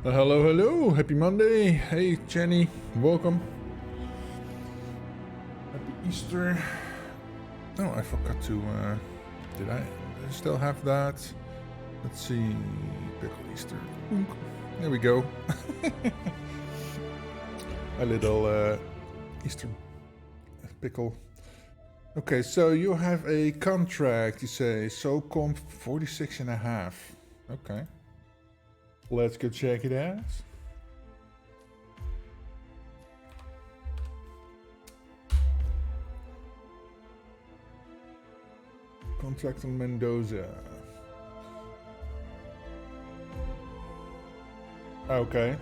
Hello, hello. Happy Monday. Hey, Jenny. Welcome. Happy Easter. Oh, I forgot to... did I still have that? Let's see. Pickle Easter. There we go. A little Easter pickle. Okay, so you have a contract, you say. So comp 46.5. Okay. Let's go check it out. Contract on Mendoza. Okay.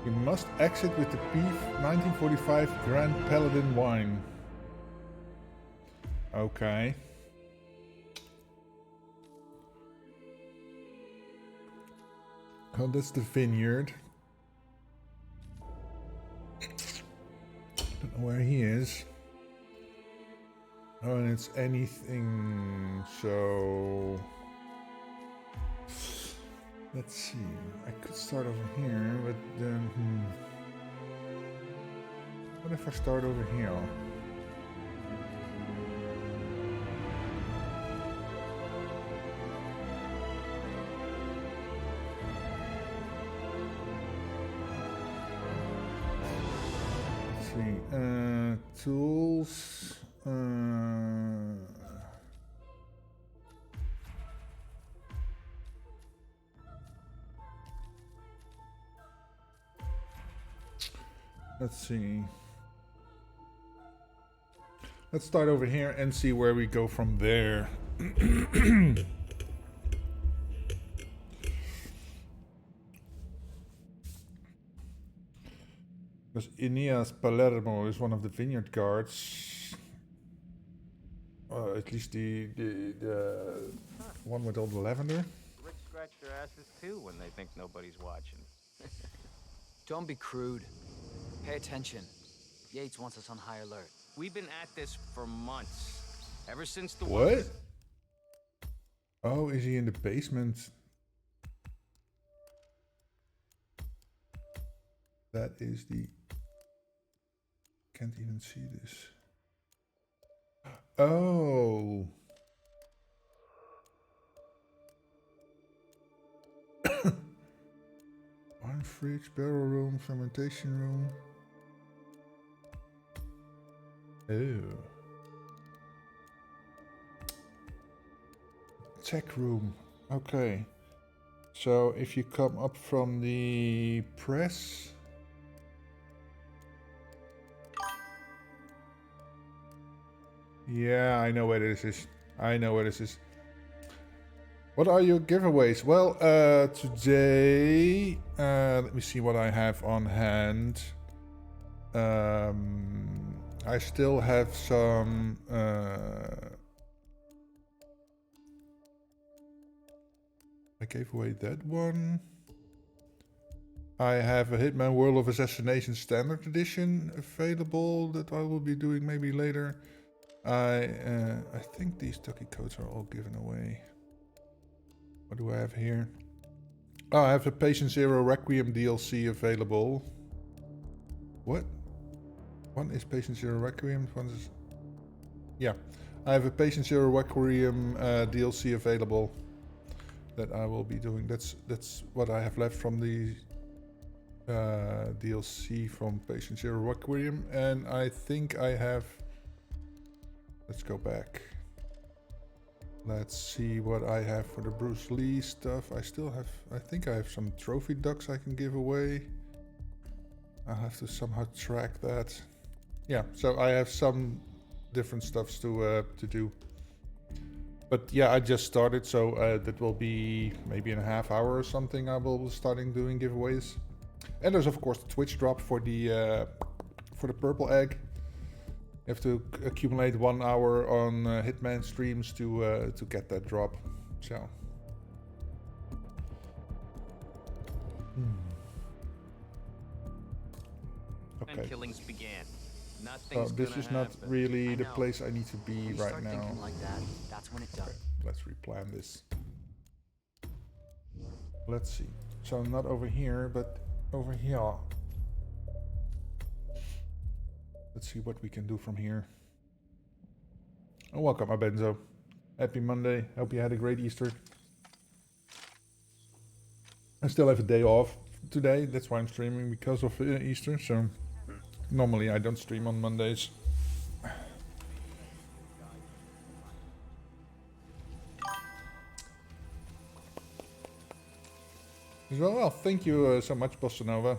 You must exit with the P1945 Grand Paladin wine. Okay. Oh, that's the vineyard. Don't know where he is. Oh, and it's anything, so... Let's see. I could start over here, but then... What if I start over here? Tools. Let's see. Let's start over here and see where we go from there. Because Aeneas Palermo is one of the vineyard guards. At least the one with all the lavender. Rich scratch their asses too when they think nobody's watching. Don't be crude. Pay attention. Yates wants us on high alert. We've been at this for months. Ever since the What? Oh, is he in the basement? That is the... Can't even see this. Oh. Wine fridge, barrel room, fermentation room. Oh. Tech room. Okay. So if you come up from the press... Yeah, I know where this is. I know where this is. What are your giveaways? Well, today... let me see what I have on hand. I still have some... I gave away that one. I have a Hitman World of Assassination Standard Edition available that I will be doing maybe later. I think these Tucky codes are all given away. What do I have here? Oh, I have a Patient Zero Requiem DLC available. What? One is Patient Zero Requiem, one is... Yeah, I have a Patient Zero Requiem DLC available that I will be doing. That's what I have left from the DLC from Patient Zero Requiem, and I think I have... Let's go back. Let's see what I have for the Bruce Lee stuff. I still have... I think I have some trophy ducks I can give away. I have to somehow track that. Yeah, so I have some different stuffs to do. But yeah, I just started, so that will be maybe in a half hour or something. I will be starting doing giveaways. And there's of course the Twitch drop for the purple egg. You have to accumulate 1 hour on Hitman streams to get that drop. So. Okay. And killings began. So this is not really the place I need to be right now. Like that, that's when it does. Okay, let's replan this. Let's see. So not over here, but over here. Let's see what we can do from here. Oh, welcome, Abenzo. Happy Monday. Hope you had a great Easter. I still have a day off today. That's why I'm streaming, because of Easter. So normally I don't stream on Mondays. Well, thank you so much, Bossa Nova.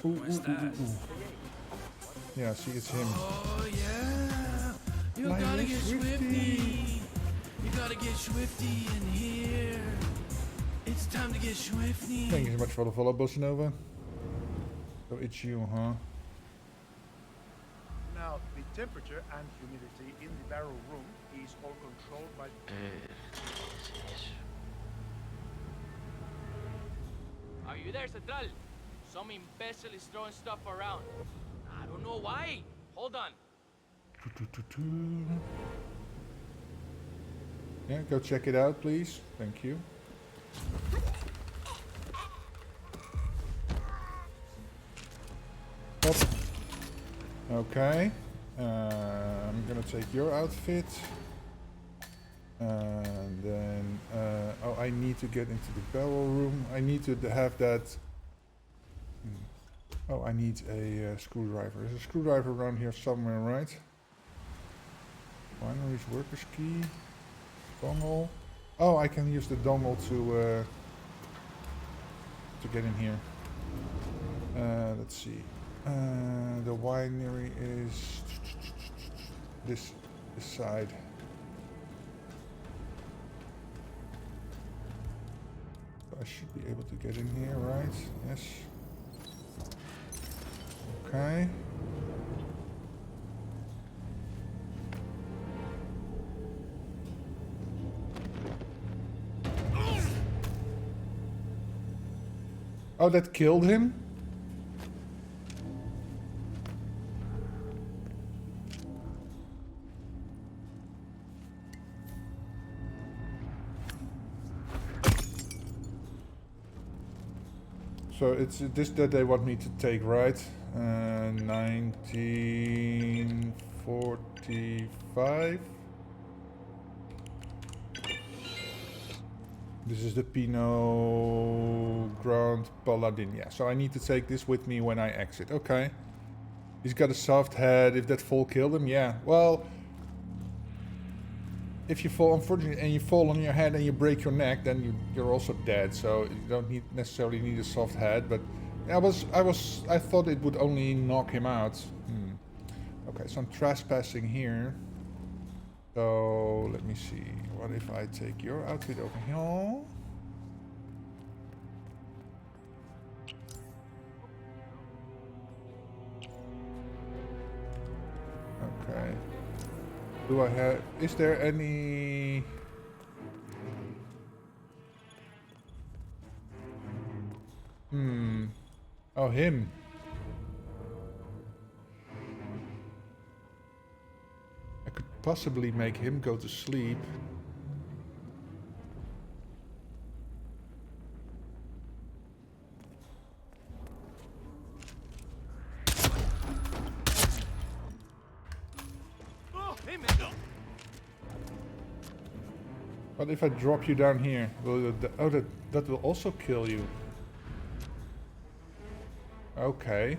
Ooh, yeah, see, it's him. Oh yeah, you gotta get swifty. You gotta get swifty in here. It's time to get swifty. Thank you so much for the follow, Bossa Nova. So it's you, huh? Now, the temperature and humidity in the barrel room is all controlled by... Are you there, Central? Some imbecile is throwing stuff around. I don't know why. Hold on. Yeah, go check it out, please. Thank you. Up. Okay. I'm gonna take your outfit. And then... oh, I need to get into the barrel room. I need to have that... Oh, I need a screwdriver. There's a screwdriver around here somewhere, right? Winery's workers key. Dongle. Oh, I can use the dongle to get in here. Let's see. The winery is this side. So I should be able to get in here, right? Yes. Okay. Oh, that killed him? So it's this that they want me to take, right? 1945. This is the Pinot Grand Paladin. Yeah, so I need to take this with me when I exit. Okay. He's got a soft head. If that fall killed him, yeah. Well, if you fall, unfortunately, and you fall on your head and you break your neck, then you're also dead. So you don't necessarily need a soft head. But I thought it would only knock him out. Okay, so I'm trespassing here. So let me see. What if I take your outfit over here? Okay. Do I have... Is there any... Oh, him. I could possibly make him go to sleep. But if I drop you down here, that will also kill you. Okay.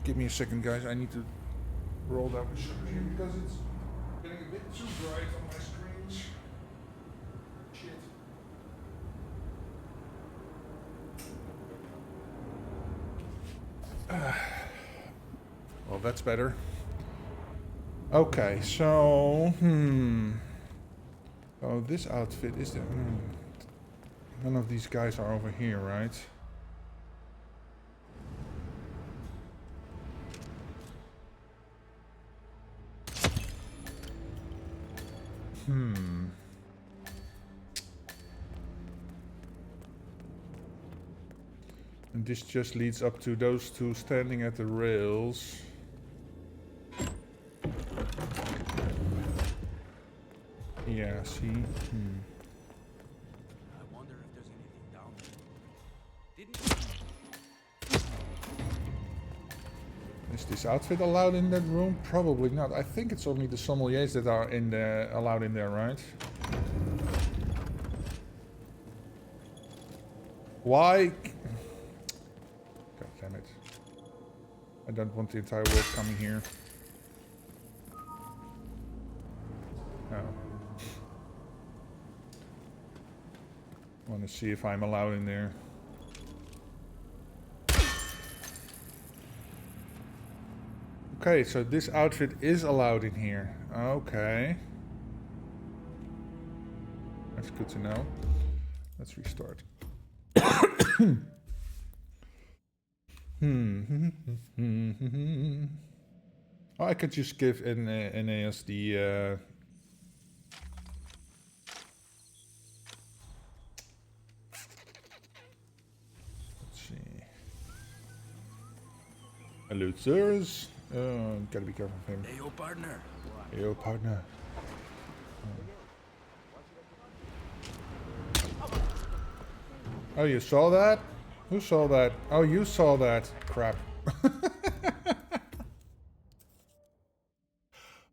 Give me a second, guys. I need to roll down the sugar here because it's getting a bit too bright on my screens. Shit. Well, that's better. Okay, so oh, this outfit is there. None of these guys are over here, right? And this just leads up to those two standing at the rails. Yeah, see? Is this outfit allowed in that room? Probably not. I think it's only the sommeliers that are in there, allowed in there, right? Why? God damn it. I don't want the entire world coming here. No. I want to see if I'm allowed in there. Okay, so this outfit is allowed in here. Okay. That's good to know. Let's restart. Oh, I could just give Aeneas the... let's see. Hello, sirs. Gotta be careful with him. Hey, yo, partner. Hey, yo, partner. Oh, you saw that? Who saw that? Oh, you saw that. Crap.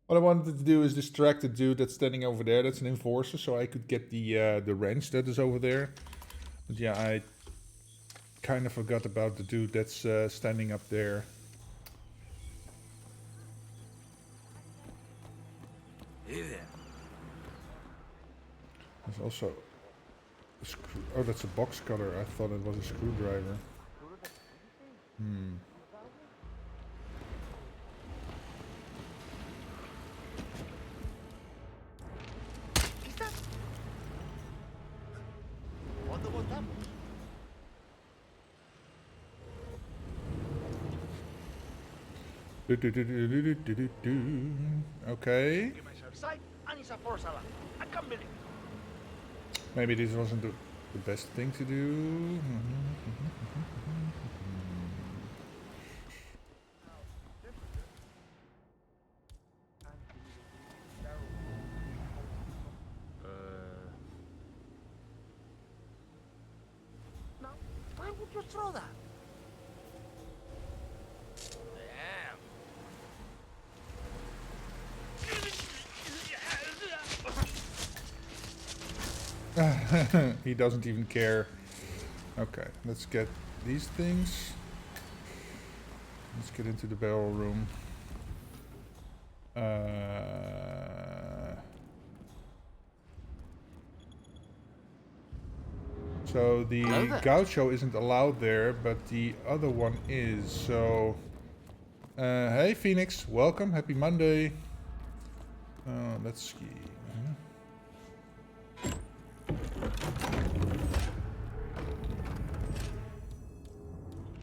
What I wanted to do is distract the dude that's standing over there. That's an enforcer, so I could get the wrench that is over there. But yeah, I kind of forgot about the dude that's standing up there. Hey there. There's also a screw. Oh, that's a box cutter. I thought it was a screwdriver. Okay. Give myself sight, and it's a force alarm. I can't believe it. Maybe this wasn't the best thing to do. Now, why would you throw that? Damn. He doesn't even care. Okay, let's get these things. Let's get into the barrel room. So the gaucho isn't allowed there, but the other one is. So, hey Phoenix, welcome, happy Monday. Let's ski.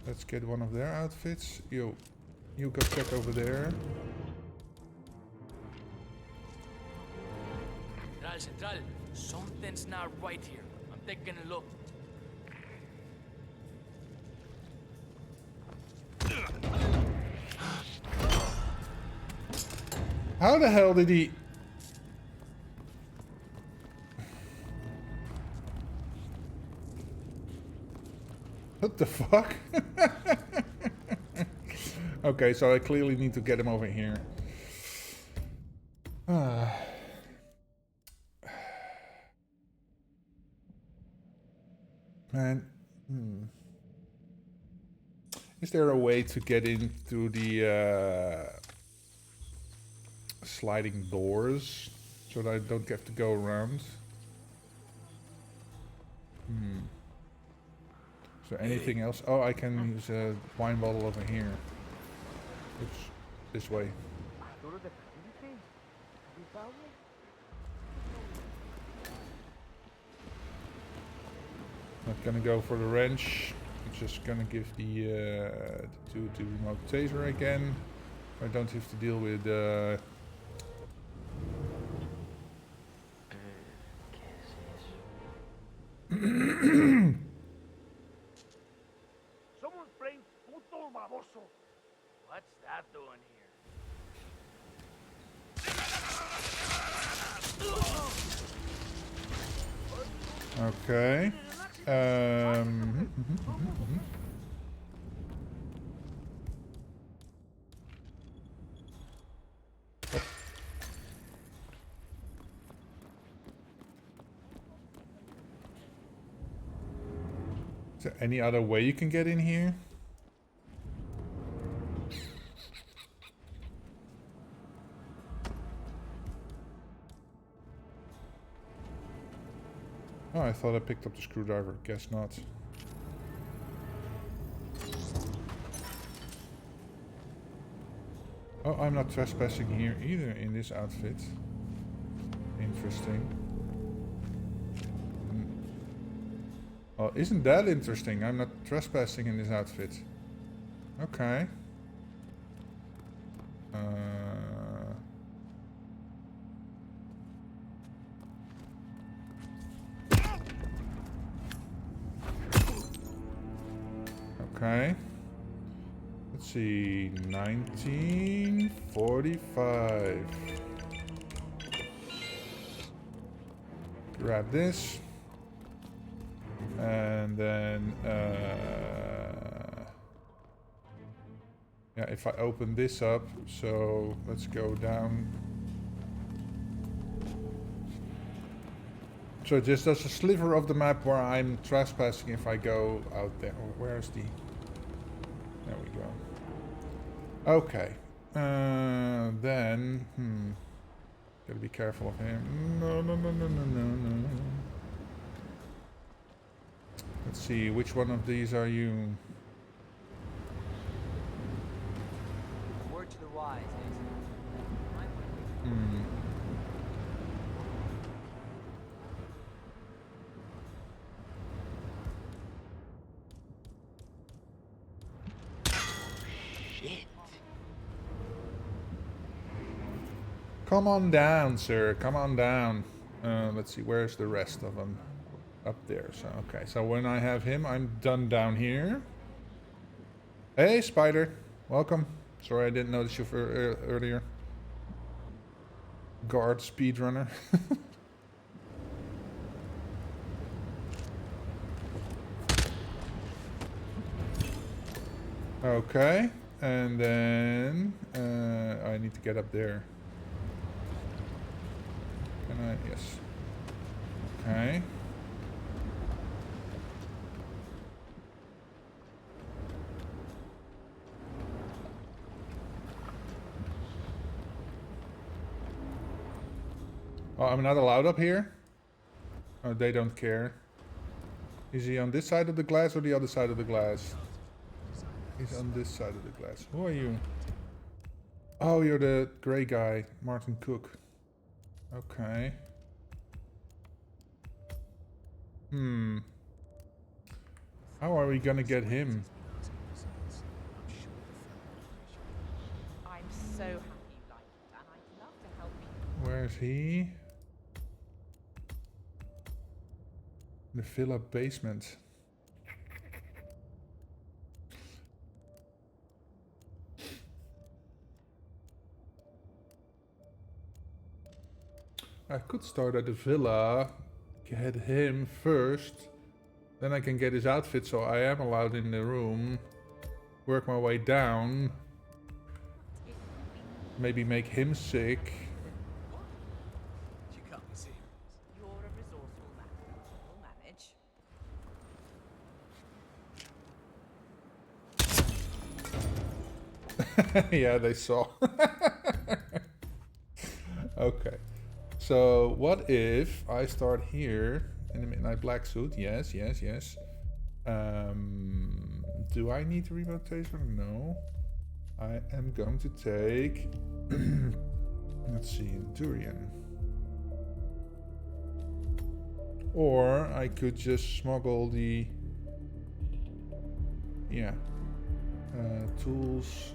Let's get one of their outfits. You go check over there. Central, something's not right here. I'm taking a look. How the hell did he... What the fuck? Okay, so I clearly need to get him over here. Man. Is there a way to get into the sliding doors so that I don't have to go around? Is there anything else? Oh, I can use a wine bottle over here. Oops, this way. Not gonna go for the wrench. I'm just gonna give the two to remote taser again. I don't have to deal with Someone's playing puto baboso. What's that doing here? Okay. there any other way you can get in here? Oh, I thought I picked up the screwdriver. Guess not. Oh, I'm not trespassing here either in this outfit. Interesting. Well, isn't that interesting? I'm not trespassing in this outfit. Okay. Okay. Let's see. 1945. Grab this. And then, yeah, if I open this up, so let's go down. So just there's a sliver of the map where I'm trespassing if I go out there. Where's the... There we go. Okay. Then, gotta be careful of him. No. Let's see, which one of these are you? Word to the wise, Come on down, sir. Come on down. Let's see, where's the rest of them? Up there. So, okay. So when I have him, I'm done down here. Hey, Spider. Welcome. Sorry I didn't notice you for earlier. Guard speedrunner. Okay. And then I need to get up there. Can I? Yes. Okay. Oh, I'm not allowed up here? Oh, they don't care. Is he on this side of the glass or the other side of the glass? He's on this side of the glass. Who are you? Oh, you're the grey guy, Martin Cook. Okay. How are we gonna get him? I'm so happy you like it, and I'd love to help you. Where's he? The villa basement. I could start at the villa, get him first, then I can get his outfit so I am allowed in the room, work my way down, maybe make him sick. You can't be serious. You're a resourceful man. We'll manage. Yeah, they saw. Okay. So, what if I start here in the midnight black suit? Yes. Do I need the remote taser? No. I am going to take... let's see, Durian. Or I could just smuggle the... Yeah. Tools.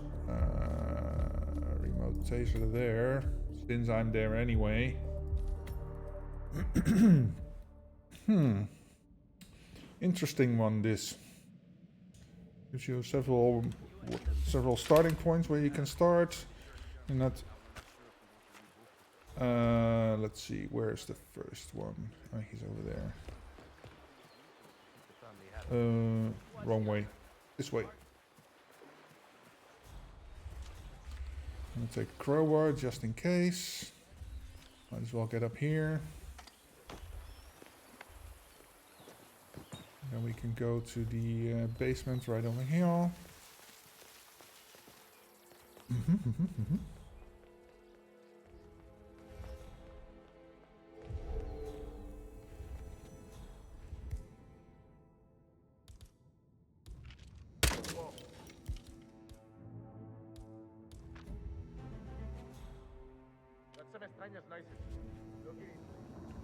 Remote taser there. Since I'm there anyway. Interesting one, this. Gives you several starting points where you can start. And that... let's see, where's the first one? Oh, he's over there. Wrong way. This way. I'm gonna take a crowbar just in case. Might as well get up here. There we we can go to the basement right over here.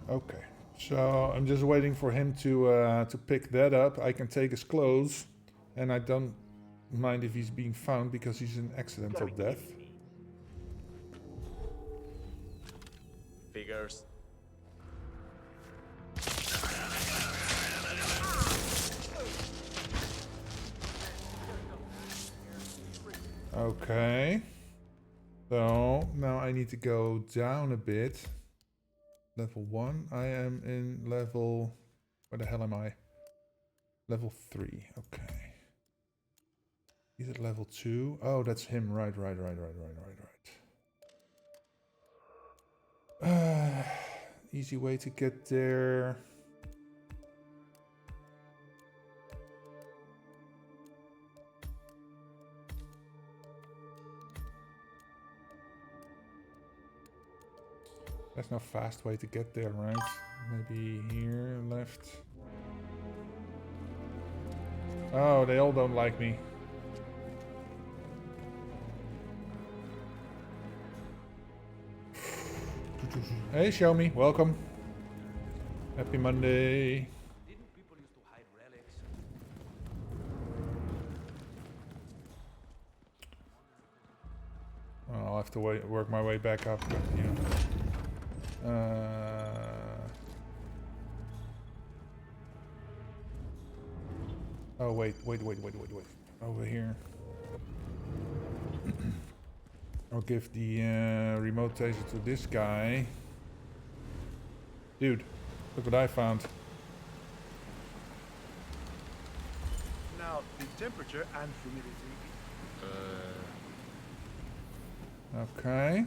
Okay, so I'm just waiting for him to pick that up. I can take his clothes, and I don't mind if he's being found because he's an accidental death. Figures. Okay. So now I need to go down a bit. Level 1. I am in level... Where the hell am I? Level 3. Okay. He's at level 2. Oh, that's him. Right. Easy way to get there. There's no fast way to get there, right? Maybe here, left. Oh, they all don't like me. Hey, show me. Welcome. Happy Monday. Didn't people used to hide relics? Well, I'll have to work my way back up. But, you know. Oh, wait. Over here. I'll give the remote taser to this guy. Dude, look what I found. Now, the temperature and humidity. Okay.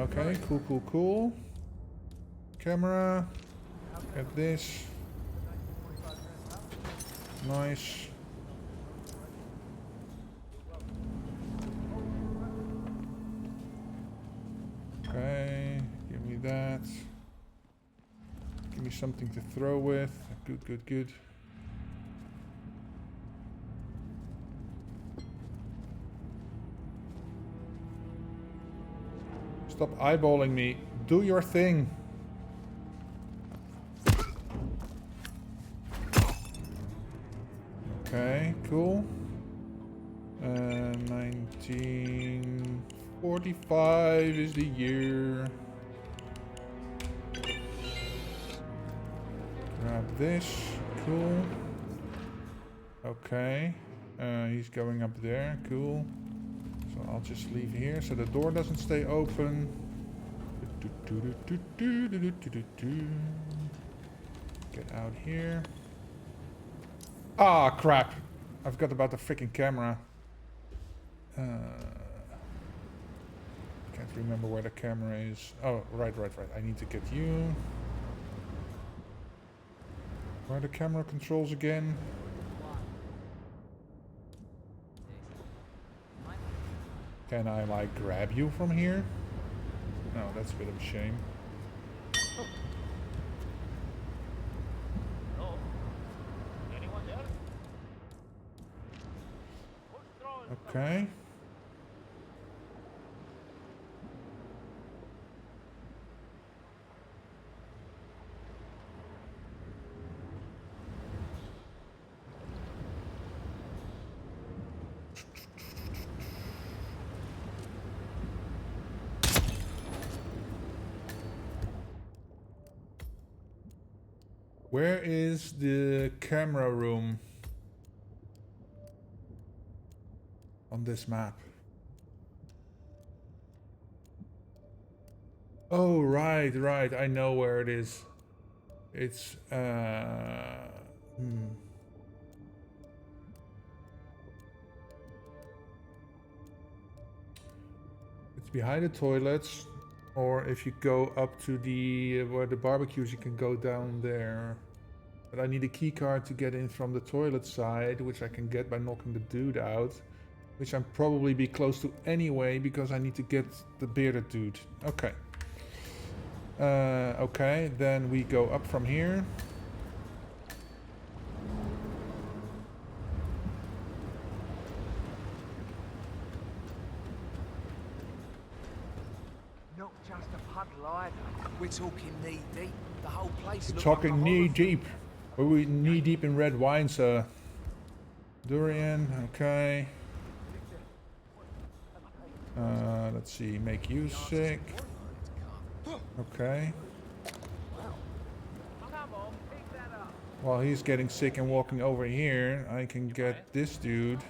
Okay. Cool. Camera. Get this. Nice. Okay, give me that. Give me something to throw with. Good. Stop eyeballing me. Do your thing. Okay, cool. 1945 is the year. Grab this. Cool. Okay. He's going up there. Cool. So I'll just leave here so the door doesn't stay open. Get out here. Ah, crap. I forgot about the freaking camera. Can't remember where the camera is. Oh, right. I need to get you. Where are the camera controls again? Can I, like, grab you from here? No, that's a bit of a shame. Hello? Anyone there? Who's throwing stuff? Okay. Where is the camera room on this map? Oh, right. I know where it is. It's, It's behind the toilets. Or if you go up to the where the barbecues, you can go down there. But I need a key card to get in from the toilet side, which I can get by knocking the dude out. Which I'm probably be close to anyway, because I need to get the bearded dude. Okay. Okay, then we go up from here. Not just a puddle either. We're talking knee deep. The whole place looks Talking like a knee horror film. deep. Are we knee deep in red wine, sir? Durian, okay. Let's see, make you sick. Okay. Come on, pick that up. While he's getting sick and walking over here, I can get this dude.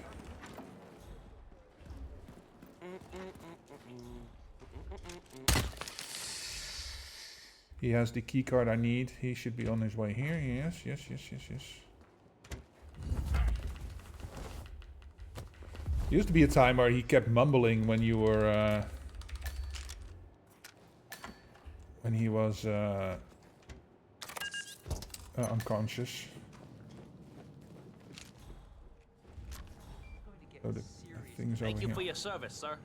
He has the key card I need. He should be on his way here. Yes. Used to be a time where he kept mumbling when you were when he was unconscious. So the thing's over Thank you here. for your service, sir.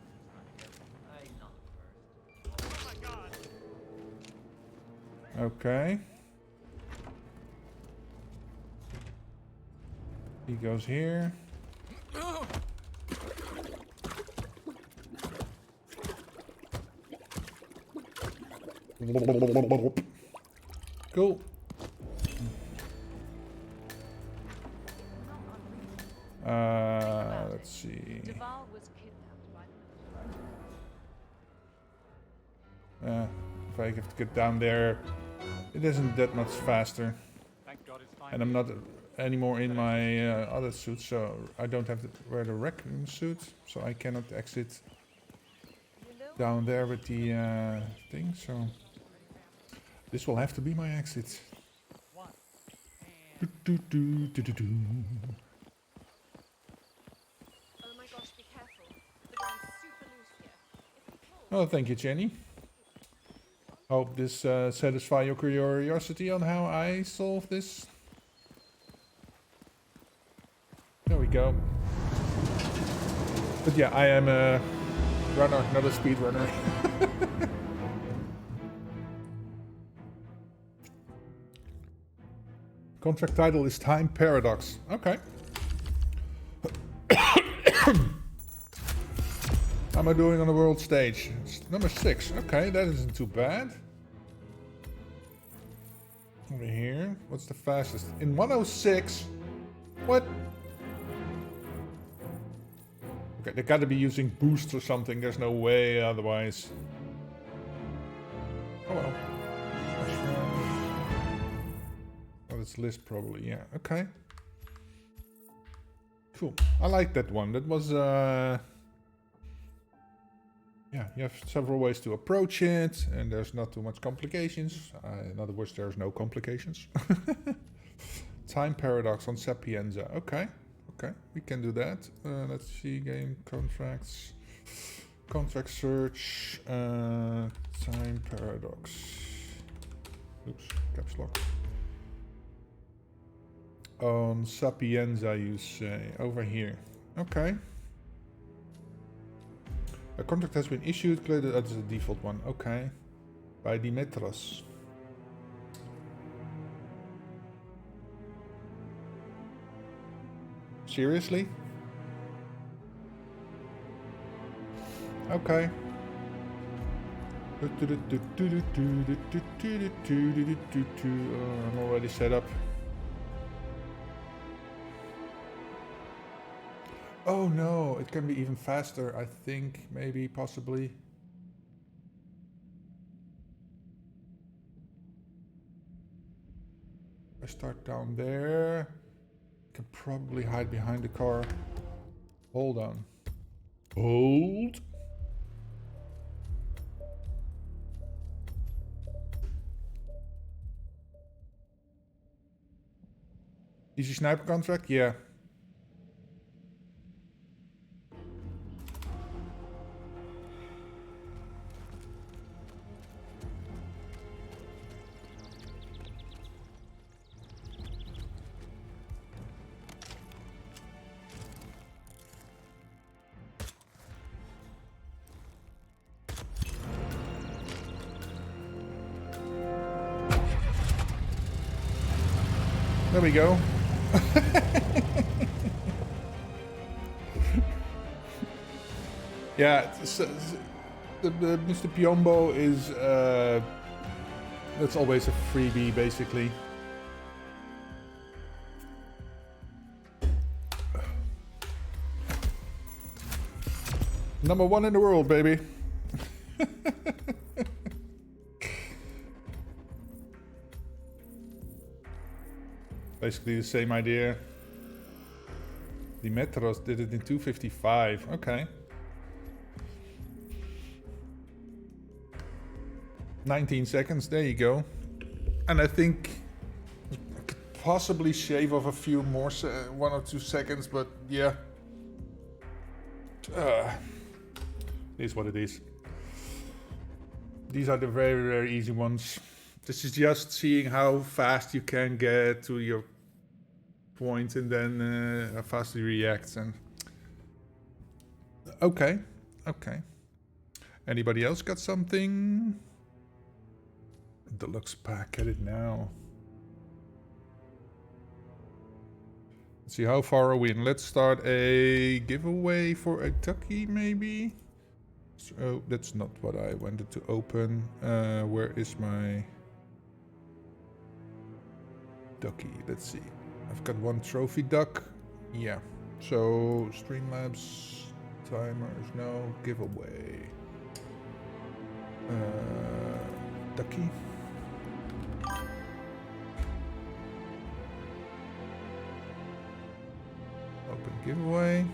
Okay. He goes here. Cool. Let's see. Duval was kidnapped by the If I have to get down there, it isn't that much faster. Thank God it's fine. And I'm not anymore in my other suit, so I don't have to wear the raccoon suit, so I cannot exit down there with the thing, so this will have to be my exit. Oh my gosh, be careful. The ground's super loose here. If we pull, Oh, thank you, Jenny. Hope this satisfies your curiosity on how I solve this. There we go. But yeah, I am a runner, not a speed runner. Contract title is Time Paradox. Okay. How am I doing on the world stage? It's number 6. Okay, that isn't too bad. Over here. What's the fastest? In 106? What? Okay, they gotta be using boosts or something. There's no way otherwise. Oh well. Oh, it's list probably. Yeah. Okay. Cool. I like that one. That was yeah, you have several ways to approach it, and there's not too much complications. In other words, there's no complications. Time paradox on Sapienza. Okay, okay, we can do that. Let's see, game contracts, contract search, time paradox. Oops, caps lock. On Sapienza, you say, over here. Okay. A contract has been issued, clear that is the default one. Okay. By Dimitros. Seriously? Okay. I'm already set up. Oh no, it can be even faster, I think, maybe, possibly. I start down there. Can probably hide behind the car. Hold on. Hold. Easy sniper contract? Yeah. There we go. Yeah, the Mr. Piombo is that's always a freebie, basically. Number 1 in the world, baby. Basically the same idea. The Metros did it in 2:55. Okay. 19 seconds, there you go. And I think I could possibly shave off a few more, 1 or 2 seconds, but yeah. It is what it is. These are the very, very easy ones. This is just seeing how fast you can get to your point and then how fast you react. And okay. Anybody else got something? Deluxe pack, get it now. Let's see, how far are we in? Let's start a giveaway for a ducky, maybe? So that's not what I wanted to open. Where is my ducky? Let's see. I've got 1 trophy duck. Yeah. So Streamlabs timers, no giveaway. Ducky. Open giveaway.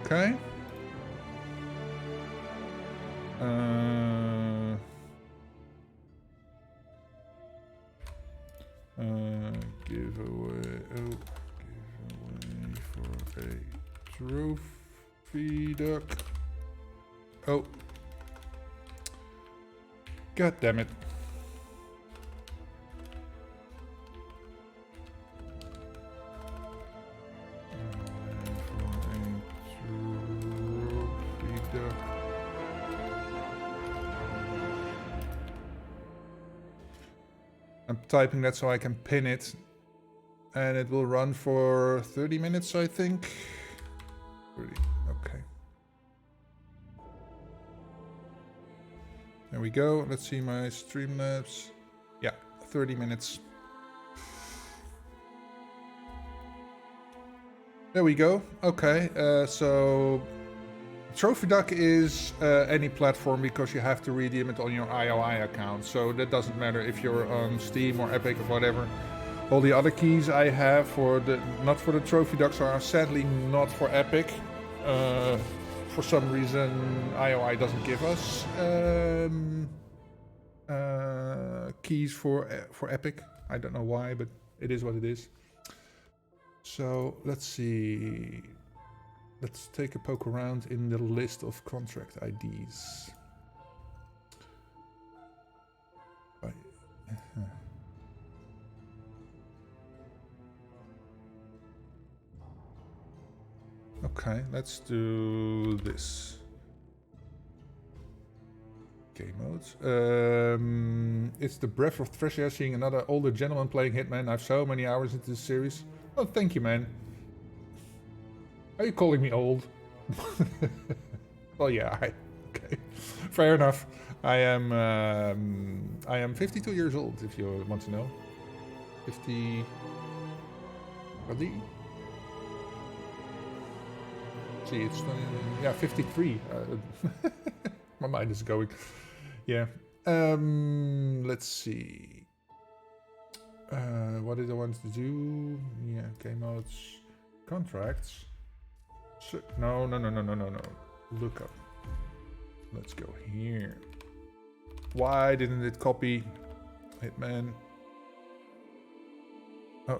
Okay. Giveaway. Oh, giveaway for a trophy duck. Oh. God damn it. I'm typing that so I can pin it, and it will run for 30 minutes, I think. 30, okay. There we go. Let's see my Streamlabs. Yeah, 30 minutes. There we go. Okay, so Trophy Duck is any platform because you have to redeem it on your IOI account. So that doesn't matter if you're on Steam or Epic or whatever. All the other keys I have for the not for the Trophy Ducks are sadly not for Epic. For some reason, IOI doesn't give us keys for Epic. I don't know why, but it is what it is. So let's see. Let's take a poke around in the list of contract IDs. Okay, let's do this. Game modes. It's the breath of fresh air seeing another older gentleman playing Hitman. I have so many hours into this series. Oh, thank you, man. Are you calling me old? Well, yeah. Okay, fair enough. I am 52 years old. If you want to know, 50. See, it's yeah, 53. My mind is going. Yeah. Let's see. What did I want to do? Yeah, game modes, contracts. So, no. Look up. Let's go here. Why didn't it copy Hitman? Oh,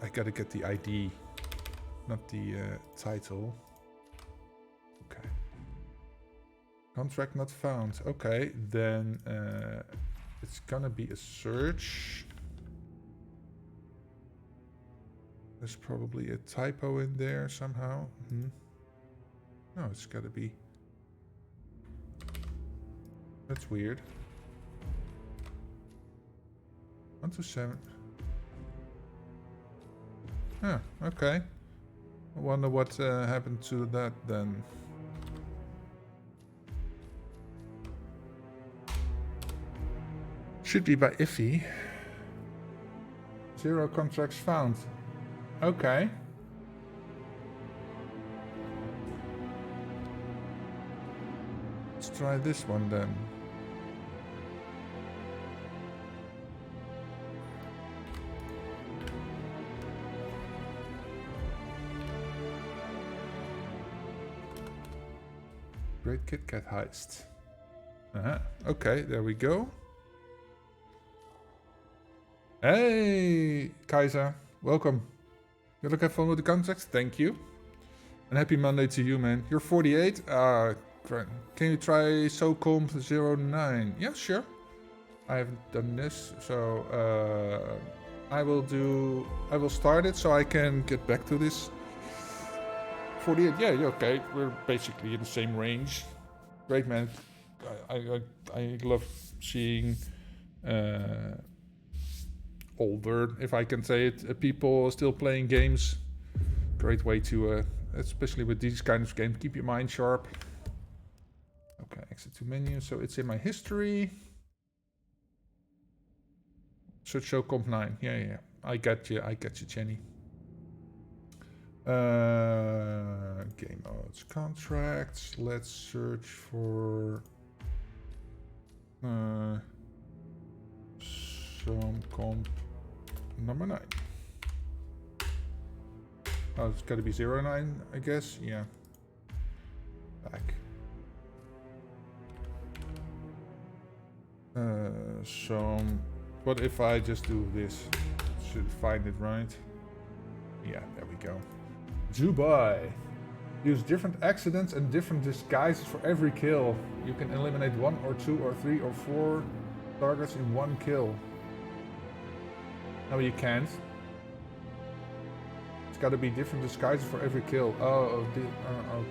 I gotta get the ID, not the title. Okay. Contract not found. Okay, then it's gonna be a search. There's probably a typo in there somehow. No, it's gotta be. That's weird. 127. Huh, okay. I wonder what happened to that then. Should be by Iffy. 0 contracts found. Okay. Let's try this one then. Great Kit Kat heist. Okay, there we go. Hey, Kaiser. Welcome. You look have fun with the contracts? Thank you. And happy Monday to you, man. You're 48? Can you try SoComp 09? Yeah, sure. I haven't done this, so I will start it so I can get back to this. 48, yeah, you're okay. We're basically in the same range. Great, man. I love seeing older, if I can say it, people still playing games. Great way to, especially with these kind of games, keep your mind sharp. Okay, exit to menu. So it's in my history. Search show comp 9. Yeah. I got you, Jenny. Game modes, contracts. Let's search for some comp number 9. Oh, it's got to be 09, I guess. Yeah. Back. What if I just do this? Should find it right. Yeah, there we go. Dubai. Use different accidents and different disguises for every kill. You can eliminate 1 or 2 or 3 or 4 targets in 1 kill. No, you can't. It's got to be different disguises for every kill. Oh,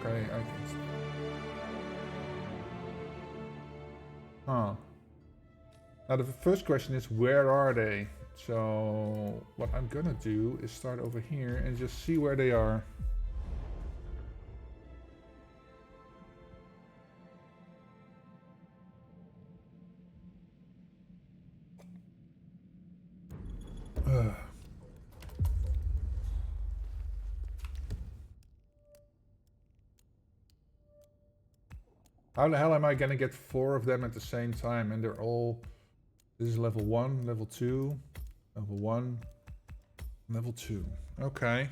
okay. I can. Huh. Now the first question is, where are they? So what I'm gonna do is start over here and just see where they are. How the hell am I gonna get 4 of them at the same time? And they're all... This is level 1, level 2, level 1, level 2. Okay.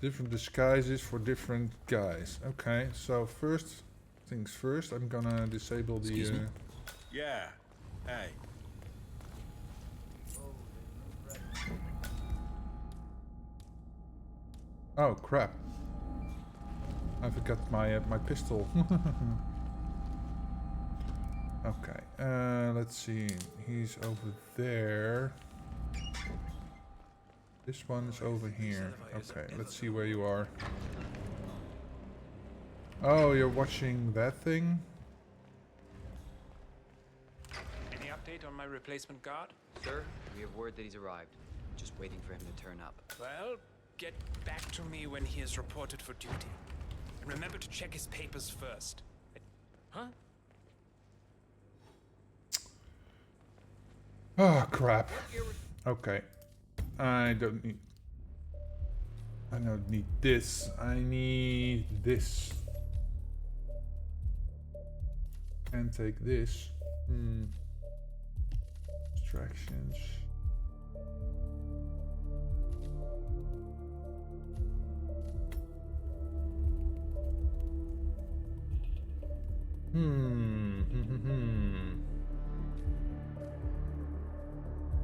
Different disguises for different guys. Okay, so first things first, I'm gonna disable the... Excuse me? Yeah. Hey. Oh, crap. I forgot my pistol. Okay, let's see. He's over there. This one is over here. Okay, let's see where you are. Oh, you're watching that thing? Any update on my replacement guard? Sir, we have word that he's arrived. Just waiting for him to turn up. Well, get back to me when he is reported for duty. And remember to check his papers first. Huh? Oh, crap. Okay. I don't need this. I need this. And take this. Distractions.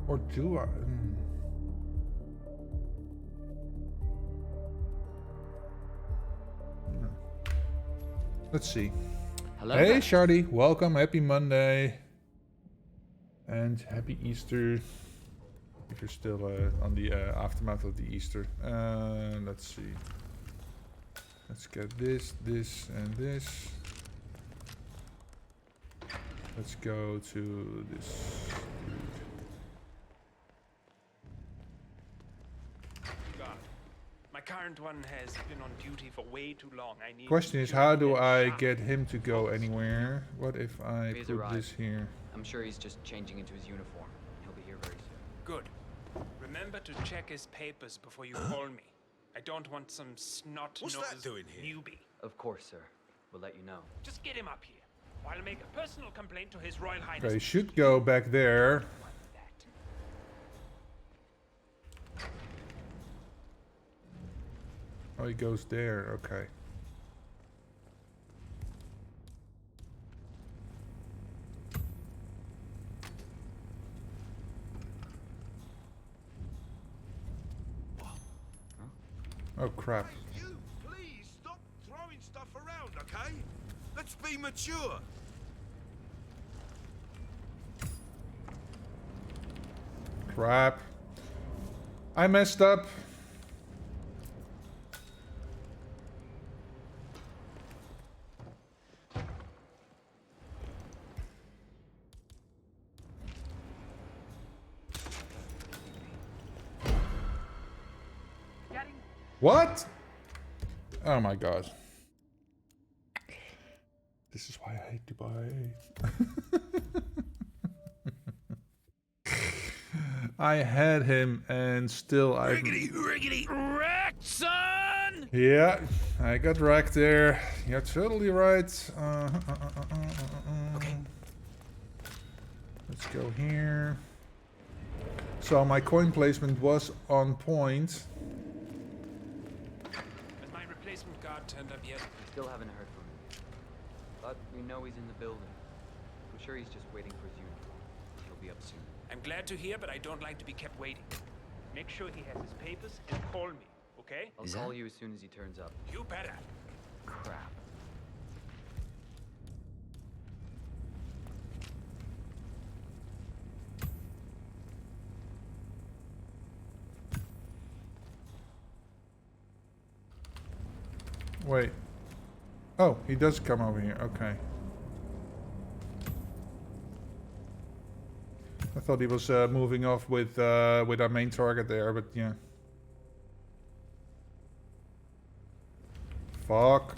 Or do I? Let's see. Hello. Hey, there. Shardy. Welcome. Happy Monday. And happy Easter. If you're still on the aftermath of the Easter. Let's see. Let's get this, this, and this. Let's go to this dude. current one has been on duty for way too long. I need Question is, security how do and I sharp. get him to go anywhere? What if I He's put arrived. this here? I'm sure he's just changing into his uniform. He'll be here very soon. Good. Remember to check his papers before you call me. I don't want some What's that snot-nosed doing here? newbie. Of course, sir. We'll let you know. Just get him up here. I'll make a personal complaint to His Royal Highness. Okay, should go back there. Like that. Oh, he goes there. Okay. Oh crap. You, please stop throwing stuff around, okay? Let's be mature. Crap. I messed up. What? Oh my god. This is why I hate Dubai. I had him and still I... Riggedy wrecked, son! Yeah, I got wrecked there. You're totally right. Okay. Let's go here. So my coin placement was on point. Has my replacement guard turned up yet? We still haven't heard from him. But we know he's in the building. I'm sure he's just waiting for his uniform. He'll be up soon. I'm glad to hear, but I don't like to be kept waiting. Make sure he has his papers and call me, okay? I'll call you as soon as he turns up. You better. Crap. Wait. Oh, he does come over here. Okay. I thought he was moving off with our main target there, but yeah. Fuck.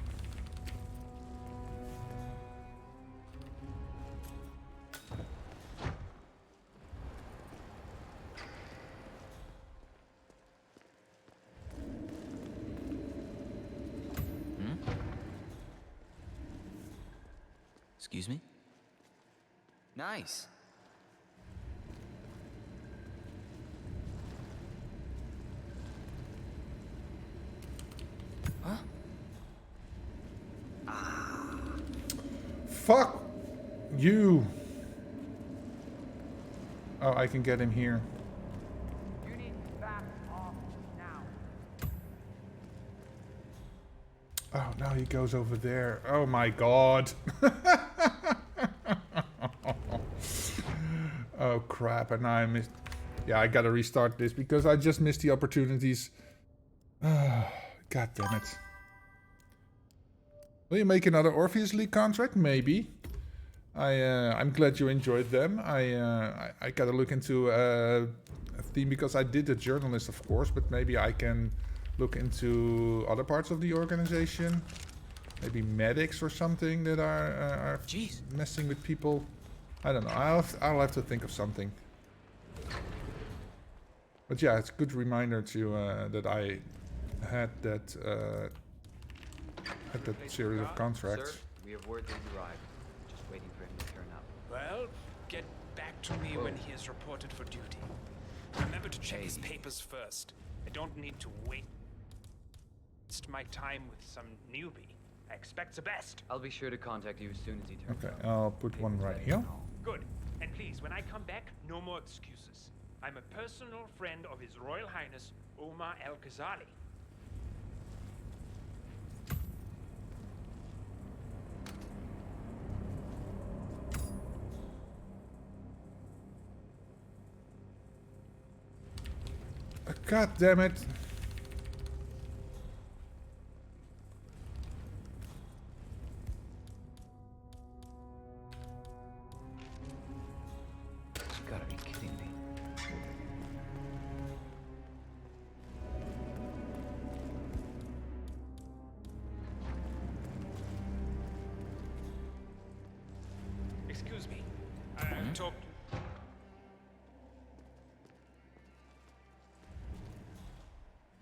Excuse me? Nice. Huh? Fuck you. Oh, I can get him here. You need to back off now. Oh, now he goes over there. Oh my god. Oh crap, and I missed... Yeah, I gotta restart this because I just missed the opportunities. God damn it. Will you make another Orpheus League contract? Maybe. I'm glad you enjoyed them. I gotta look into a theme because I did a journalist, of course, but maybe I can look into other parts of the organization. Maybe medics or something that are messing with people. I don't know. I'll have to think of something. But yeah, it's a good reminder to that I had that series of contracts. Sir, we have word that he arrived. Just waiting for him to turn up. Well, get back to me when he is reported for duty. Remember to check his papers first. I don't need to waste my time with some newbie. I expect the best. I'll be sure to contact you as soon as he turns Okay, up. I'll put one right here. Good. And please, when I come back, no more excuses. I'm a personal friend of His Royal Highness, Omar Al-Ghazali. God damn it. You gotta be kidding me. talk.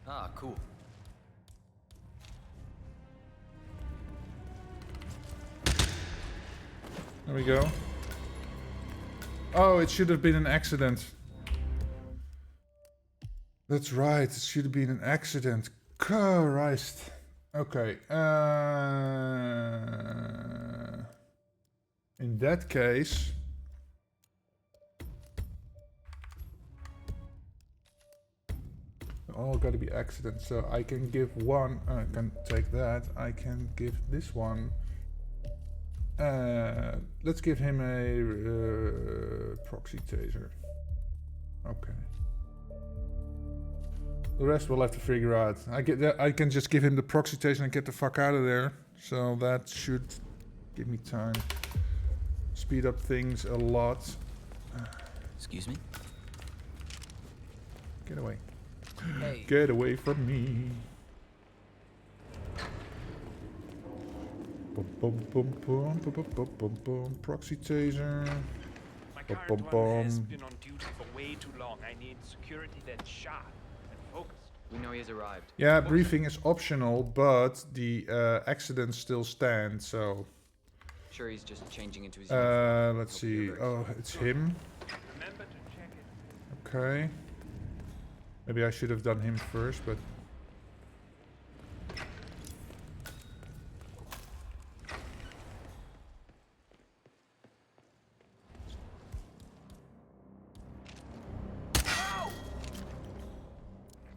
Ah, cool. There we go. Oh, it should have been an accident. That's right, it should have been an accident. Christ. Okay. In that case... all gotta be accidents, so I can give one, I can take that, I can give this one. Let's give him a proxy taser. Okay. The rest we'll have to figure out. I can just give him the proxy taser and get the fuck out of there. So that should give me time. Speed up things a lot. Excuse me? Get away. Hey. Get away from me. Boom, boom, boom, boom, boom, boom, boom, boom, boom. Proxy taser. My current one has been on duty for way too long. I need security that's sharp and focused. We know he has arrived. Yeah, briefing is optional, but the accidents still stand, so... Sure, he's just changing into his uniform. let's Hope you're see. very Oh, safe. it's him. Remember to check it. Okay. Maybe I should have done him first, but...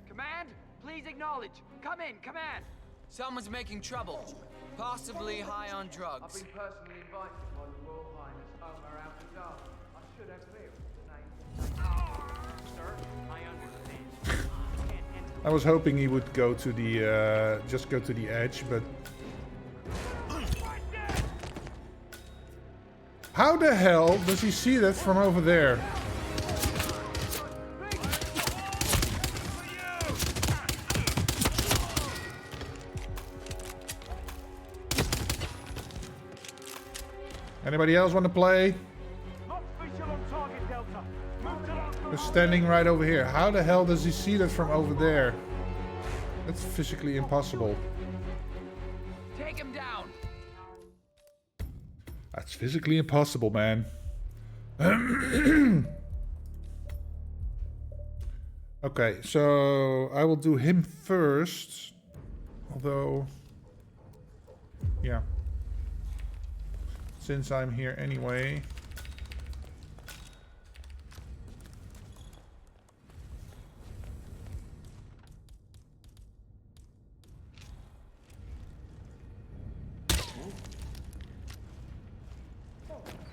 Command, please acknowledge. Come in, command. Someone's making trouble. Possibly high on drugs. I've been personally invited by the Royal Highness Omar Al-Qadar. I should have clearance. The name. Sir, I understand. I was hoping he would go to the, just go to the edge, but... How the hell does he see that from over there? Anybody else want to play? They're standing right over here. How the hell does he see that from over there? That's physically impossible. Take him down. That's physically impossible, man. Okay, so I will do him first. Although, yeah. Since I'm here anyway.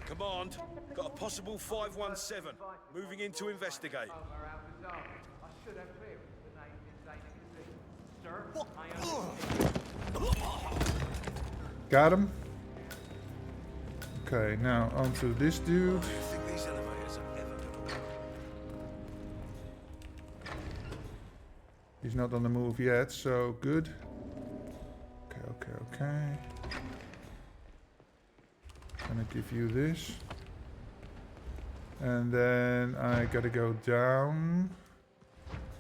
Command, got a possible 517. Moving in to investigate. Omar Al-Qadar. I should have clearance. The name is Zayn. Sir, I understand. Got him. Okay, now onto this dude. I think these elevators are ever gonna work. He's not on the move yet, so good. Okay. Gonna give you this. And then I gotta go down.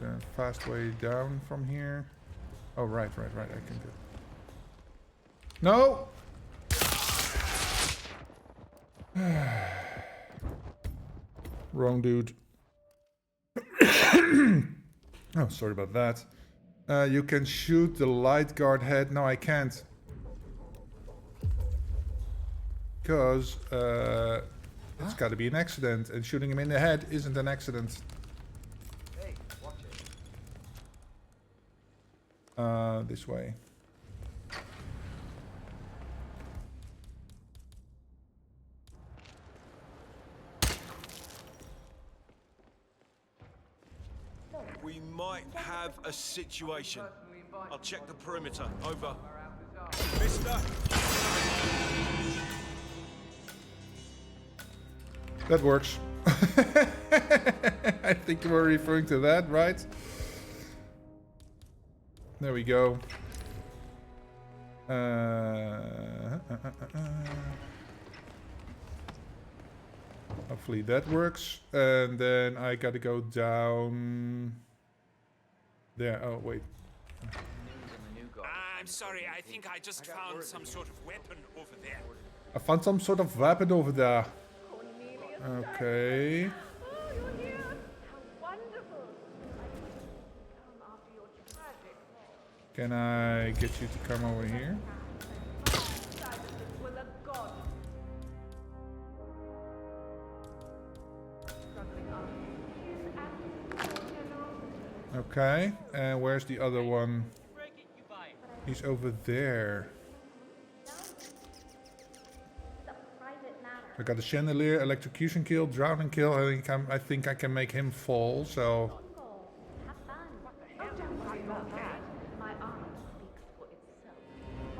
The fast way down from here. Oh, right, I can do. No! Wrong dude. Oh, sorry about that. You can shoot the light guard head. No, I can't. Because it's got to be an accident, and shooting him in the head isn't an accident. Hey, watch it. This way. We might have a situation. I'll check the perimeter. Over. Mister? That works. I think you were referring to that, right? There we go. Hopefully that works. And then I gotta go down there. Oh, wait. News on the new guard. I'm sorry, I think I just found some sort of weapon over there. I found some sort of weapon over there. Okay. Oh, you're here! How wonderful! Come after your tragic loss. Can I get you to come over here? Was a god. Struggling up. Okay. And where's the other one? Break it, you buy it. He's over there. I got a chandelier, electrocution kill, drowning kill. I think I can make him fall, so...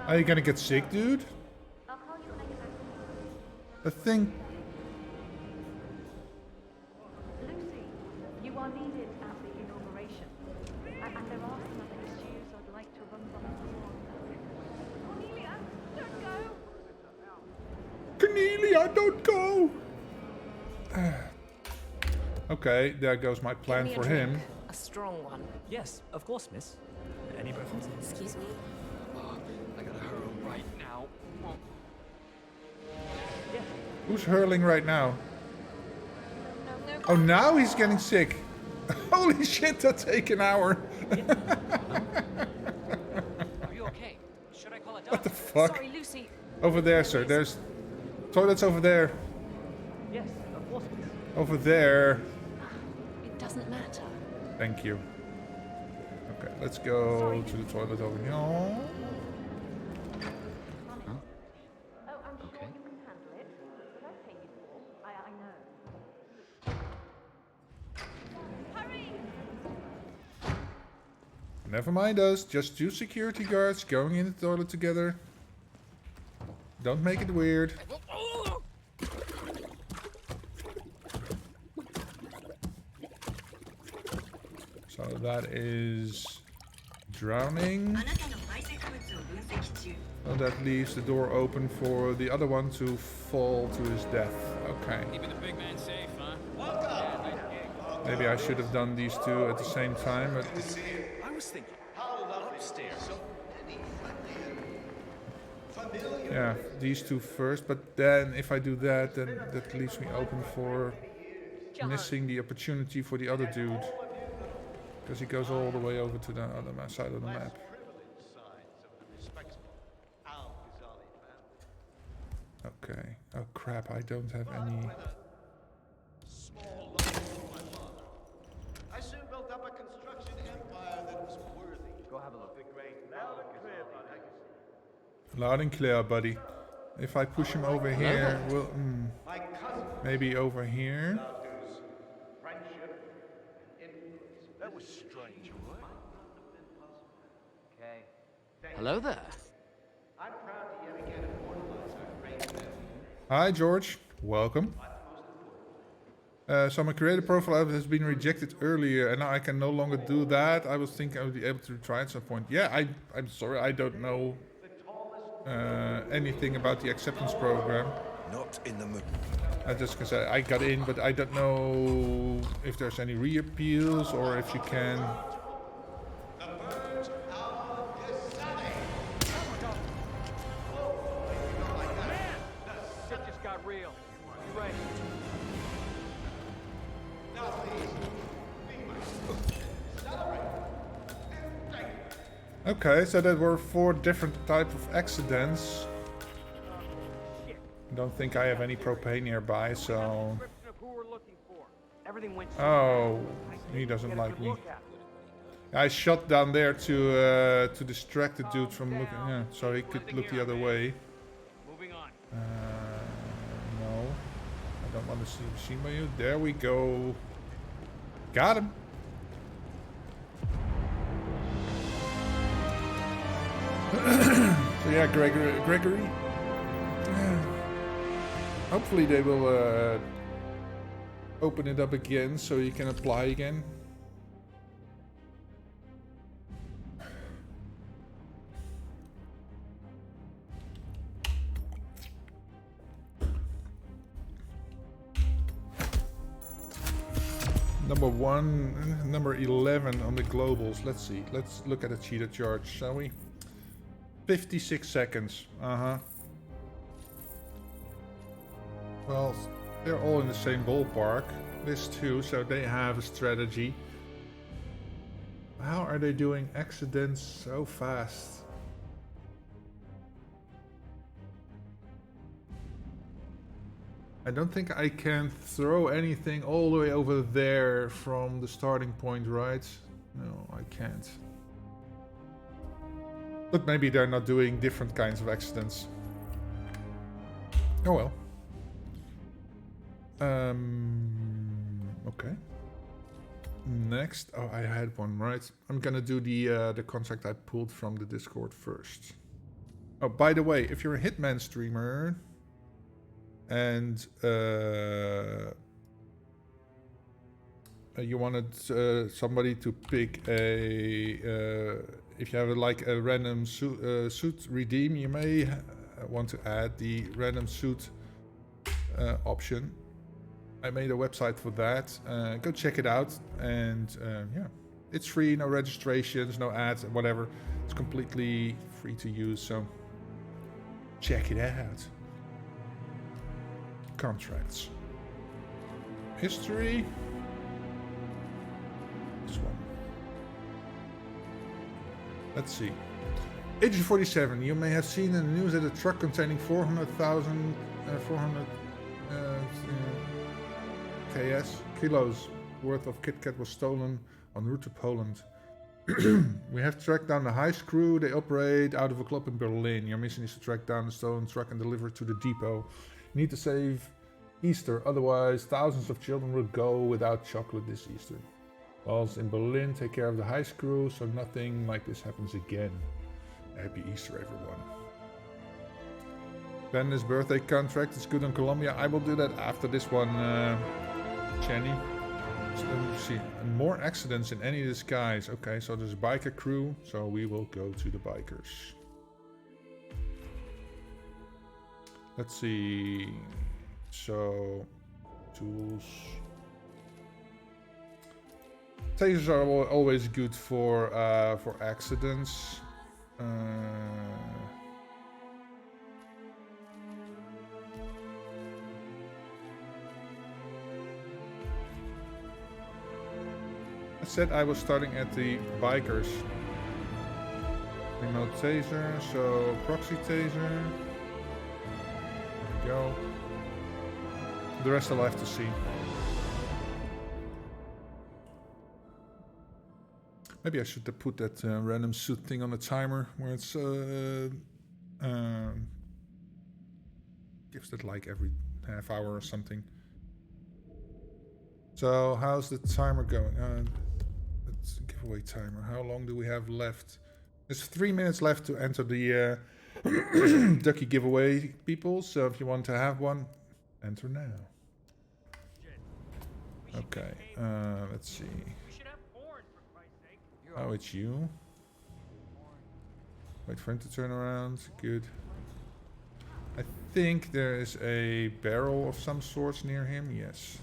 Are you gonna get sick, dude? The thing... Lucy, you are needed at the inauguration. And there are some other issues I'd like to run by you. Cornelia, don't go! Cornelia, don't go! Okay, there goes my plan for him. A strong one. Yes, of course, miss. Any preference? Excuse me? I gotta hurl right now. Who's hurling right now? Oh, now he's getting sick. Holy shit, that take an hour. Are you okay? Should I call a doctor? What the fuck? Sorry, Lucy. Over there, sir. There's toilets over there. Yes, of course, miss. Over there. It doesn't matter. Thank you. Okay, let's go to the toilet over here. Oh, I'm sure you can handle it. But I pay you for. I know. Hurry! Never mind us. Just 2 security guards going in the toilet together. Don't make it weird. So that is drowning. So that leaves the door open for the other one to fall to his death. Okay. Keeping the big man safe, huh? Yeah, nice gig. Maybe I should have done these two at the same time, but I was thinking, upstairs. yeah, these two first. But then if I do that, then that leaves me open for missing the opportunity for the other dude. Because he goes all the way over to the other side of the map. Okay. Oh crap, I don't have any... I soon built up a construction empire that was worthy. Go have a look. The great loud and clear, buddy. Loud and clear, buddy. If I push him over here, well, My cousin maybe over here. Abdu's friendship and influence. That was strange, what? Okay. Hello there. I'm proud to yet again immortalize our great family. Hi, George. Welcome. So my creator profile has been rejected earlier, and now I can no longer do that. I was thinking I would be able to try at some point. Yeah, I'm sorry, I don't know anything about the acceptance program. Not in the mood. I just can say I got in, but I don't know if there's any re-appeals or if you can. Shit just got real. You ready? Okay, so there were 4 different types of accidents. I don't think I have any propane nearby, so... Everything went Oh, he doesn't like me. I shot down there to distract the dude from looking, yeah, so he could look the other way. Moving on. No, I don't want to see seen by you. There we go. Got him. So yeah, Gregory. Yeah. Hopefully they will open it up again so you can apply again. Number 1, number 11 on the globals. Let's see. Let's look at the cheetah charge, shall we? 56 seconds. Well, they're all in the same ballpark. This too, so they have a strategy. How are they doing accidents so fast? I don't think I can throw anything all the way over there from the starting point, right? No, I can't. But maybe they're not doing different kinds of accidents. Oh well. Okay. Next, oh, I had one, right? I'm gonna do the contract I pulled from the Discord first. Oh, by the way, if you're a Hitman streamer and you wanted somebody to pick a, if you have like a random suit redeem, you may want to add the random suit option. I made a website for that. Go check it out, and yeah, it's free, no registrations, no ads, whatever. It's completely free to use, so check it out. Contracts. History. This one. Let's see. Agent 47. You may have seen in the news that a truck containing 400,000 kilos worth of Kit Kat was stolen en route to Poland. We have tracked down the heist crew. They operate out of a club in Berlin. Your mission is to track down the stolen truck and deliver it to the depot. You need to save Easter, otherwise thousands of children will go without chocolate this Easter. Whilst in Berlin, take care of the heist crew so nothing like this happens again. Happy Easter, everyone. Ben's birthday contract is good on Colombia. I will do that after this one, Channy. So let me see. More accidents in any of these guys. Okay, so there's a biker crew, so we will go to the bikers. Let's see. So, tools. Tasers are always good for accidents. I said I was starting at the bikers. Remote taser, so proxy taser. There we go. The rest I'll have to see. Maybe I should have put that random suit thing on the timer where it's gives it like every half hour or something. So how's the timer going? Let's giveaway timer. How long do we have left? There's 3 minutes left to enter the Ducky giveaway, people. So if you want to have one, enter now. Okay, let's see. Oh, it's you. Wait for him to turn around. Good. I think there is a barrel of some sort near him. Yes.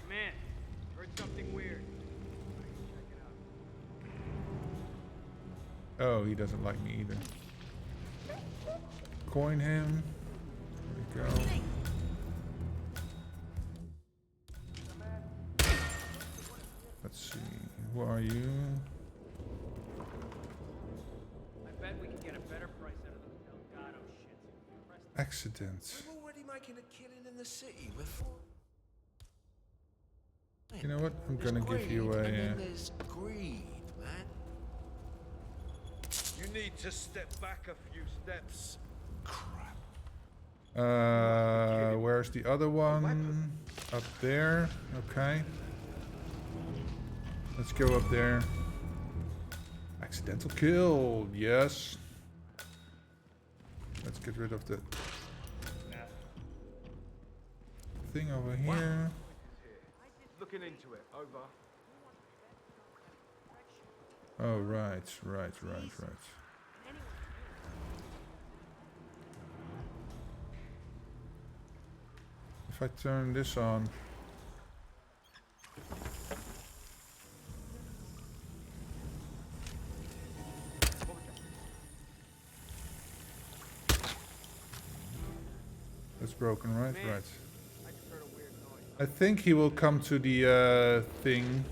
Man, heard something weird. Oh, he doesn't like me either. Coin him. There we go. Let's see. Who are you? I bet we can get a better price out of those Delgado shits. Accident. We're already making a killing in the city. We're for... You know what? I'm gonna give you a. There's greed, man. You need to step back a few steps. Crap. Where's the other one? Up there. Okay. Let's go up there. Accidental kill. Yes. Let's get rid of the thing over here. Looking into it. Over. Oh, right. If I turn this on. That's broken, right? Right. I think he will come to the thing.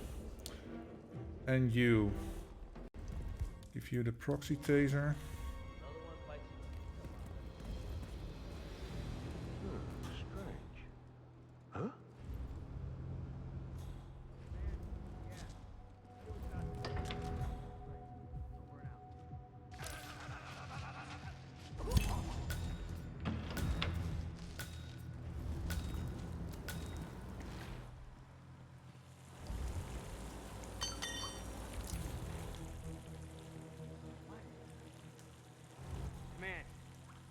And you. Give you the proxy taser. Strange. Huh? Man,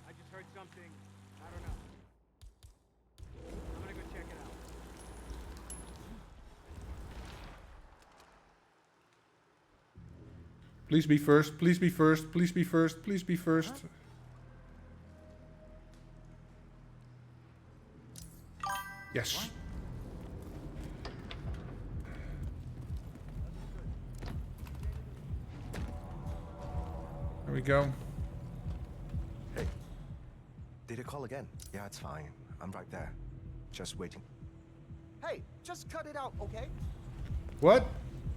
I just heard something. I don't know. I'm gonna go check it out. Please be first. Please be first. Please be first. Please be first. Yes. There we go. Hey. Did it call again? Yeah, it's fine. I'm right there. Just waiting. Hey, just cut it out, okay? What?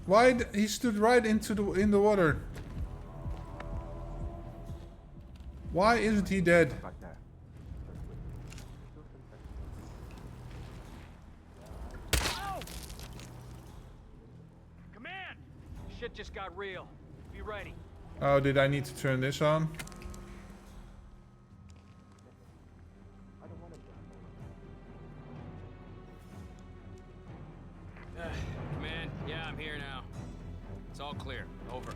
Why? He stood right in the water. Why isn't he dead? Right there. Command! Shit just got real. Be ready. Oh, did I need to turn this on? Command, yeah, I'm here now. It's all clear. Over.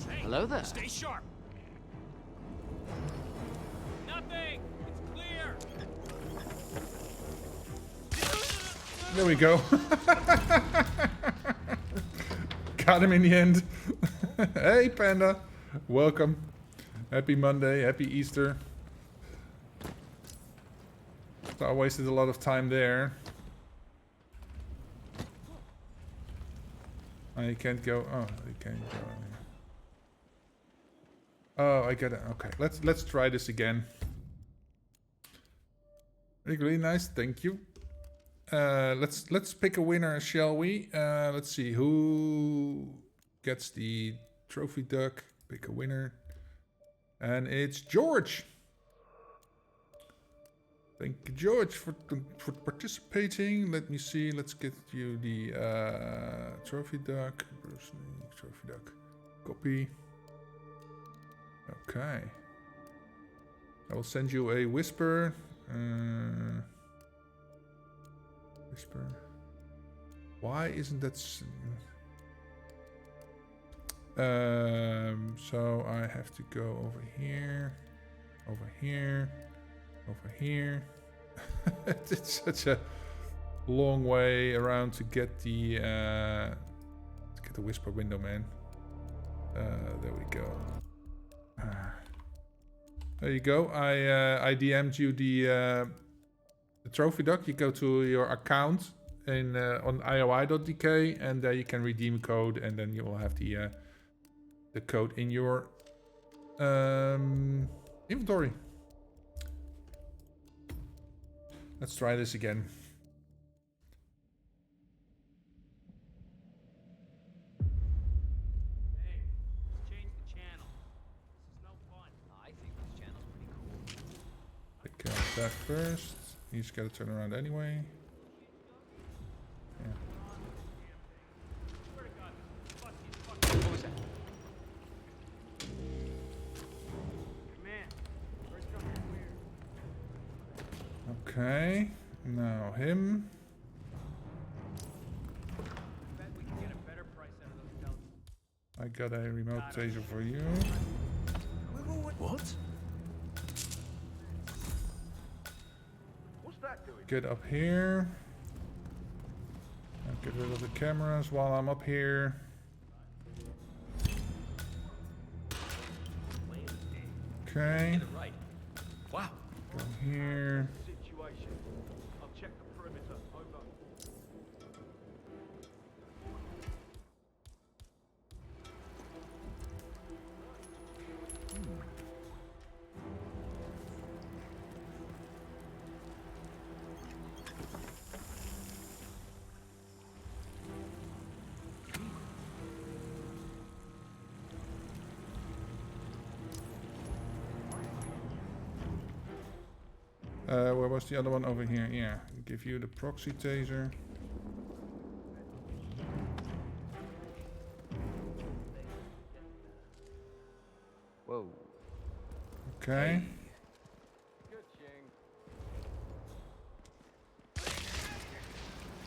Hey, Hello there. Stay sharp. Nothing. It's clear. There we go. Got him in the end. Hey, Panda. Welcome. Happy Monday. Happy Easter. So I wasted a lot of time there. I can't go. Oh, I can't go. Oh, I get it. Okay, let's try this again. Really nice. Thank you. Let's pick a winner, shall we? Let's see who gets the trophy duck. Pick a winner, and it's George. Thank you, George, for participating. Let me see. Let's get you the trophy duck. Bruce Lee, trophy duck. Copy. Okay. I will send you a whisper. Whisper. Why isn't that? So I have to go over here, over here, over here. It's such a long way around to get the whisper window, man. There we go. There you go. I DM'd you the trophy duck. You go to your account in on ioi.dk, and there you can redeem code, and then you will have the code in your inventory. Let's try this again. Hey, let's change the channel. This is no fun. I think this channel's pretty cool. Take care of that first. You just gotta turn around anyway. Yeah. Swear to God, this is fussy as fucking. What was that? Command, heard something weird. Okay. Now him. Bet we can get a better price out of those pellets. I got a remote taser for you. What? What's that doing? Get up here. I'll get rid of the cameras while I'm up here. Okay. Right. Wow. Go here. Situation. I've Where was the other one? Over here. Yeah. Give you the proxy taser. Whoa. Okay.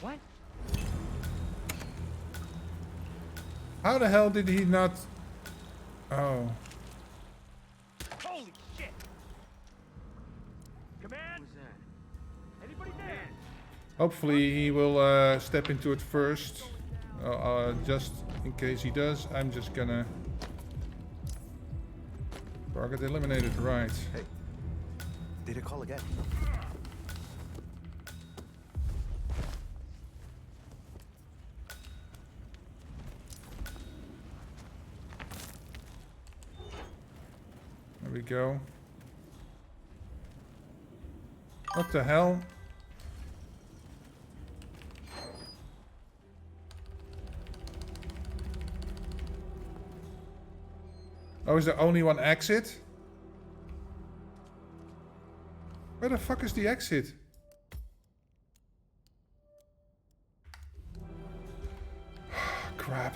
What? How the hell did he not... Oh. Holy shit! Command! Anybody there? Hopefully he will step into it first. Just in case he does, I'm just gonna... Target eliminated, right. Hey, did it call again? There we go. What the hell? Oh, is there only one exit? Where the fuck is the exit? Crap.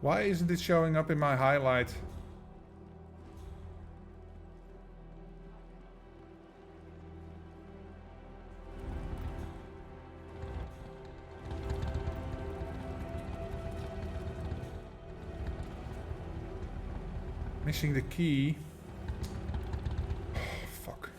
Why isn't it showing up in my highlight? Missing the key. Oh, fuck.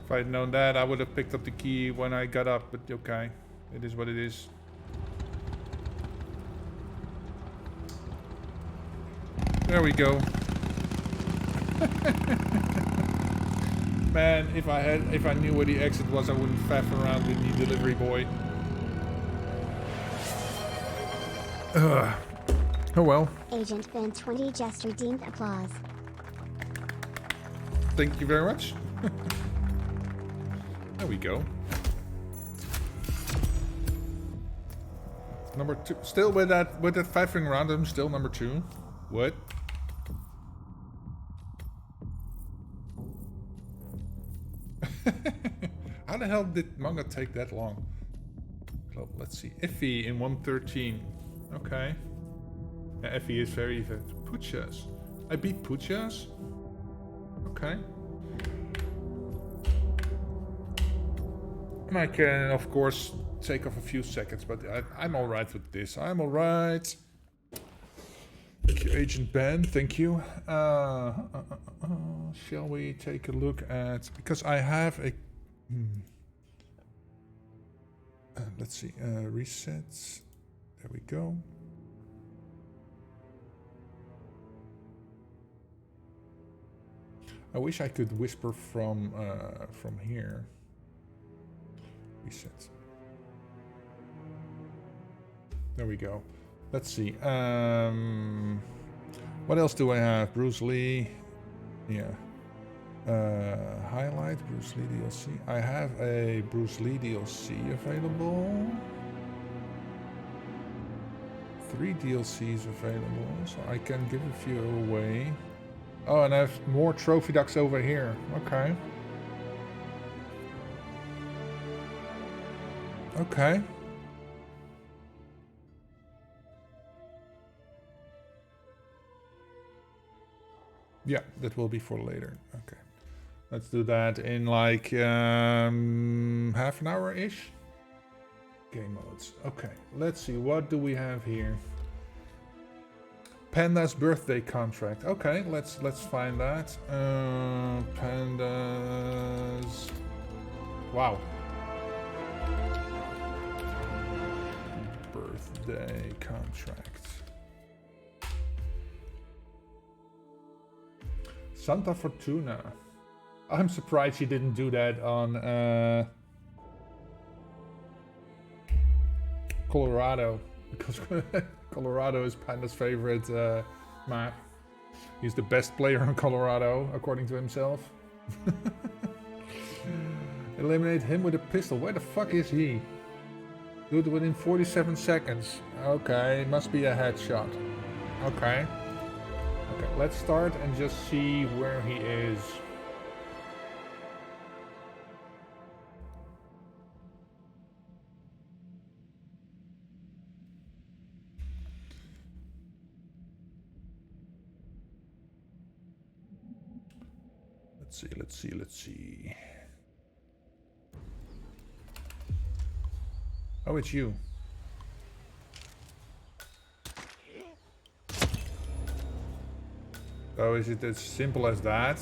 If I had known that, I would have picked up the key when I got up, but okay. It is what it is. There we go. Man, if I knew where the exit was, I wouldn't faff around with the delivery boy. Ugh. Oh well. Agent Ben 20 just redeemed applause. Thank you very much. There we go. Number 2. Still with that faffing around, I'm still number 2. What? How the hell did manga take that long? Well, let's see. Iffy in 113. Okay. Yeah, Effie is very even. Puchas. I beat Puchas? Okay. And I can, of course, take off a few seconds, but I'm alright with this. I'm alright. Thank you, Agent Ben. Thank you. Shall we take a look at... Because I have a... let's see. Resets. There we go. I wish I could whisper from here. Reset. There we go. Let's see. What else do I have? Bruce Lee. Yeah. Highlight Bruce Lee DLC. I have a Bruce Lee DLC available. 3 DLCs available, so I can give a few away. Oh, and I have more trophy ducks over here. Okay. Okay. Yeah, that will be for later. Okay. Let's do that in like half an hour-ish. Game modes. Okay, let's see. What do we have here? Panda's birthday contract. Okay, let's find that. Panda's... Wow. Birthday contract. Santa Fortuna. I'm surprised she didn't do that on Colorado, because Colorado is Panda's favorite map. He's the best player on Colorado, according to himself. Eliminate him with a pistol. Where the fuck is he? Do it within 47 seconds. Okay, must be a headshot. Okay. Okay, let's start and just see where he is. Let's see. Oh, it's you. Oh, is it as simple as that?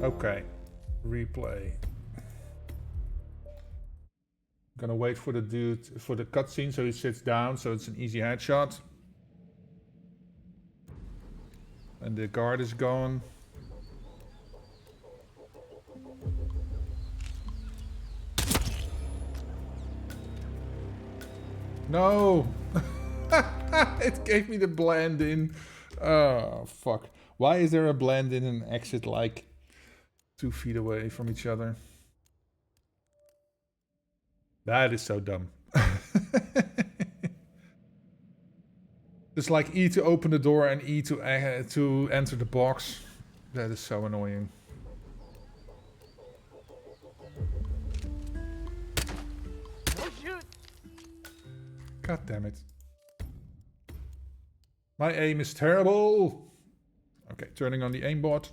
Okay. Replay. Gonna wait for the dude for the cutscene so he sits down, so it's an easy headshot. And the guard is gone. No! It gave me the blend in. Oh, fuck. Why is there a blend in and exit like 2 feet away from each other? That is so dumb. It's like E to open the door and E to enter the box. That is so annoying. God damn it. My aim is terrible. Okay, turning on the aimbot.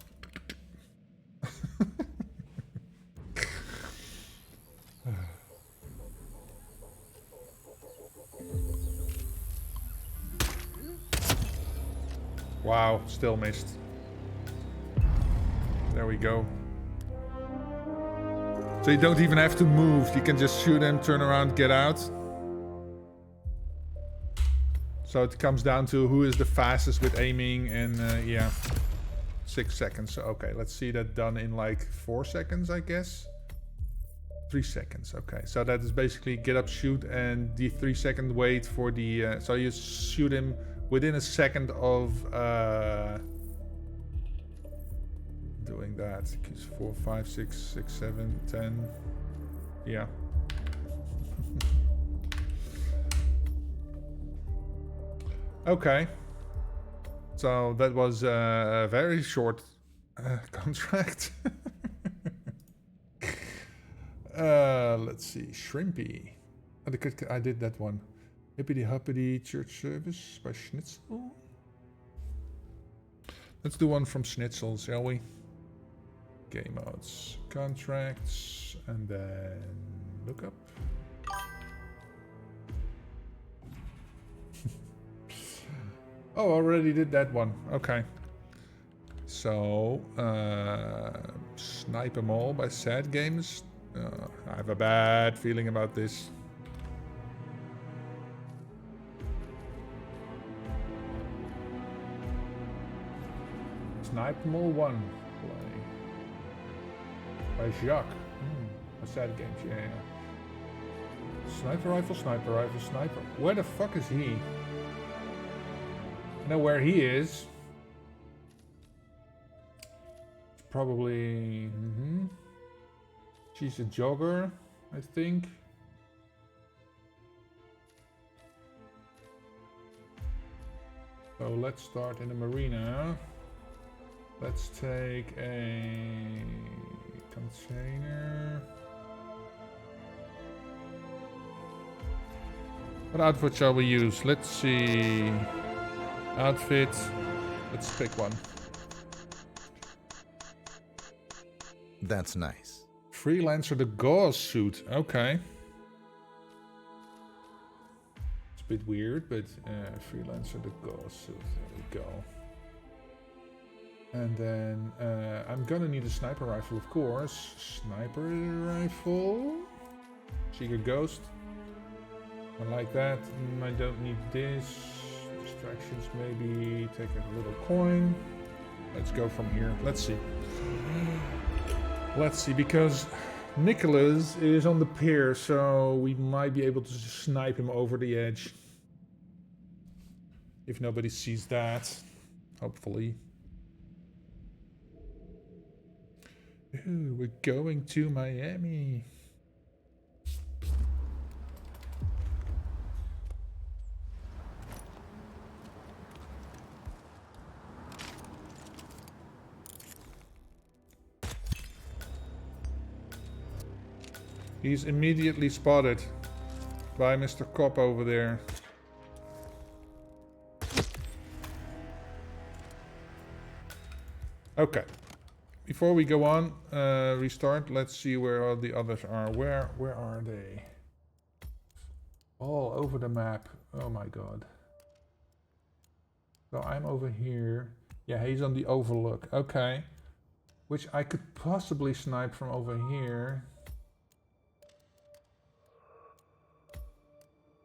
Wow, still missed. There we go. So you don't even have to move. You can just shoot him, turn around, get out. So it comes down to who is the fastest with aiming and yeah. 6 seconds. Okay, let's see that done in like 4 seconds, I guess. 3 seconds, okay. So that is basically get up, shoot, and the 3-second wait for the... so you shoot him within a second of doing that. 4, 5, 6, 7, 10. Yeah. Okay. So that was a very short contract. Let's see. Shrimpy. I did that one. Hippity Hoppity Church Service by Schnitzel. Let's do one from Schnitzel, shall we? Game modes, contracts, and then look up. Oh, already did that one. Okay. So, Snipe 'em All by Sad Games. I have a bad feeling about this. Snipe 'em All 1 play by Jacques. A Sad Games, yeah. Sniper rifle, sniper rifle, sniper. Where the fuck is he? I know where he is. Probably. She's a jogger, I think. So let's start in the marina. Let's take a container. What outfit shall we use? Let's see. Outfit. Let's pick one. That's nice. Freelancer the gauze suit. Okay. It's a bit weird, but Freelancer the gauze suit. There we go. And then I'm gonna need a sniper rifle, of course. Sniper rifle. Secret Ghost. I like that. I don't need this. Distractions, maybe take a little coin. Let's go from here. Let's see. Let's see, because Nicholas is on the pier, so we might be able to just snipe him over the edge. If nobody sees that, hopefully. Ooh, we're going to Miami. He's immediately spotted by Mr. Cop over there. Okay. Before we go on, restart, let's see where all the others are. Where are they? All over the map. Oh my god. So I'm over here. Yeah, he's on the overlook. Okay. Which I could possibly snipe from over here.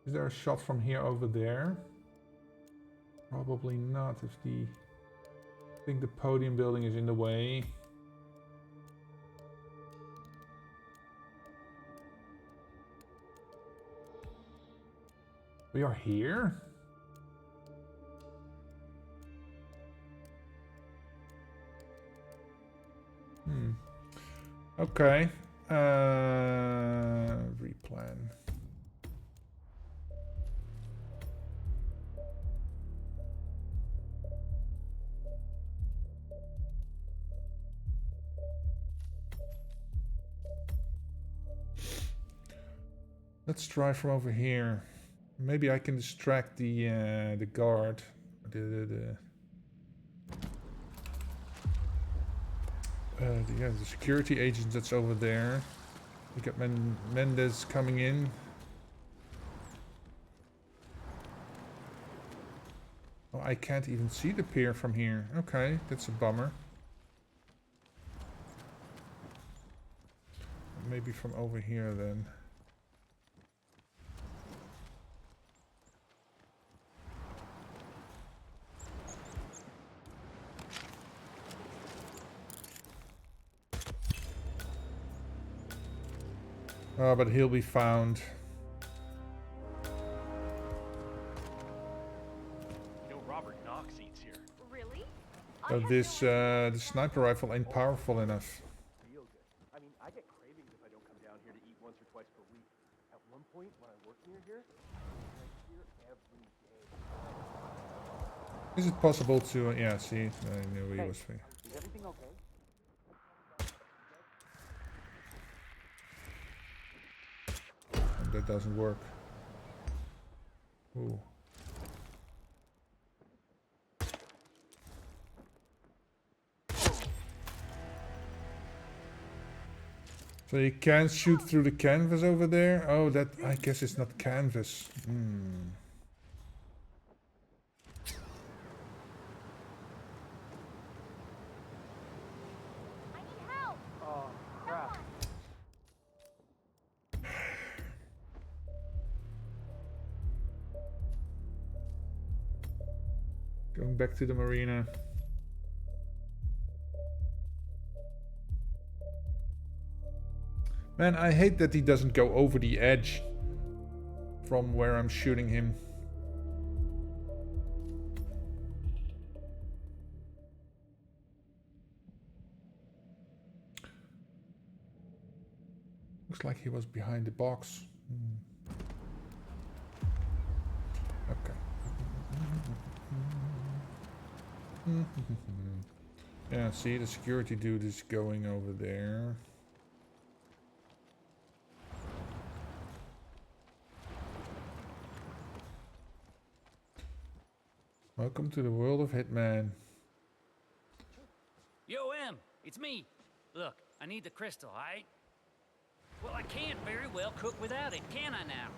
Is there a shot from here over there? Probably not if the... I think the podium building is in the way. We are here? Okay. Replan. Let's try from over here. Maybe I can distract the guard. The security agent that's over there. We got Mendez coming in. Oh, I can't even see the pier from here. Okay, that's a bummer. Maybe from over here then. Oh, but he'll be found. You know Robert Knox eats here. Really? But this the sniper rifle ain't powerful enough. Real good. I mean, I get cravings if I don't come down here to eat once or twice per week. At one point, when I worked near here, I was here every day. Is it possible to... yeah, see, I knew he was... Is everything okay? That doesn't work. Ooh. So you can't shoot through the canvas over there? Oh, that... I guess it's not canvas. Oh, crap. Going back to the marina. Man, I hate that he doesn't go over the edge from where I'm shooting him. Looks like he was behind the box. Okay. Yeah, see, the security dude is going over there. Welcome to the world of Hitman. Yo, M, it's me. Look, I need the crystal, alright? Well, I can't very well cook without it, can I now?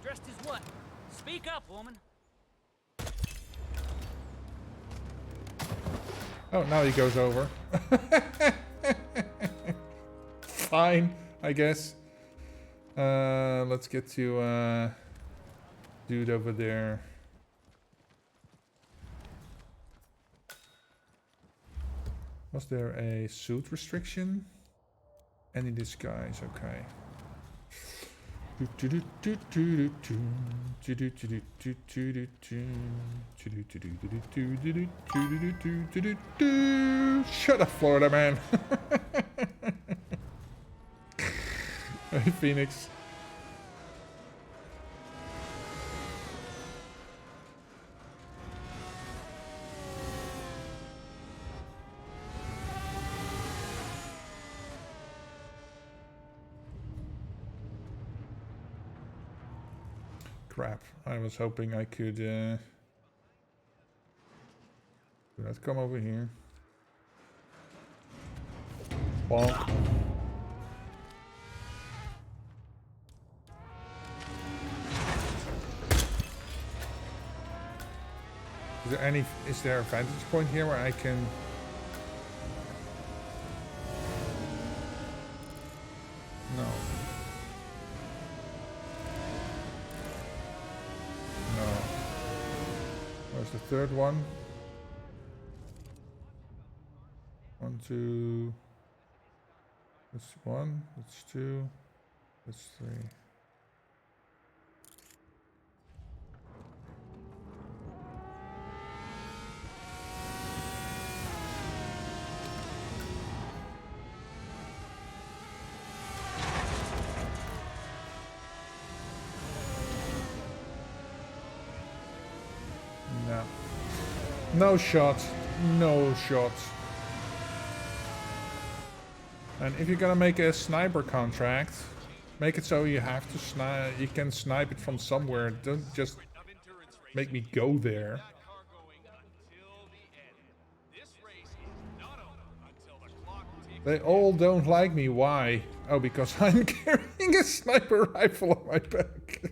Dressed as what? Speak up, woman. Oh, now he goes over. Fine, I guess. Let's get to dude over there. Was there a suit restriction? Any disguise, okay. Shut up, Florida man. Hey, Phoenix. Crap, I was hoping I could let's come over here. Bonk. Is there a vantage point here where I can No. No. Where's the third one? 1, 2. That's 1. That's 2. That's 3. No. No shot. No shot. And if you're gonna make a sniper contract, make it so you have to snipe. You can snipe it from somewhere. Don't just make me go there. They all don't like me. Why? Oh, because I'm carrying a sniper rifle on my back.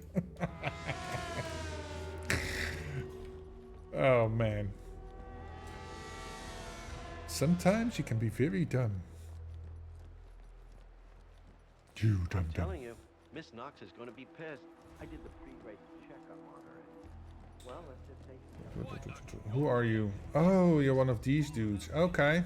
Oh man. Sometimes you can be very dumb. You dumb I'm dumb. telling you, Miss Knox is going to be pissed. I did the pre-race checkup on her. Well, let's just take. Who are you? Oh, you're one of these dudes. Okay.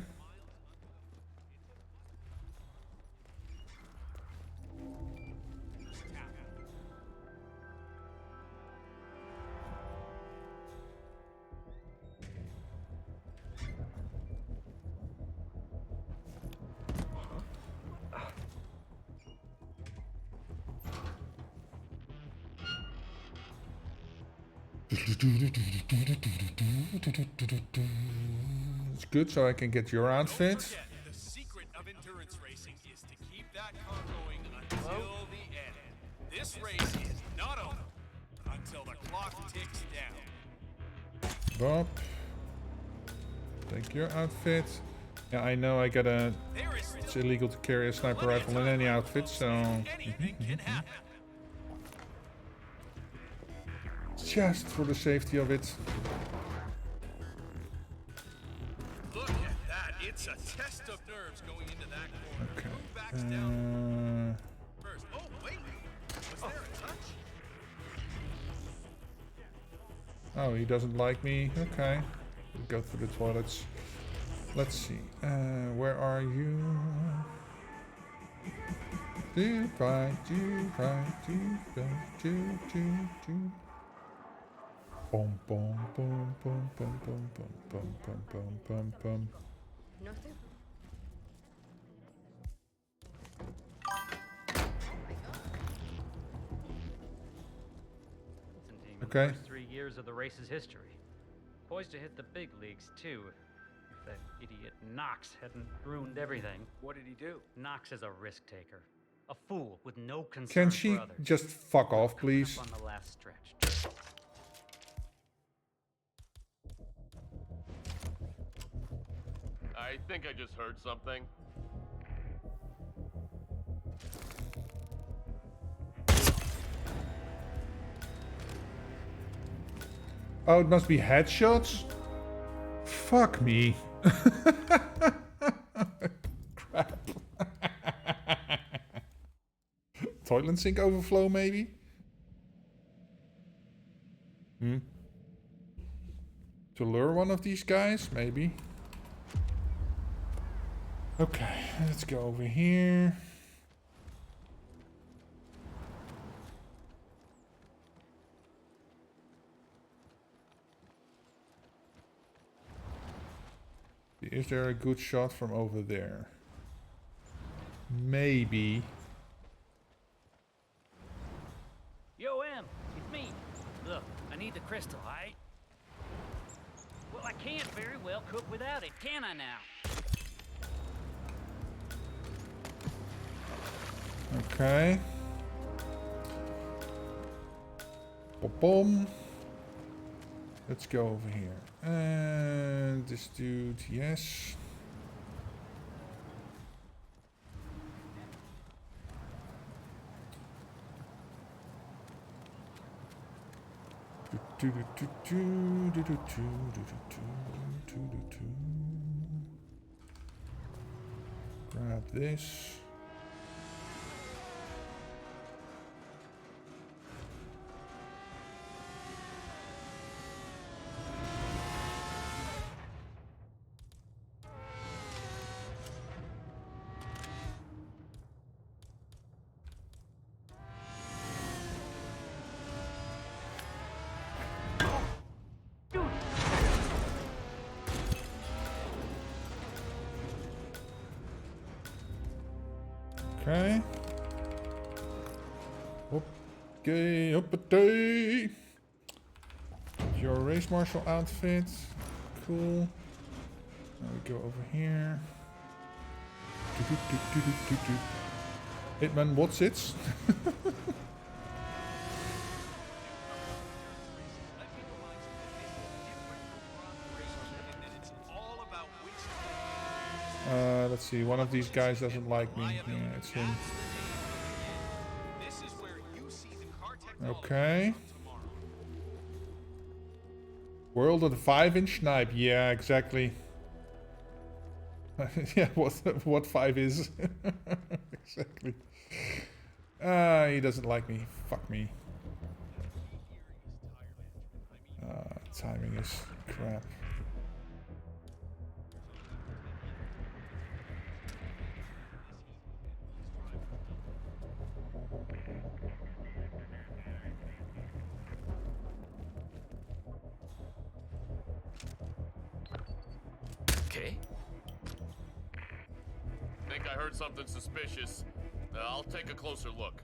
It's good, so I can get your outfit. The secret of endurance racing is to keep that car going until the end. This race is not over until the clock ticks down. Bob. Take your outfit. Yeah, I know I gotta... It's illegal to carry a sniper rifle in any outfit, so... Just for the safety of it. Look at that. It's a test of nerves going into that corner. Okay. Who backs down first? Oh, wait. Was there a touch? Oh, he doesn't like me. Okay. We'll go through the toilets. Let's see. Where are you? Do right, do right, do right, do. Boom, boom, boom, boom, boom, boom, boom, boom, boom, boom, boom, boom. Nothing? Okay. First 3 years of the race's history. Poised to hit the big leagues, too. If that idiot Knox hadn't ruined everything. What did he do? Knox is a risk taker. A fool with no concern Can she for others. just fuck off, please? On the last stretch. I think I just heard something. Oh, it must be headshots? Fuck me. Crap. Toilet sink overflow, maybe? To lure one of these guys, maybe. Okay, let's go over here. Is there a good shot from over there? Maybe. Yo, M, it's me. Look, I need the crystal, alright? Well, I can't very well cook without it, can I now? Okay. Boom. Let's go over here. And this dude, yes. Grab this. Okay. Okay, up a day. Your race marshal outfit. Cool. Now we go over here. Hitman, what's it? Let's see, one of these guys doesn't like me. Yeah, it's him. Okay. World of the 5-inch snipe. Yeah, exactly. Yeah, what 5 is. Exactly. He doesn't like me. Fuck me. Timing is crap. Okay. Think I heard something suspicious. I'll take a closer look.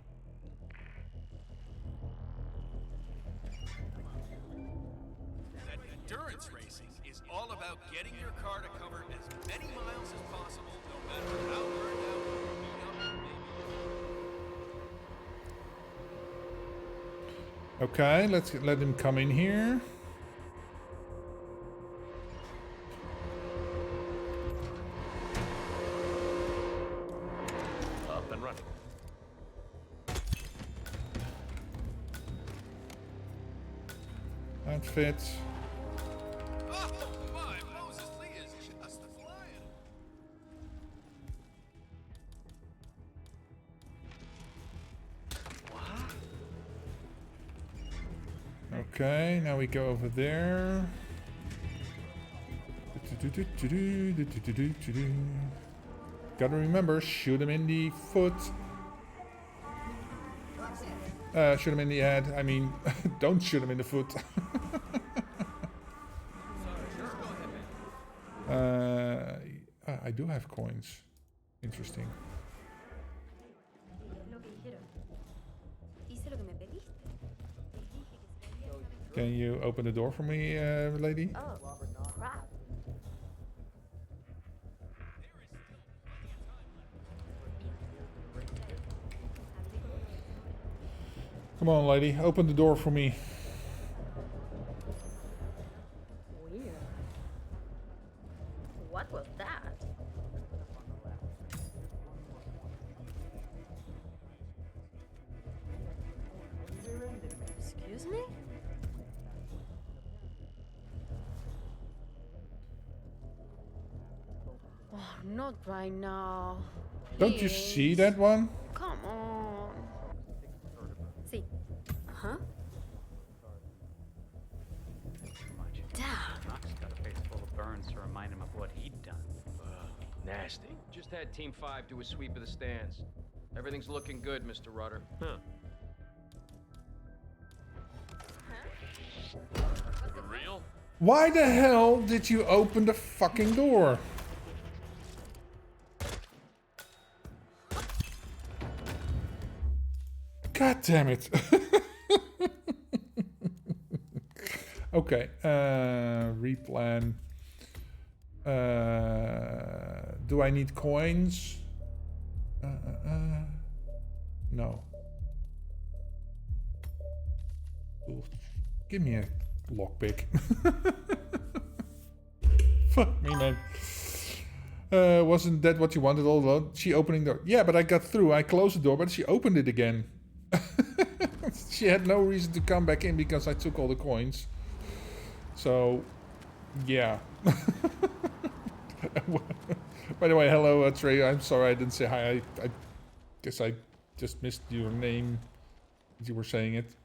Endurance racing is all about getting your car to cover as many miles as possible, no matter how burned out or beat up it may be. Okay, let's let him come in here. Up and running. Outfit. Oh my, Moses Lee is just flying. Okay, now we go over there. Gotta remember, shoot him in the foot. Shoot him in the head. I mean, don't shoot him in the foot. I do have coins. Interesting. Can you open the door for me, lady? Oh, crap. Come on, lady. Open the door for me. Weird. What was that? Excuse me? Oh, not right now. Don't you see that one? Come on. See. Huh? Damn. Knox got a face full of burns to remind him of what he'd done. nasty. Just had Team 5 do a sweep of the stands. Everything's looking good, Mr. Rudder. Huh. For real? Why the hell did you open the fucking door? God damn it. Okay, replan. Do I need coins? No. Ooh, give me a lockpick. Fuck me, man. Wasn't that what you wanted all along? She opening the door. Yeah, but I got through. I closed the door, but she opened it again. She had no reason to come back in because I took all the coins. So, yeah. By the way, hello, Trey. I'm sorry I didn't say hi. I guess I just missed your name as you were saying it.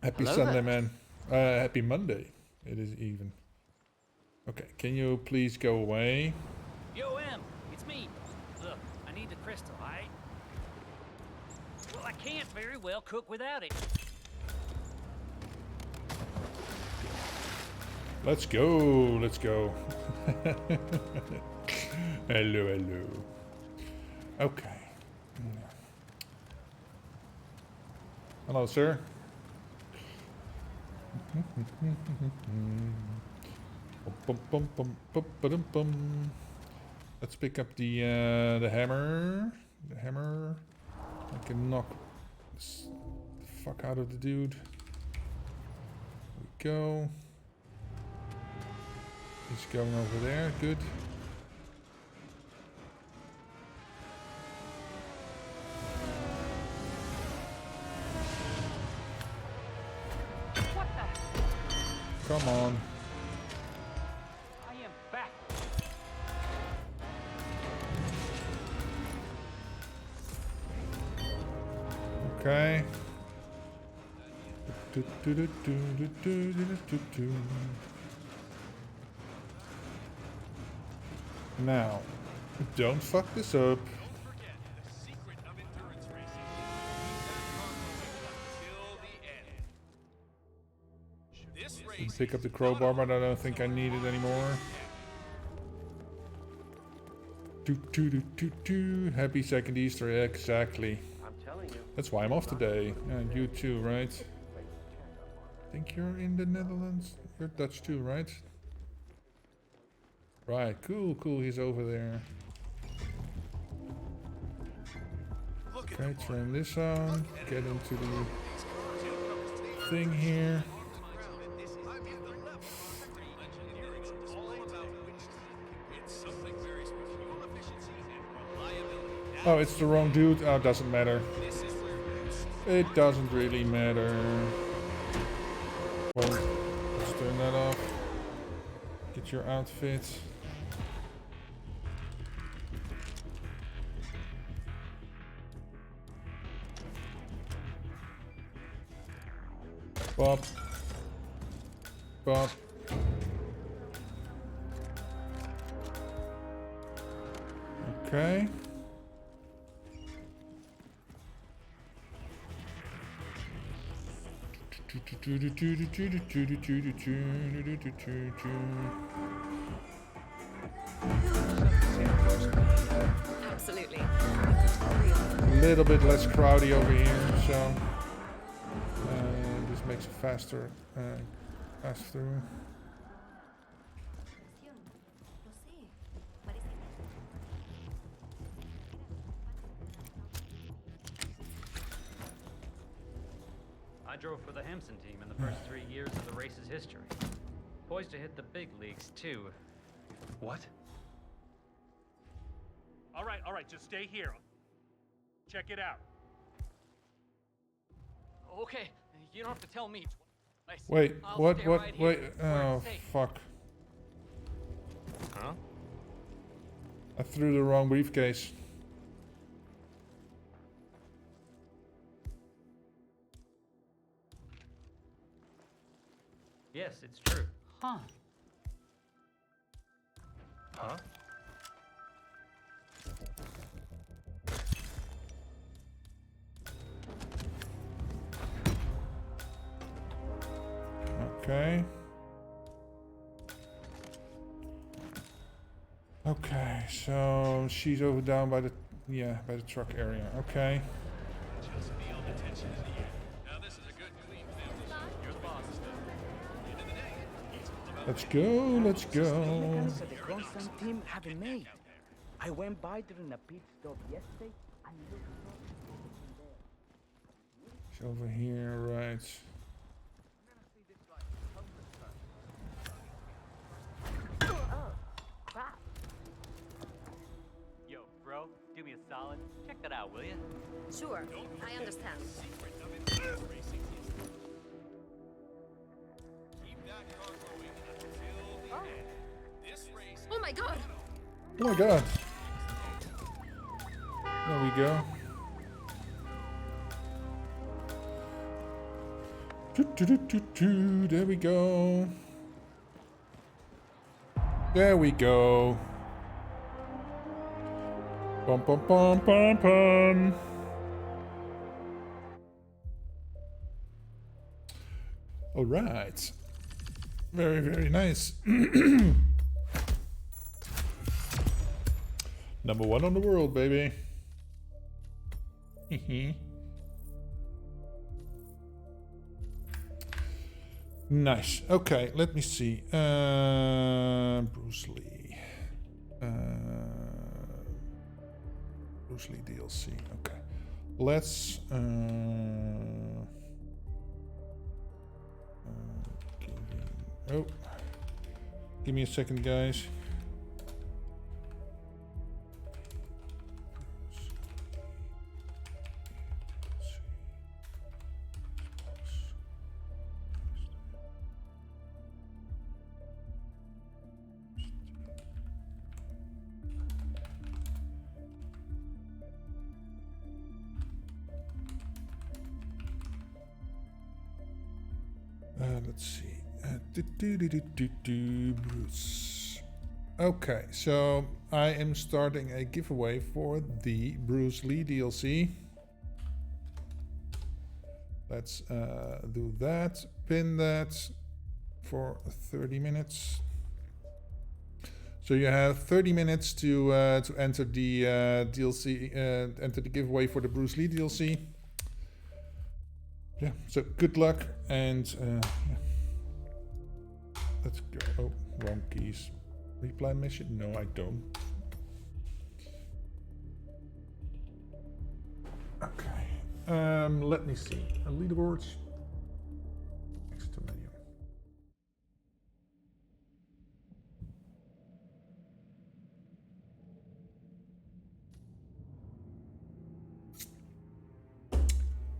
Happy Hello Sunday, there. man. Happy Monday. It is even. Okay, can you please go away? Yo, M, it's me. Look, I need the crystal, alright? Well, I can't very well cook without it. Let's go, let's go. Hello, hello. Okay. Hello, sir. Let's pick up the hammer. The hammer. I can knock the fuck out of the dude. There we go. He's going over there. Good. What the? Come on. I am back. Okay. Now, don't fuck this up. Don't forget, the secret of endurance racing is to keep that car going until the end. This race Pick up the crowbar, but I don't think I need it anymore. Happy second Easter, exactly. I'm telling you. That's why I'm off today. And you too, right? I think you're in the Netherlands. You're Dutch too, right? Right, cool, cool. He's over there. Okay, turn this on. Get into the thing here. Oh, it's the wrong dude. Oh, doesn't matter. It doesn't really matter. Well, let's turn that off. Get your outfit. Bop. Bop. Okay. Absolutely. A little bit less crowdy over here, so this makes it faster pass through. I drove for the Hampson team in the first 3 years of the race's history. Poised to hit the big leagues, too. What? All right, just stay here. Check it out. Okay, you don't have to tell me. Wait, I'll what, stay what, right here. wait, Where oh, it's safe. fuck. Huh? I threw the wrong briefcase. Yes, it's true. Huh. Huh? Okay. Okay, so she's over down by the by the truck area. Okay. Just feel the tension in the air. Now this is a good, clean family. You're the boss. At the end of the day, it's all about Let's go, let's go. Mechanics at the constant team haven't made. I went by during a pit stop yesterday and looked It's over here, right. Yo, bro, do me a solid. Check that out, will you? Sure, I understand. secret of endurance racing is keep that car going until the end. This race. Oh my god! Oh my god. There we go. There we go. There we go. Bum bum bum bum bum. All right. Very, very nice. Number 1 on the world, baby. Nice. Okay, let me see. Bruce Lee. Bruce Lee DLC. Okay. Let's give me a second, guys. Let's see. Bruce. Okay, so I am starting a giveaway for the Bruce Lee DLC. Let's do that. Pin that for 30 minutes. So you have 30 minutes to enter the DLC, enter the giveaway for the Bruce Lee DLC. Yeah, so good luck and yeah. Let's go. Oh, wrong keys. Reply mission? No, I don't. Okay. Let me see. Leaderboards. Next to menu.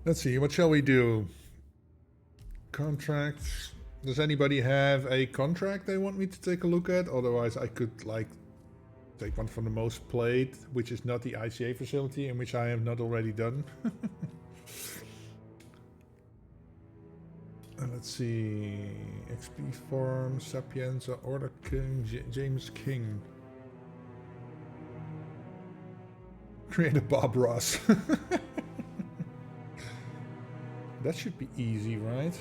Let's see. What shall we do? Contracts. Does anybody have a contract they want me to take a look at? Otherwise, I could like take one from the most played, which is not the ICA facility, and which I have not already done. Let's see. XP Farm, Sapienza, Order King, James King. Create a Bob Ross. That should be easy, right?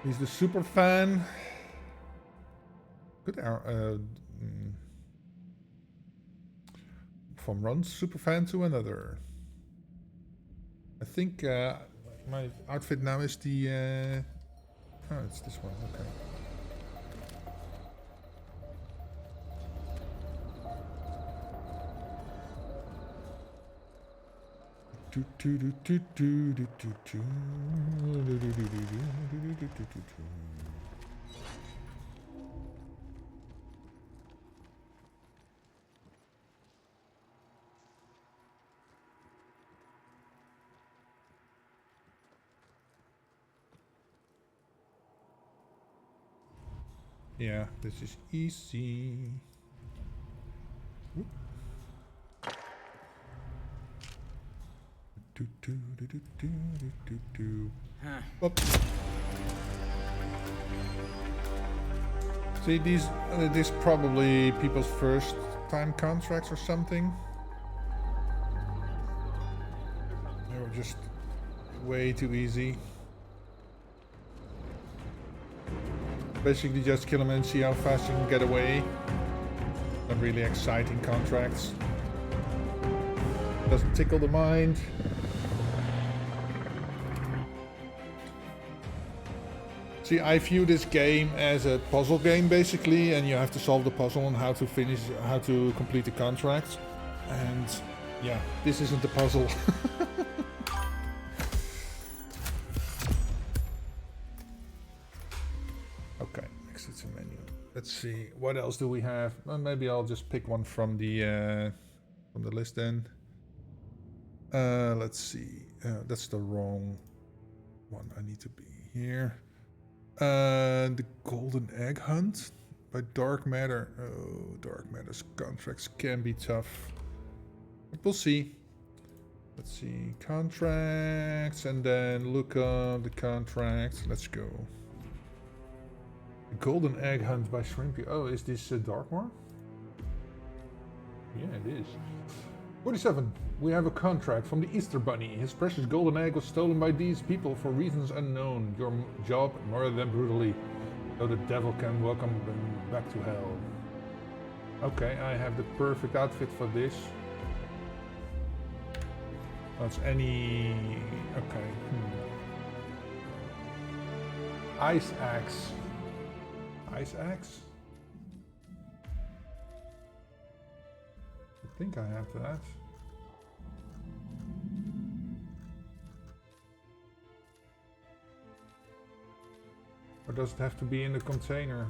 He's the super fan. Good. From one super fan to another. I think my outfit now is the. Oh, it's this one. Okay. Yeah, this is easy. Whoop. See, these probably people's first time contracts or something. just way too easy. Basically just kill him and see how fast you can get away. Not really exciting contracts. Doesn't tickle the mind. See, I view this game as a puzzle game basically, and you have to solve the puzzle on how to complete the contract. And yeah, this isn't the puzzle. Okay, exit to menu. Let's see, what else do we have? Well, maybe I'll just pick one from the list then. Let's see. That's the wrong one. I need to be here. The Golden Egg Hunt by Dark Matter. Oh, Dark Matter's contracts can be tough. But we'll see. Let's see. Contracts and then look up the contracts. Let's go. The Golden Egg Hunt by Shrimpy. Oh, is this Darkmoor? Yeah, it is. 47. We have a contract from the Easter Bunny. His precious golden egg was stolen by these people for reasons unknown. Your job, murder them brutally, so the devil can welcome them back to hell. Okay, I have the perfect outfit for this. That's any... Okay. Ice axe. Ice axe? I think I have that. Or does it have to be in the container?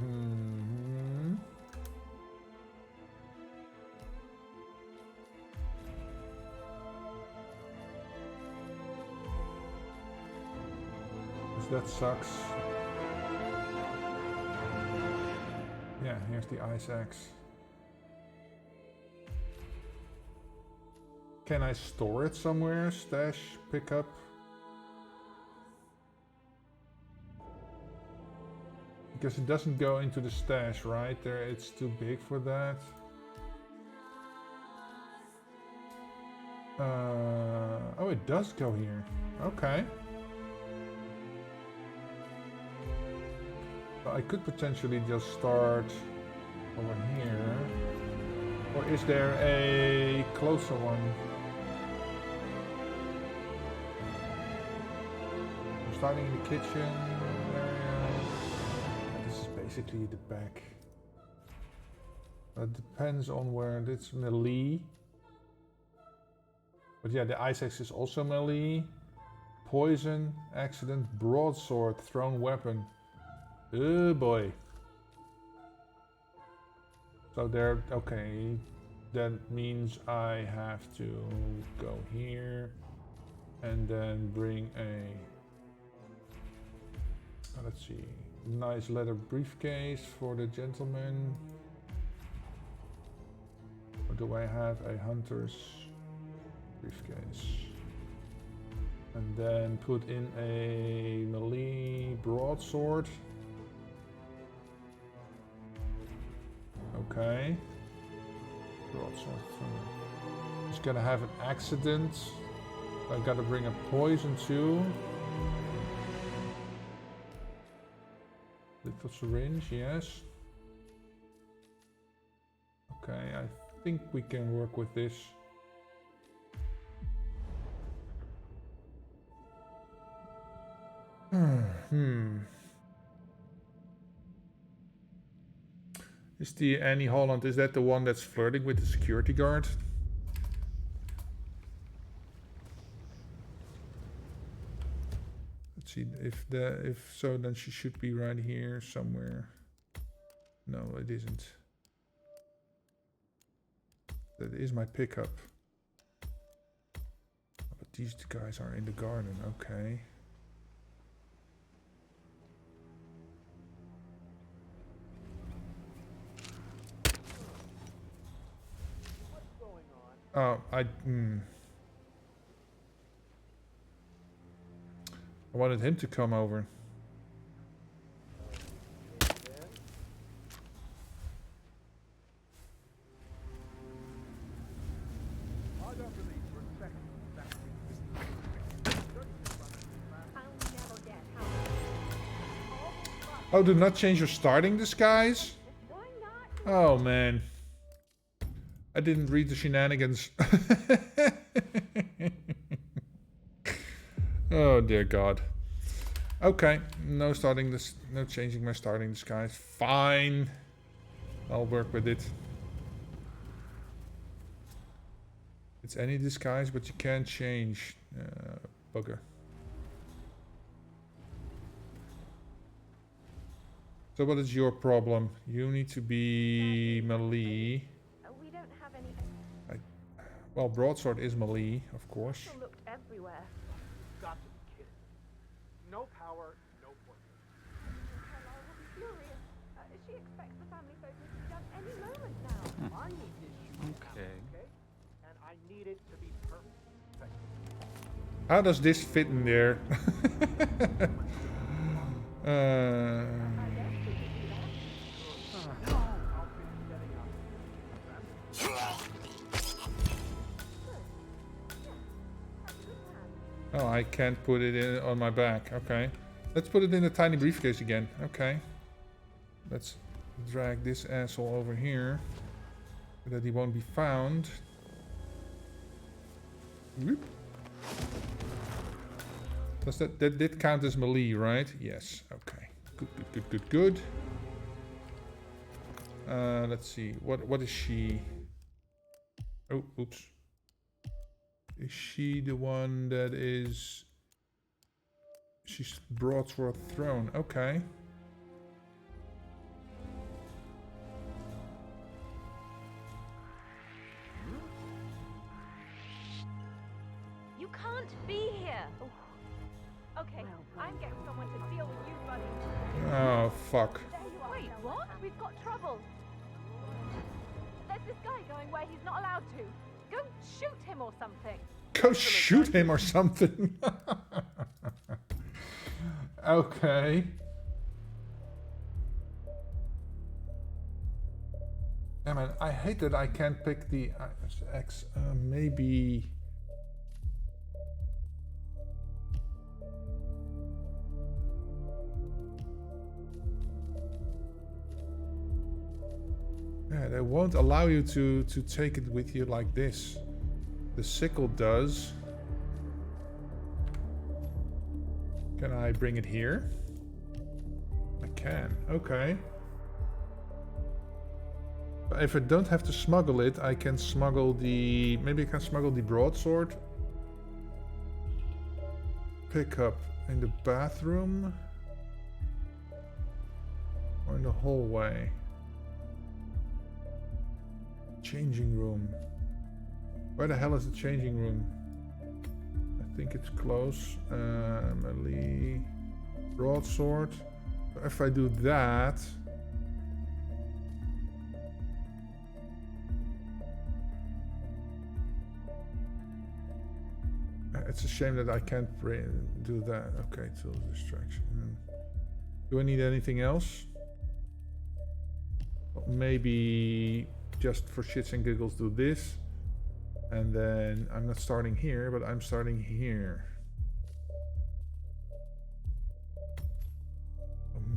That sucks. Yeah, here's the ice axe. Can I store it somewhere? Stash, pick up? Because it doesn't go into the stash, right? There, it's too big for that. Oh, it does go here. Okay. I could potentially just start over here. Or is there a closer one? I'm starting in the kitchen area. This is basically the back. It depends on where it's melee. But yeah, the ice axe is also melee. Poison, accident, broadsword, thrown weapon. Oh boy. So there, okay. That means I have to go here and then bring a, let's see, nice leather briefcase for the gentleman. Or do I have a hunter's briefcase? And then put in a melee broadsword. Okay. Broadsword. He's gonna have an accident. I gotta bring a poison too. Little syringe, yes. Okay, I think we can work with this. Is the Annie Holland, is that the one that's flirting with the security guard? Let's see, if so, then she should be right here somewhere. No, it isn't. That is my pickup. But these guys are in the garden, okay. Oh, I wanted him to come over. Oh, do not change your starting disguise? Oh, man. I didn't read the shenanigans. Oh, dear God. Okay, no changing my starting disguise. Fine. I'll work with it. It's any disguise, but you can't change. Bugger. So what is your problem? You need to be melee. We don't have any. Well, broadsword is melee, of course. Crystal looked everywhere. Got to be kidding. No power, no point. Hello, will be furious. She expects the family photos to be done any moment now. I need this shoot okay? And I need it to be perfect. How does this fit in there? Oh, I can't put it in on my back. Okay. Let's put it in the tiny briefcase again. Okay. Let's drag this asshole over here so that he won't be found. Whoop. Does that did count as melee, right? Yes. Okay. Good. Let's see. What is she? Oh, oops. Is she the one that is... She's broadsword thrown. Okay. You can't be here. Okay, I'm getting someone to deal with you, buddy. Oh, fuck. There you are. Wait, what? We've got trouble. There's this guy going where he's not allowed to. Go shoot him or something. Go shoot him or something. Okay. Yeah, man, I hate that I can't pick the X. Maybe... Yeah, they won't allow you to take it with you like this. The sickle does. Can I bring it here? I can. Okay. But if I don't have to smuggle it, I can smuggle the... Maybe I can smuggle the broadsword. Pick up in the bathroom. Or in the hallway. Changing room. Where the hell is the changing room? I think it's close. Melee. Broadsword. If I do that... It's a shame that I can't do that. Okay, tool distraction. Do I need anything else? Maybe just for shits and giggles do this. And then I'm not starting here, but I'm starting here.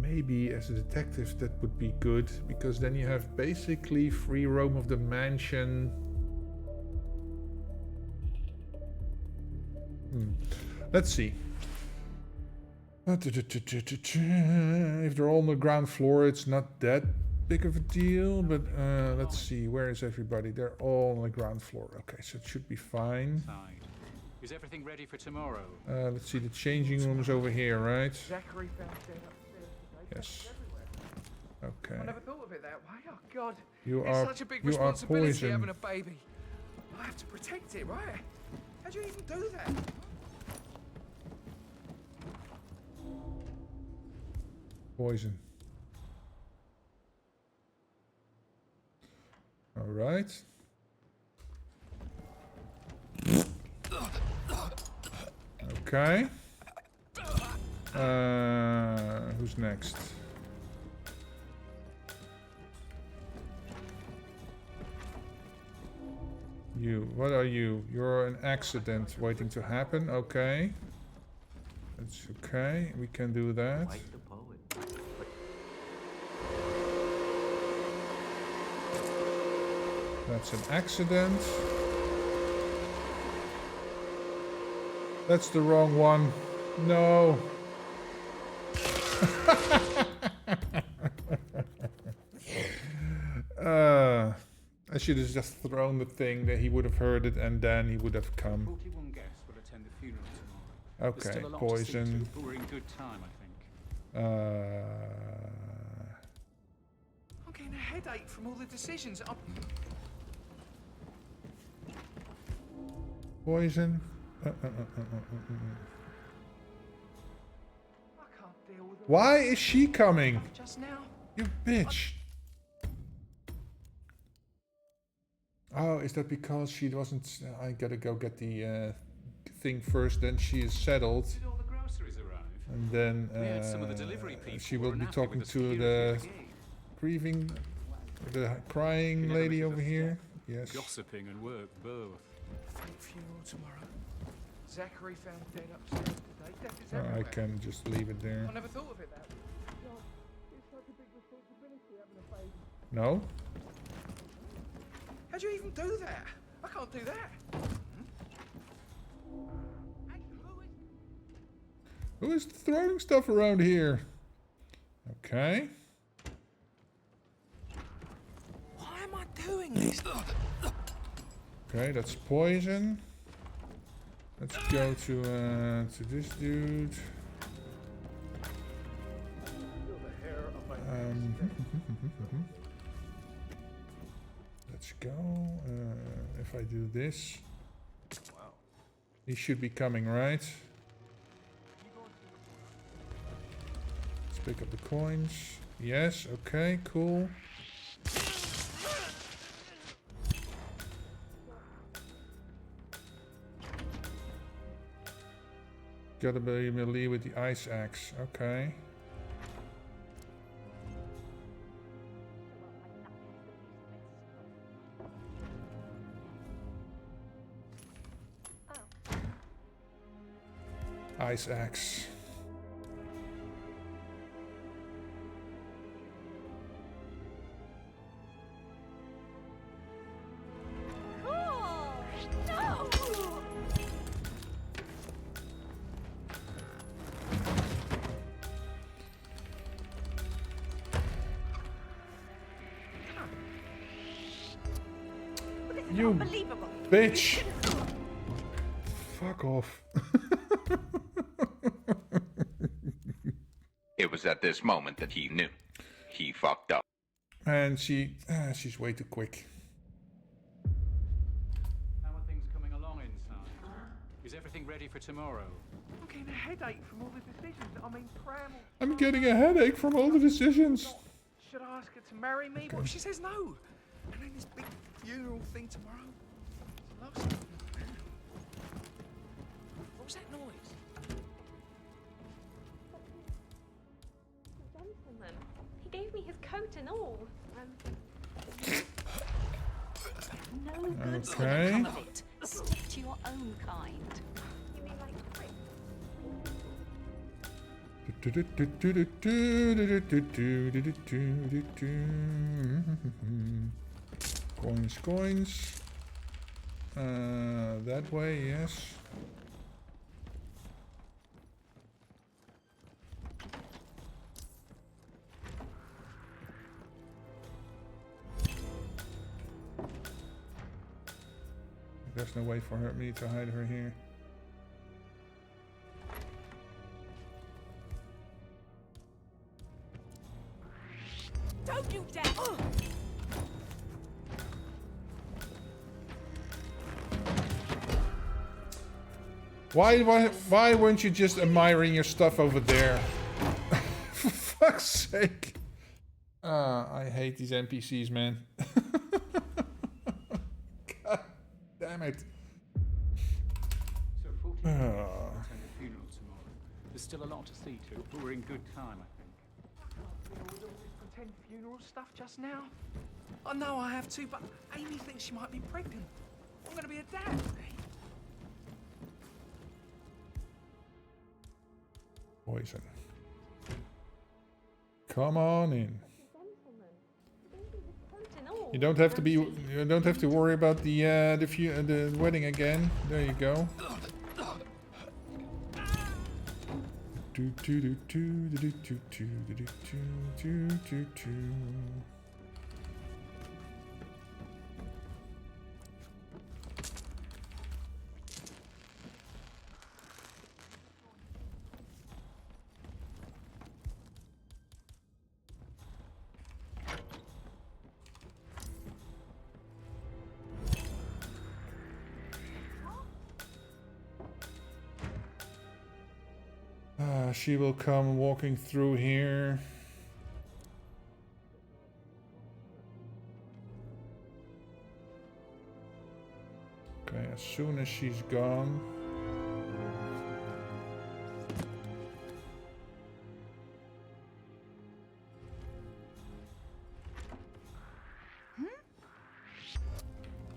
Maybe as a detective that would be good, because then you have basically free roam of the mansion. Let's see. If they're all on the ground floor, it's not that big of a deal, but let's see. Where is everybody? They're all on the ground floor. Okay, so it should be fine. Is everything ready for tomorrow? Let's see. The changing room is over here, right? Zachary found dead upstairs. Yes. Okay. I never thought of it that way. Oh God. You it's are such a big you are responsibility poison. having a baby. I have to protect it, right? How do you even do that? Poison. All right. Okay. Who's next? You. What are you? You're an accident waiting to happen. Okay. That's okay. We can do that. That's an accident. That's the wrong one. No. I should have just thrown the thing that he would have heard it and then he would have come. 41 guests will attend the funeral tomorrow. There's Okay, still a lot to see poison. to, but we're in good time, I think. I'm getting a headache from all the decisions. Poison. I can't deal with Why is she coming? just now. You bitch. Oh, is that because she wasn't... I gotta go get the thing first, then she is settled. Did all the groceries arrive? And then We had some of the delivery people she who will were be unhappy talking with the to security the at the gate. grieving... The crying lady over here. Yes. Gossiping and work both. Funeral tomorrow. Zachary found dead upstairs today. Death is I everywhere. can just leave it there. I never thought of it that way. It's such a big responsibility having a baby. No? How'd you even do that? I can't do that. Who is throwing stuff around here? Okay. Why am I doing this? Okay, that's poison. Let's go to this dude. Let's go. If I do this, he should be coming, right? Let's pick up the coins. Yes. Okay. Cool. Gotta be melee with the ice axe. Okay. Ice axe. You bitch! Fuck off. It was at this moment that he knew. He fucked up. And she's way too quick. How are things coming along inside? Is everything ready for tomorrow? I'm getting a headache from all the decisions. I mean, Pram. I'm getting a headache from all the decisions. Should I ask her to marry me? What if she says no? And then this big funeral thing tomorrow. It's lost. What was that noise? Gentleman. He gave me his coat and all. No good's gonna come of it. Stick to your own kind. You mean like Chris? Coins, coins. That way, yes. There's no way for me to hide her here. Don't you dare! Why weren't you just admiring your stuff over there? For fuck's sake. I hate these NPCs, man. God damn it. So 14 attend the funeral tomorrow. There's still a lot to see to, but we're in good time, I think. With all this pretend funeral stuff just now? I know I have to, but Amy thinks she might be pregnant. I'm gonna be a dad. Poison. Come on in. Gentleman. He gave me his coat and all. You don't have to be. You don't have to worry about the wedding again. There you go. Do do do do do do do do do do do do. She will come walking through here. Okay, as soon as she's gone.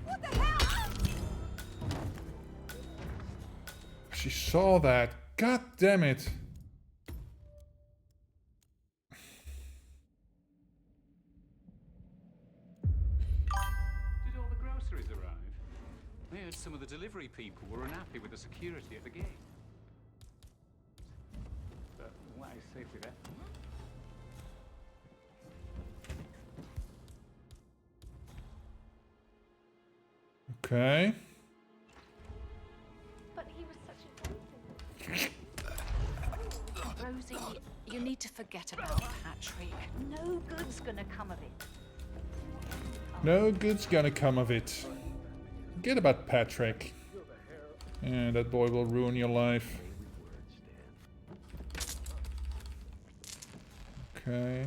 What the hell? She saw that. God damn it. Did all the groceries arrive? I heard some of the delivery people were unhappy with the security at the gate. But why safely there? Okay. But he was such a Rosie, you need to forget about Patrick. no good's gonna come of it. No good's gonna come of it. Forget about Patrick. And that boy will ruin your life. Okay.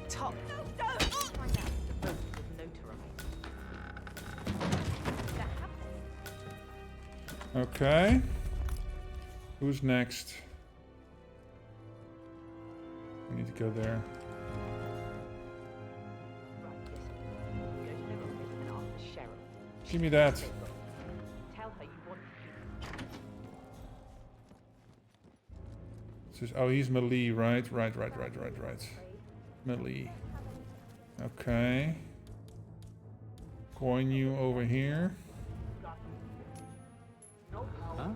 Top. Find out if the vote was notarized. That happened. Okay. Who's next? I need to go there. Give me that. Tell her you want Oh, he's melee, right? Right. Melee. Okay. Coin you over here. Huh?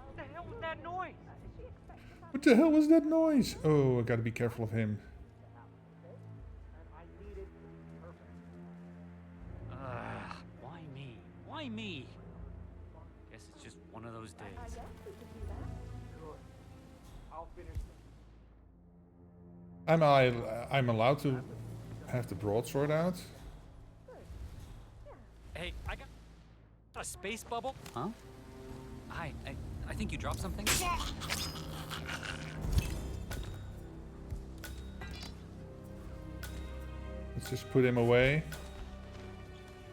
What the hell was that noise? What the hell was that noise? Oh, I gotta be careful of him. Why me? Why me? Guess it's just one of those days. I'll finish I'm allowed to have the broadsword out. Hey, I got a space bubble. Huh? Hi, I think you dropped something. Let's just put him away.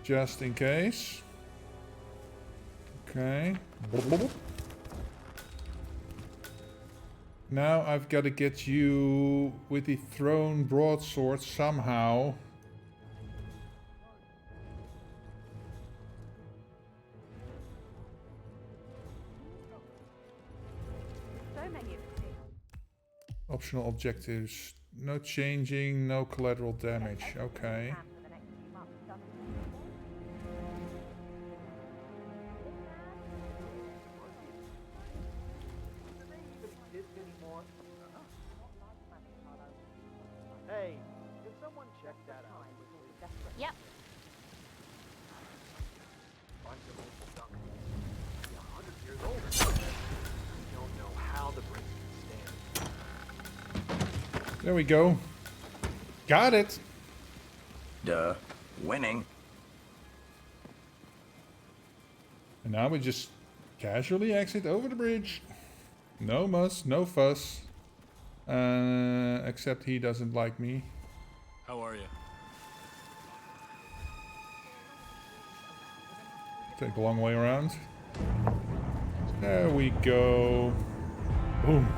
Just in case. Okay. Now I've got to get you with the thrown broadsword somehow. so many of them. Optional objectives. No changing, no collateral damage. Okay. Hey, can someone check that out? Yep. Bunch of old junk. 100 years old. I don't know how the bricks can stand. There we go. Got it. Duh. Winning. And now we just casually exit over the bridge. No muss, no fuss. Except he doesn't like me. How are you? Take a long way around. There we go. Boom.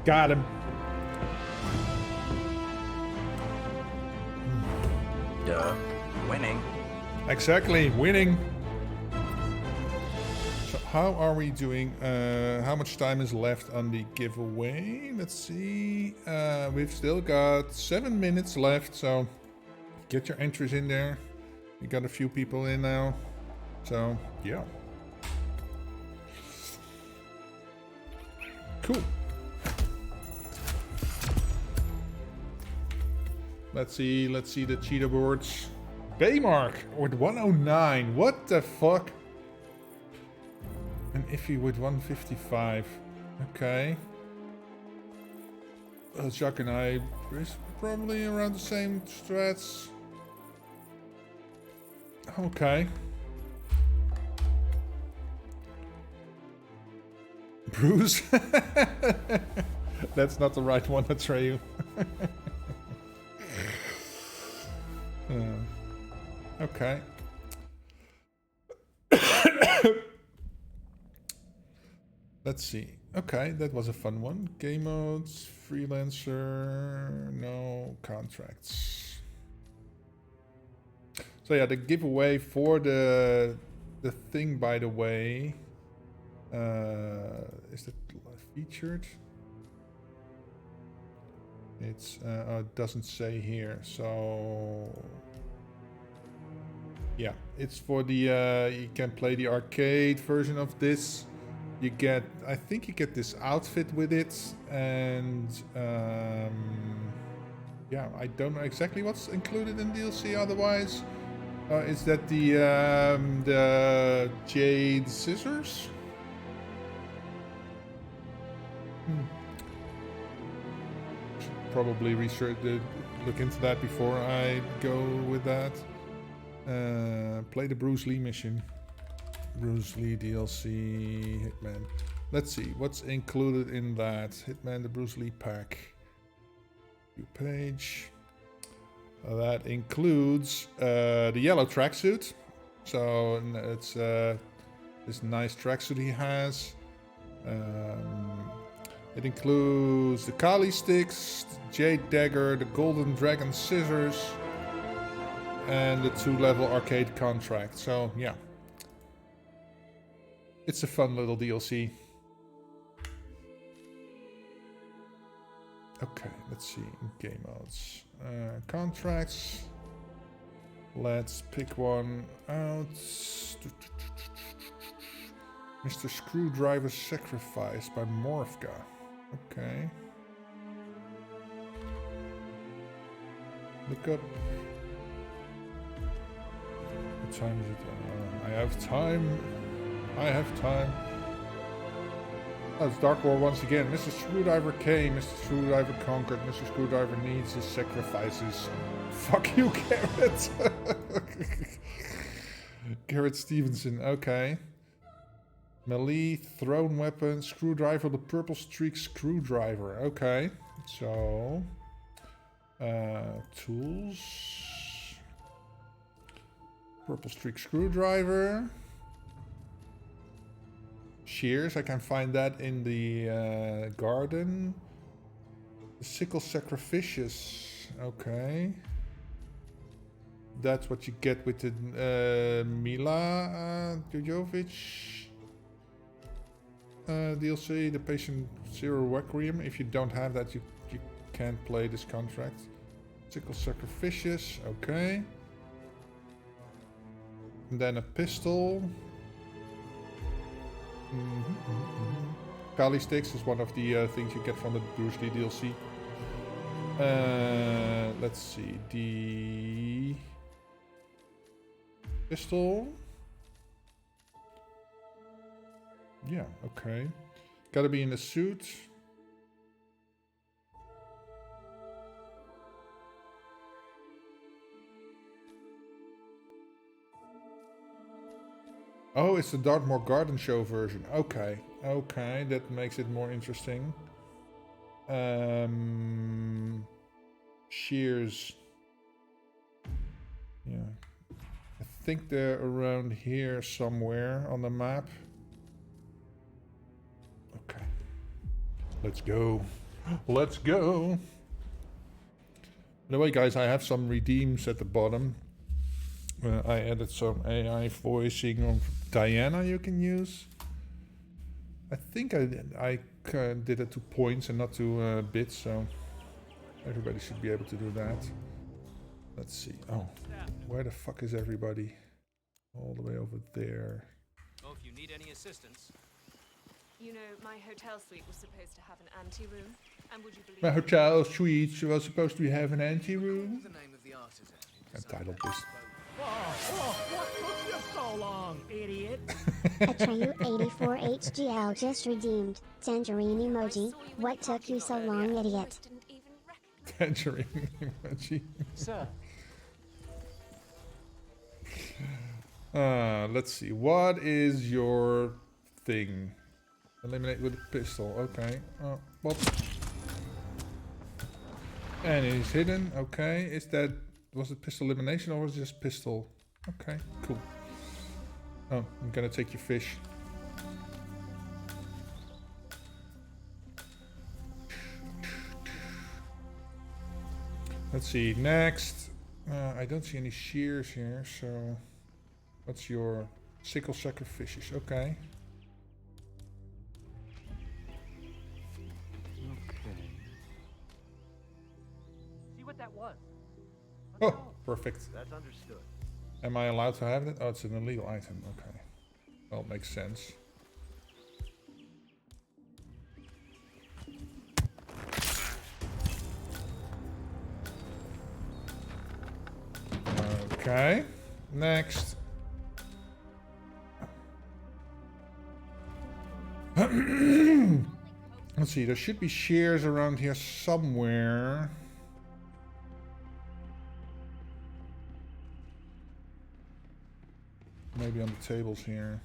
Got him. Duh. Winning. Exactly, winning. So how are we doing? How much time is left on the giveaway? Let's see. We've still got 7 minutes left, so get your entries in there. We got a few people in now. So, yeah. Cool. Let's see the cheetah boards. Baymark with 109. What the fuck? And Iffy with 155. Okay. Jacques and I is probably around the same strats. Okay. Bruce? That's not the right one, Atreyu. Okay. Let's see. Okay, that was a fun one. Game modes, freelancer, no contracts. So yeah, the giveaway for the thing, by the way, is that featured? It's it doesn't say here, so yeah, it's for the you can play the arcade version of this. You get, I think you get this outfit with it, and yeah, I don't know exactly what's included in DLC. Otherwise, is that the jade scissors? Should probably research, look into that before I go with that. Play the Bruce Lee mission. Bruce Lee DLC, Hitman. Let's see, what's included in that? Hitman, the Bruce Lee pack. New page. That includes the yellow tracksuit. So it's this nice tracksuit he has. It includes the Kali sticks, the Jade dagger, the Golden Dragon scissors, and the 2-level arcade contract. So yeah, it's a fun little DLC. Okay, let's see, game modes, contracts. Let's pick one out. Mr. Screwdriver's Sacrifice by Morphka. Okay. Look up. What time is it? I have time. I have time. Oh, it's Dark War once again. Mr. Screwdriver came. Mr. Screwdriver conquered. Mr. Screwdriver needs his sacrifices. Fuck you, Garrett. Garrett Stevenson. Okay. Melee, thrown weapon, screwdriver, the purple streak screwdriver. Okay. So, tools. Purple streak screwdriver. Shears, I can find that in the garden. The sickle sacrificious. Okay. That's what you get with the Mila Jojovic DLC, the Patient Zero Requiem. If you don't have that, you can't play this contract. Sickle sacrificious. Okay. And then a pistol. Kali sticks is one of the things you get from the Bruce Lee DLC. Let's see, the pistol. Yeah, okay. Gotta be in a suit. Oh, it's the Dartmoor Garden Show version. Okay, okay, that makes it more interesting. Shears. Yeah. I think they're around here somewhere on the map. Okay. Let's go. Let's go. By the way, guys, I have some redeems at the bottom. I added some AI voicing of Diana you can use. I think I did it to points and not to bits, so everybody should be able to do that. Let's see. Oh, where the fuck is everybody? All the way over there. Oh, if you need any assistance. You know, my hotel suite was supposed to have an ante-room, and would you believe My hotel suite was supposed to have an ante-room. The name of the artisan. I've titled this. What took you so long, idiot? Atreyu84HGL just redeemed. Tangerine emoji. What took you so long, idiot? Tangerine emoji. Sir. Let's see. What is your thing? Eliminate with a pistol. Okay. Oh, well. And he's hidden. Okay. Is that... Was it pistol elimination or was it just pistol? Okay, cool. Oh, I'm gonna take your fish. Let's see, next. I don't see any shears here, so... What's your sickle sucker fishes? Okay. See what that was? Oh, perfect. That's understood. Am I allowed to have it? Oh, it's an illegal item. Okay. Well, it makes sense. Okay. Next. Let's see. There should be shears around here somewhere. Maybe on the tables here.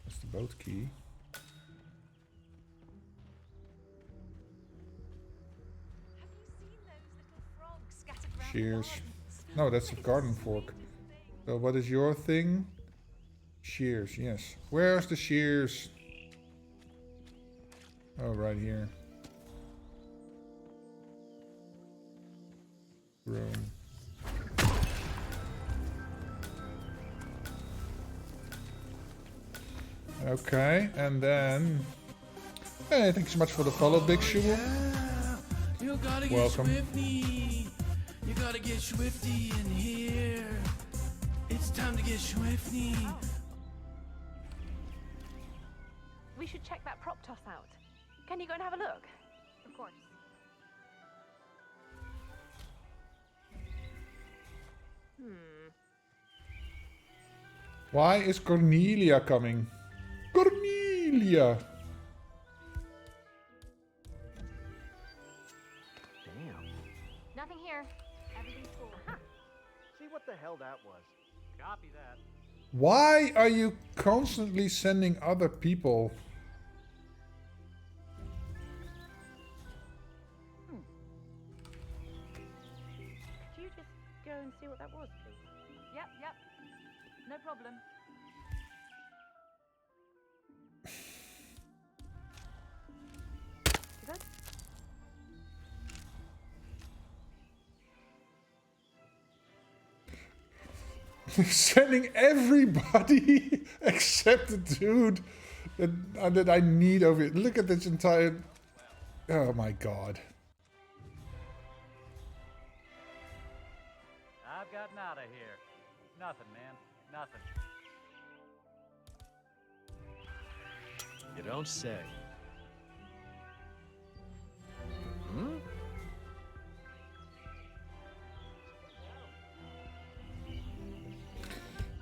That's the boat key. Shears. No, that's a garden fork. So what is your thing? Shears, yes. Where's the shears? Oh, right here. Room. Okay, and then... Hey, thanks so much for the follow, Big Sugar. You gotta get Welcome. swifty. You gotta get swifty in here. It's time to get swifty. We should check that prop toss out. Can you go and have a look? Of course. Why is Cornelia coming? Cornelia! Damn. Nothing here. Everything's cool. See what the hell that was. Copy that. Why are you constantly sending other people? Could you just go and see what that was, please? Yep. No problem. Is that... Sending everybody except the dude that I need over here. Look at this entire... Oh my god. I've gotten out of here. Nothing, man. Nothing. You don't say. Hmm?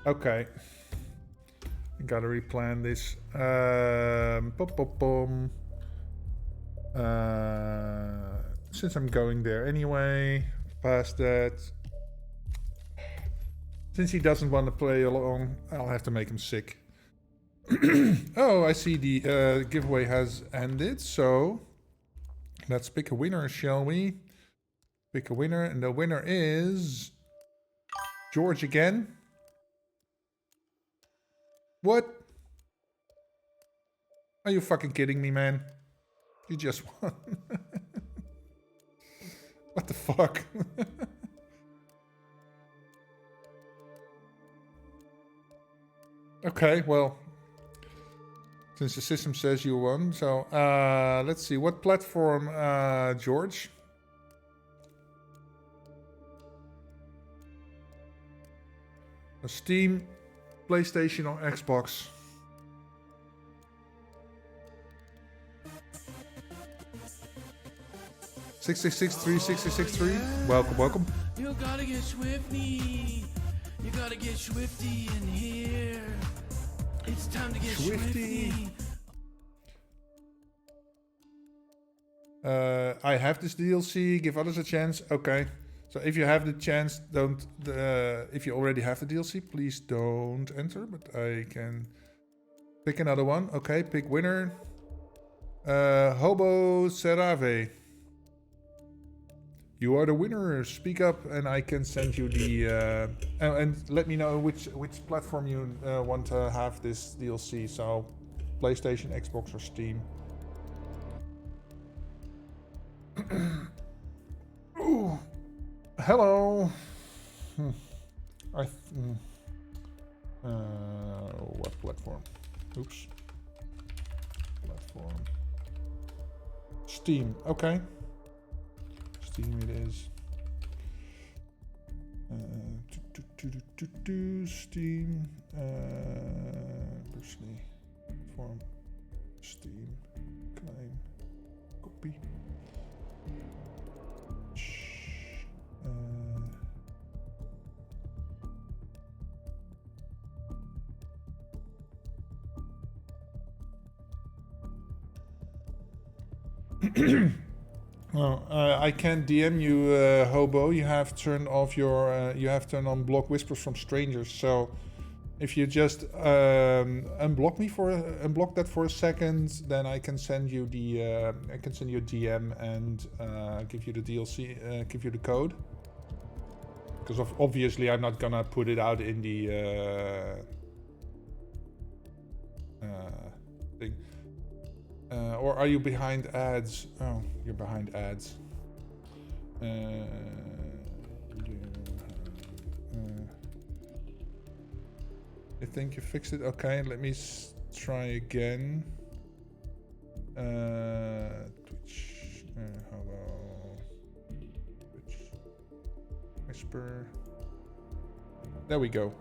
Okay. Gotta replan this. Since I'm going there anyway, past that. Since he doesn't want to play along, I'll have to make him sick. Oh, I see the giveaway has ended, so let's pick a winner, shall we? Pick a winner, and the winner is George again. What? Are you fucking kidding me, man? You just won. What the fuck? Okay, well, since the system says you won, so let's see, what platform, George? Steam, PlayStation, or Xbox? $666-366-3. Welcome, welcome. You gotta get swifty. You gotta get swifty in here. It's time to get swifty. I have this DLC. Give others a chance. Okay. So if you have the chance, don't. If you already have the DLC, please don't enter. But I can pick another one. Okay. Pick winner. Hobo Serave. You are the winner. Speak up, and I can send you the and let me know which platform you want to have this DLC. So, PlayStation, Xbox, or Steam. Ooh. Hello. What platform? Oops. Platform. Steam. Okay. Steam it is. Steam. Personally. Form. Steam. Claim. Copy. Well, I can't DM you, Hobo. You have turned off your. You have turned on block whispers from strangers. So, if you just unblock that for a second, then I can send you the. I can send you a DM and give you the DLC. Give you the code. Because obviously I'm not gonna put it out in the thing. Or are you behind ads? Oh, you're behind ads. I think you fixed it. Okay, let me try again. Twitch. How about Twitch? Whisper. There we go.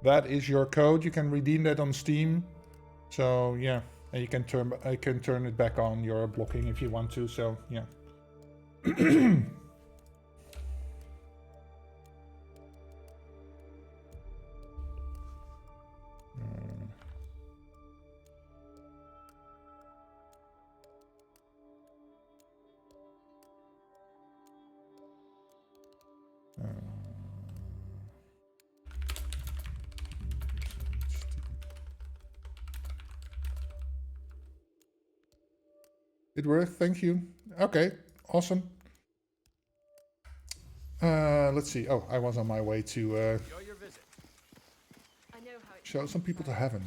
That is your code. You can redeem that on Steam. So yeah, and you can turn it back on your blocking if you want to. So yeah. It worked, thank you. Okay, awesome. Let's see. Oh, I was on my way to show some people to heaven.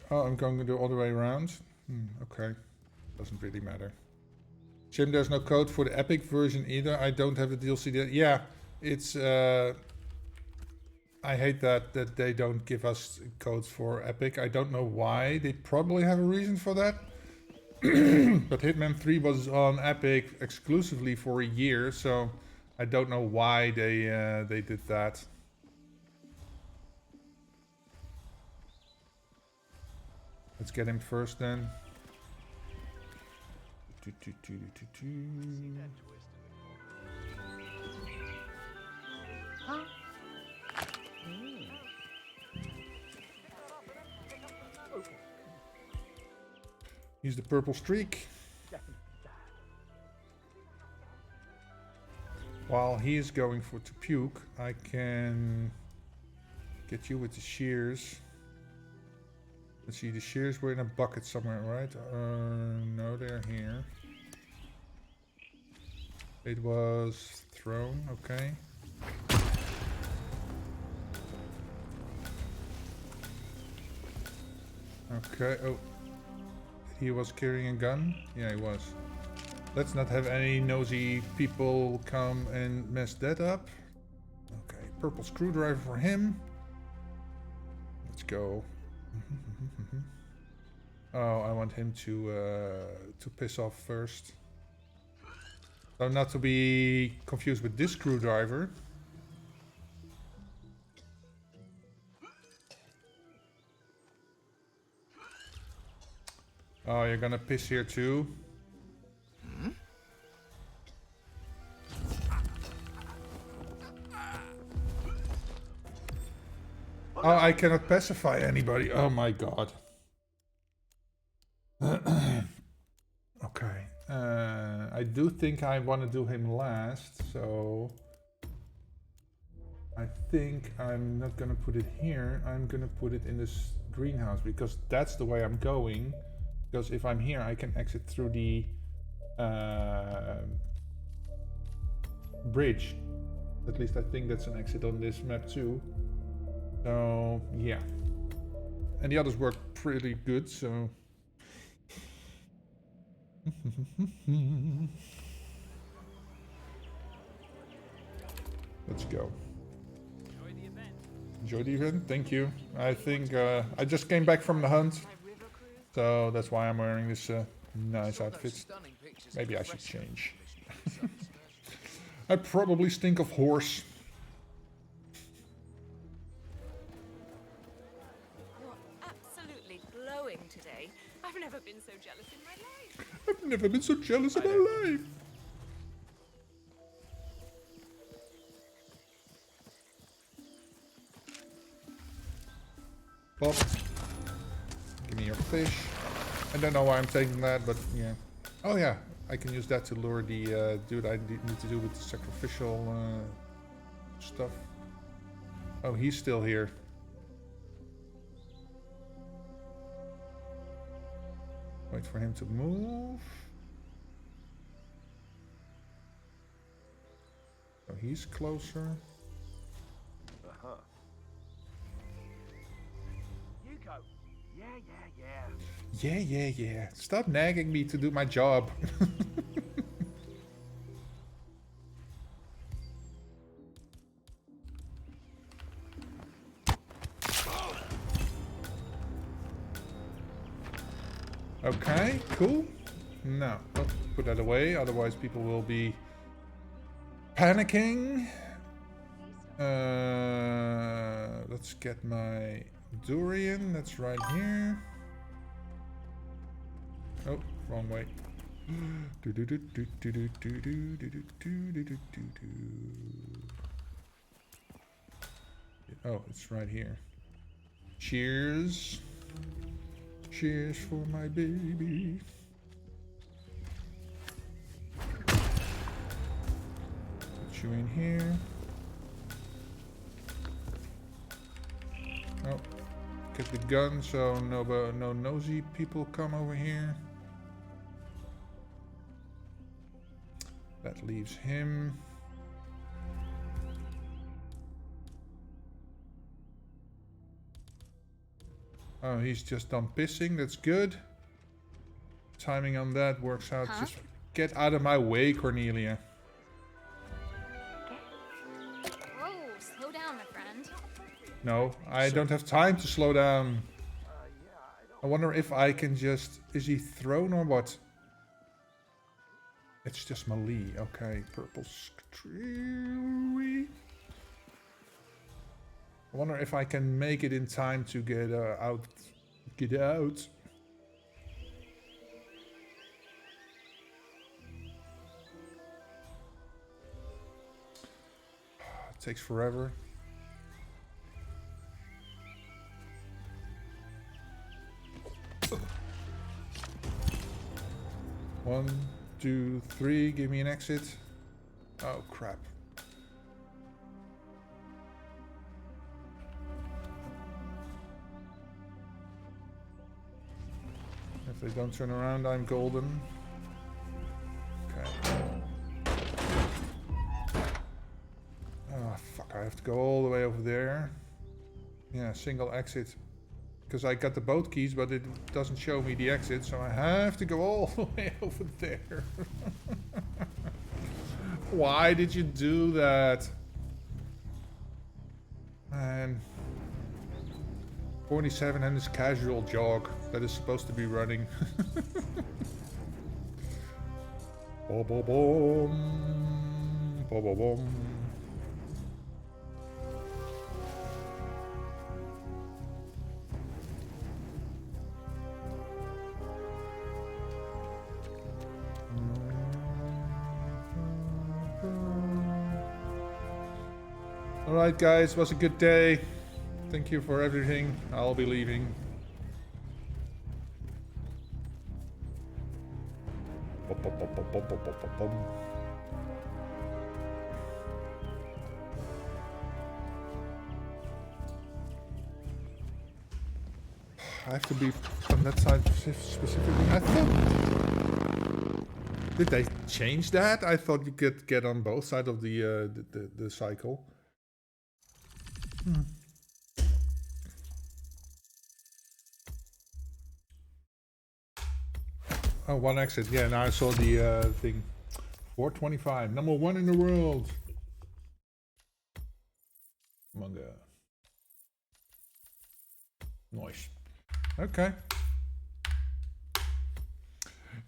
Oh, I'm going to do all the way around. Okay, doesn't really matter. Jim, there's no code for the Epic version either. I don't have the DLC. Yeah, it's. I hate that they don't give us codes for Epic. I don't know why. They probably have a reason for that. But Hitman 3 was on Epic exclusively for a year, so I don't know why they did that. Let's get him first then. Huh? Use the purple streak. While he is going to puke, I can get you with the shears. Let's see, the shears were in a bucket somewhere, right? No, they're here. It was thrown, okay. Okay, oh. He was carrying a gun? Yeah, he was. Let's not have any nosy people come and mess that up. Okay, purple screwdriver for him. Let's go. Oh, I want him to piss off first. So not to be confused with this screwdriver. Oh, you're gonna piss here too? Oh, I cannot pacify anybody. Oh my god. Okay. I do think I want to do him last, so... I think I'm not gonna put it here. I'm gonna put it in this greenhouse, because that's the way I'm going. Because if I'm here, I can exit through the bridge. At least I think that's an exit on this map too. So, yeah. And the others work pretty good, so... Let's go. Enjoy the event. Thank you. I think I just came back from the hunt. So that's why I'm wearing this nice outfit. Maybe I should change. I probably stink of horse. Today. I've never been so jealous in my life. I've never been so jealous in my life. Bob, give me your fish. I don't know why I'm taking that, but yeah. Oh yeah, I can use that to lure the dude I need to do with the sacrificial stuff. Oh, he's still here. Wait for him to move. Oh, he's closer. Uh-huh. You go. Yeah. Yeah. Stop nagging me to do my job. Okay, cool. No, don't put that away, otherwise people will be panicking. Let's get my durian, that's right here. Oh, wrong way. Oh, it's right here. Cheers. Cheers for my baby. Put you in here. Oh, get the gun so no nosy people come over here. That leaves him. Oh, he's just done pissing. That's good. Timing on that works out. Huh? Just get out of my way, Cornelia. Whoa, slow down, my friend. No, I don't have time to slow down. I wonder if I can just... Is he thrown or what? It's just melee. Okay, purple tree. I wonder if I can make it in time to get out. Get out. It takes forever. One, 2, 3. Give me an exit. Oh crap. If they don't turn around, I'm golden. Okay. Oh, fuck. I have to go all the way over there. Yeah, single exit. because I got the boat keys, but it doesn't show me the exit, so I have to go all the way over there. Why did you do that? Man. 47 and his casual jog that is supposed to be running. Bo bo boom. Bo bo boom. Alright guys, was a good day. Thank you for everything. I'll be leaving. I have to be on that side specifically. I thought... Did they change that? I thought you could get on both sides of the cycle. Oh, one exit. Yeah, now I saw the thing. 425. Number 1 in the world. Manga. Nice. Okay.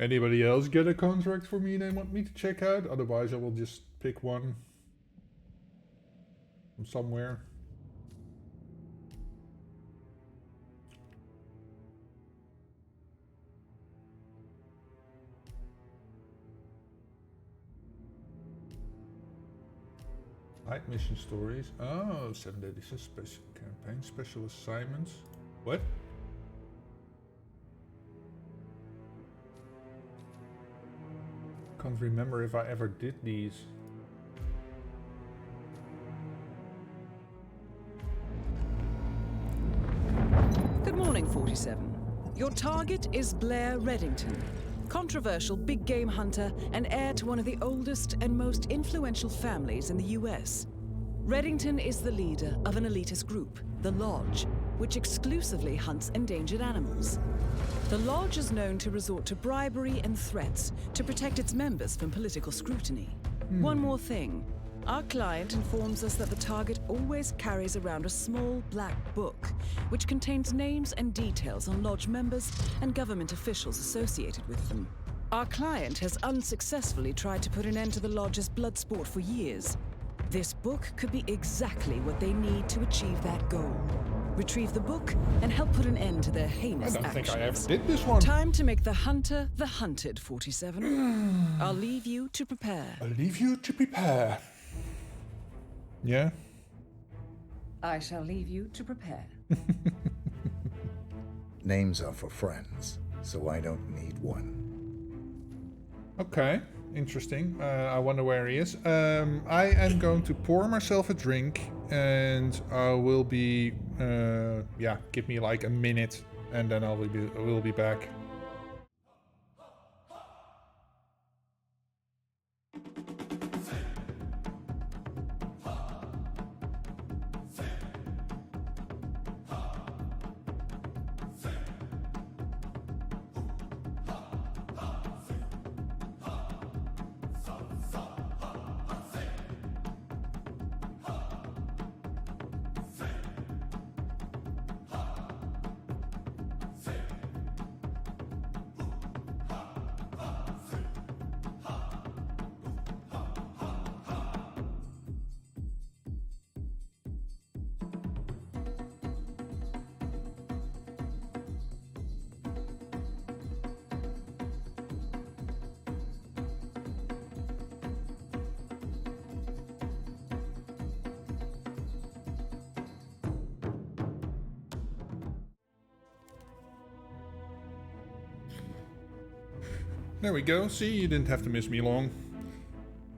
Anybody else get a contract for me they want me to check out? Otherwise I will just pick one from somewhere. Night mission stories. Oh, 7 days special campaign, special assignments. What? Can't remember if I ever did these. Good morning, 47. Your target is Blair Reddington, controversial big game hunter and heir to one of the oldest and most influential families in the US. Reddington is the leader of an elitist group, the Lodge, which exclusively hunts endangered animals. The Lodge is known to resort to bribery and threats to protect its members from political scrutiny. One more thing. Our client informs us that the target always carries around a small black book, which contains names and details on Lodge members and government officials associated with them. Our client has unsuccessfully tried to put an end to the Lodge's blood sport for years. This book could be exactly what they need to achieve that goal. Retrieve the book and help put an end to their heinous actions. I don't think I ever did this one. Time to make the hunter the hunted, 47. I'll leave you to prepare. I'll leave you to prepare. Yeah? I shall leave you to prepare. Names are for friends, so I don't need one. Okay, interesting. I wonder where he is. I am going to pour myself a drink and I will be... yeah, give me like a minute and then we'll be back. There we go. See, you didn't have to miss me long.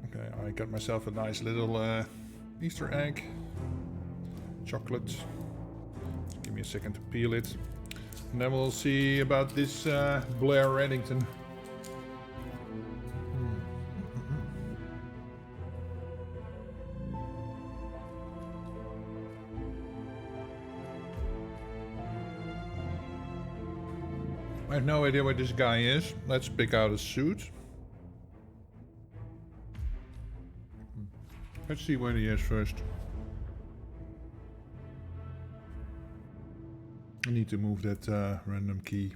Okay, I got myself a nice little Easter egg. Chocolate. Give me a second to peel it. And then we'll see about this Blair Reddington. I have no idea where this guy is. Let's pick out a suit. Let's see where he is first. I need to move that random key.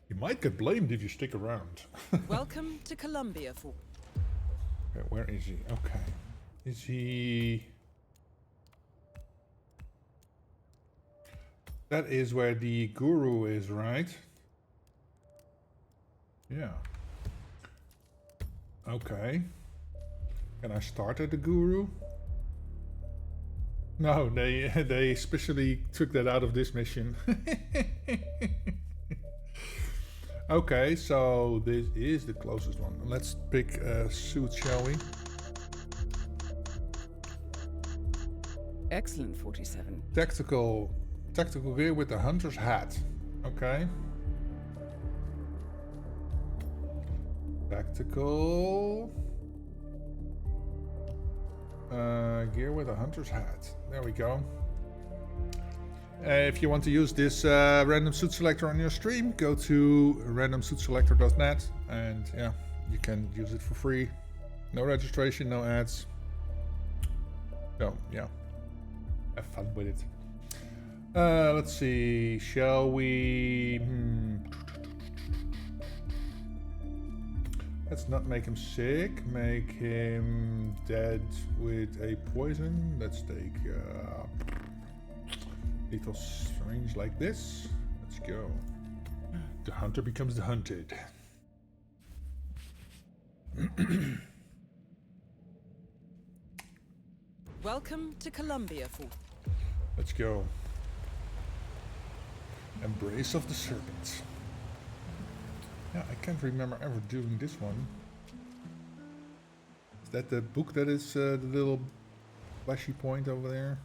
You might get blamed if you stick around. Welcome to Columbia for... Okay, where is he? Okay. Is he... That is where the guru is, right? Yeah. Okay. Can I start at the guru? No, they specially took that out of this mission. Okay, so this is the closest one. Let's pick a suit, shall we? Excellent, 47. Tactical gear with a hunter's hat. Okay. Tactical gear with a hunter's hat. There we go. If you want to use this random suit selector on your stream, go to randomsuitselector.net and yeah, you can use it for free. No registration, no ads. So yeah, have fun with it. Let's see, shall we... Let's not make him sick, make him dead with a poison. Let's take lethal syringe like this. Let's go. The hunter becomes the hunted. Welcome to Columbia for... Let's go. Embrace of the Serpent. Yeah, I can't remember ever doing this one. Is that the book that is the little flashy point over there?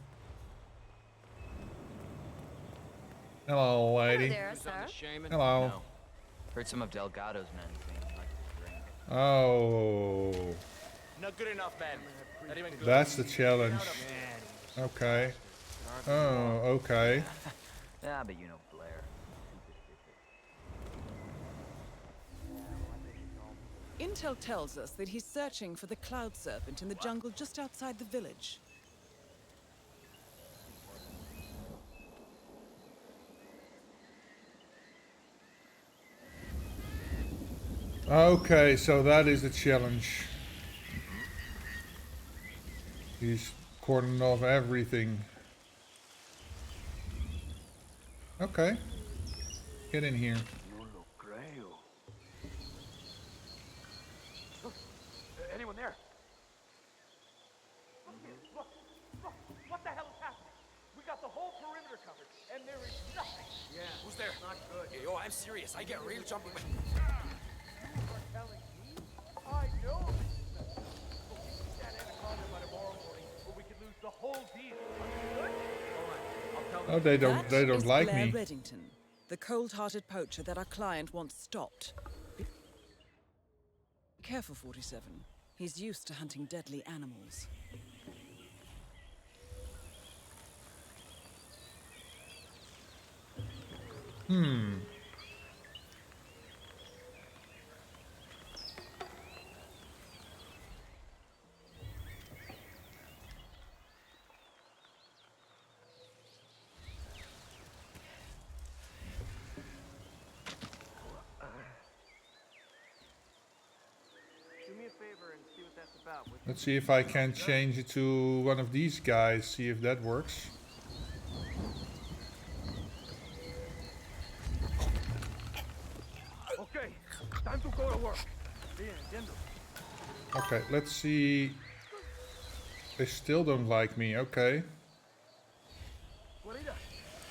Hello, lady. Hello there, sir. Hello. No. Heard some of Delgado's men saying he'd like to drink. Oh. Not good enough, man. Not even good. That's the challenge. Okay. Oh, okay. Yeah, but you know Blair. Intel tells us that he's searching for the Cloud Serpent in the jungle just outside the village. Okay, so that is the challenge. He's cordoning off everything. Okay. Get in here. Anyone there? Look, what the hell is happening? We got the whole perimeter covered, and there is nothing. Yeah. Who's there? Not good. Yo, I'm serious. I get real jumpy. You are telling me? I know. We'll keep that anaconda by tomorrow morning, or we could lose the whole deal. Understood? Oh, they don't like Blair me. Reddington, the cold-hearted poacher that our client wants stopped. Be careful, 47. He's used to hunting deadly animals. Do me a favor and see what that's about. Let's see if I can change it to one of these guys, see if that works. Okay, time to go to work. Okay, let's see. They still don't like me, okay. Juanita,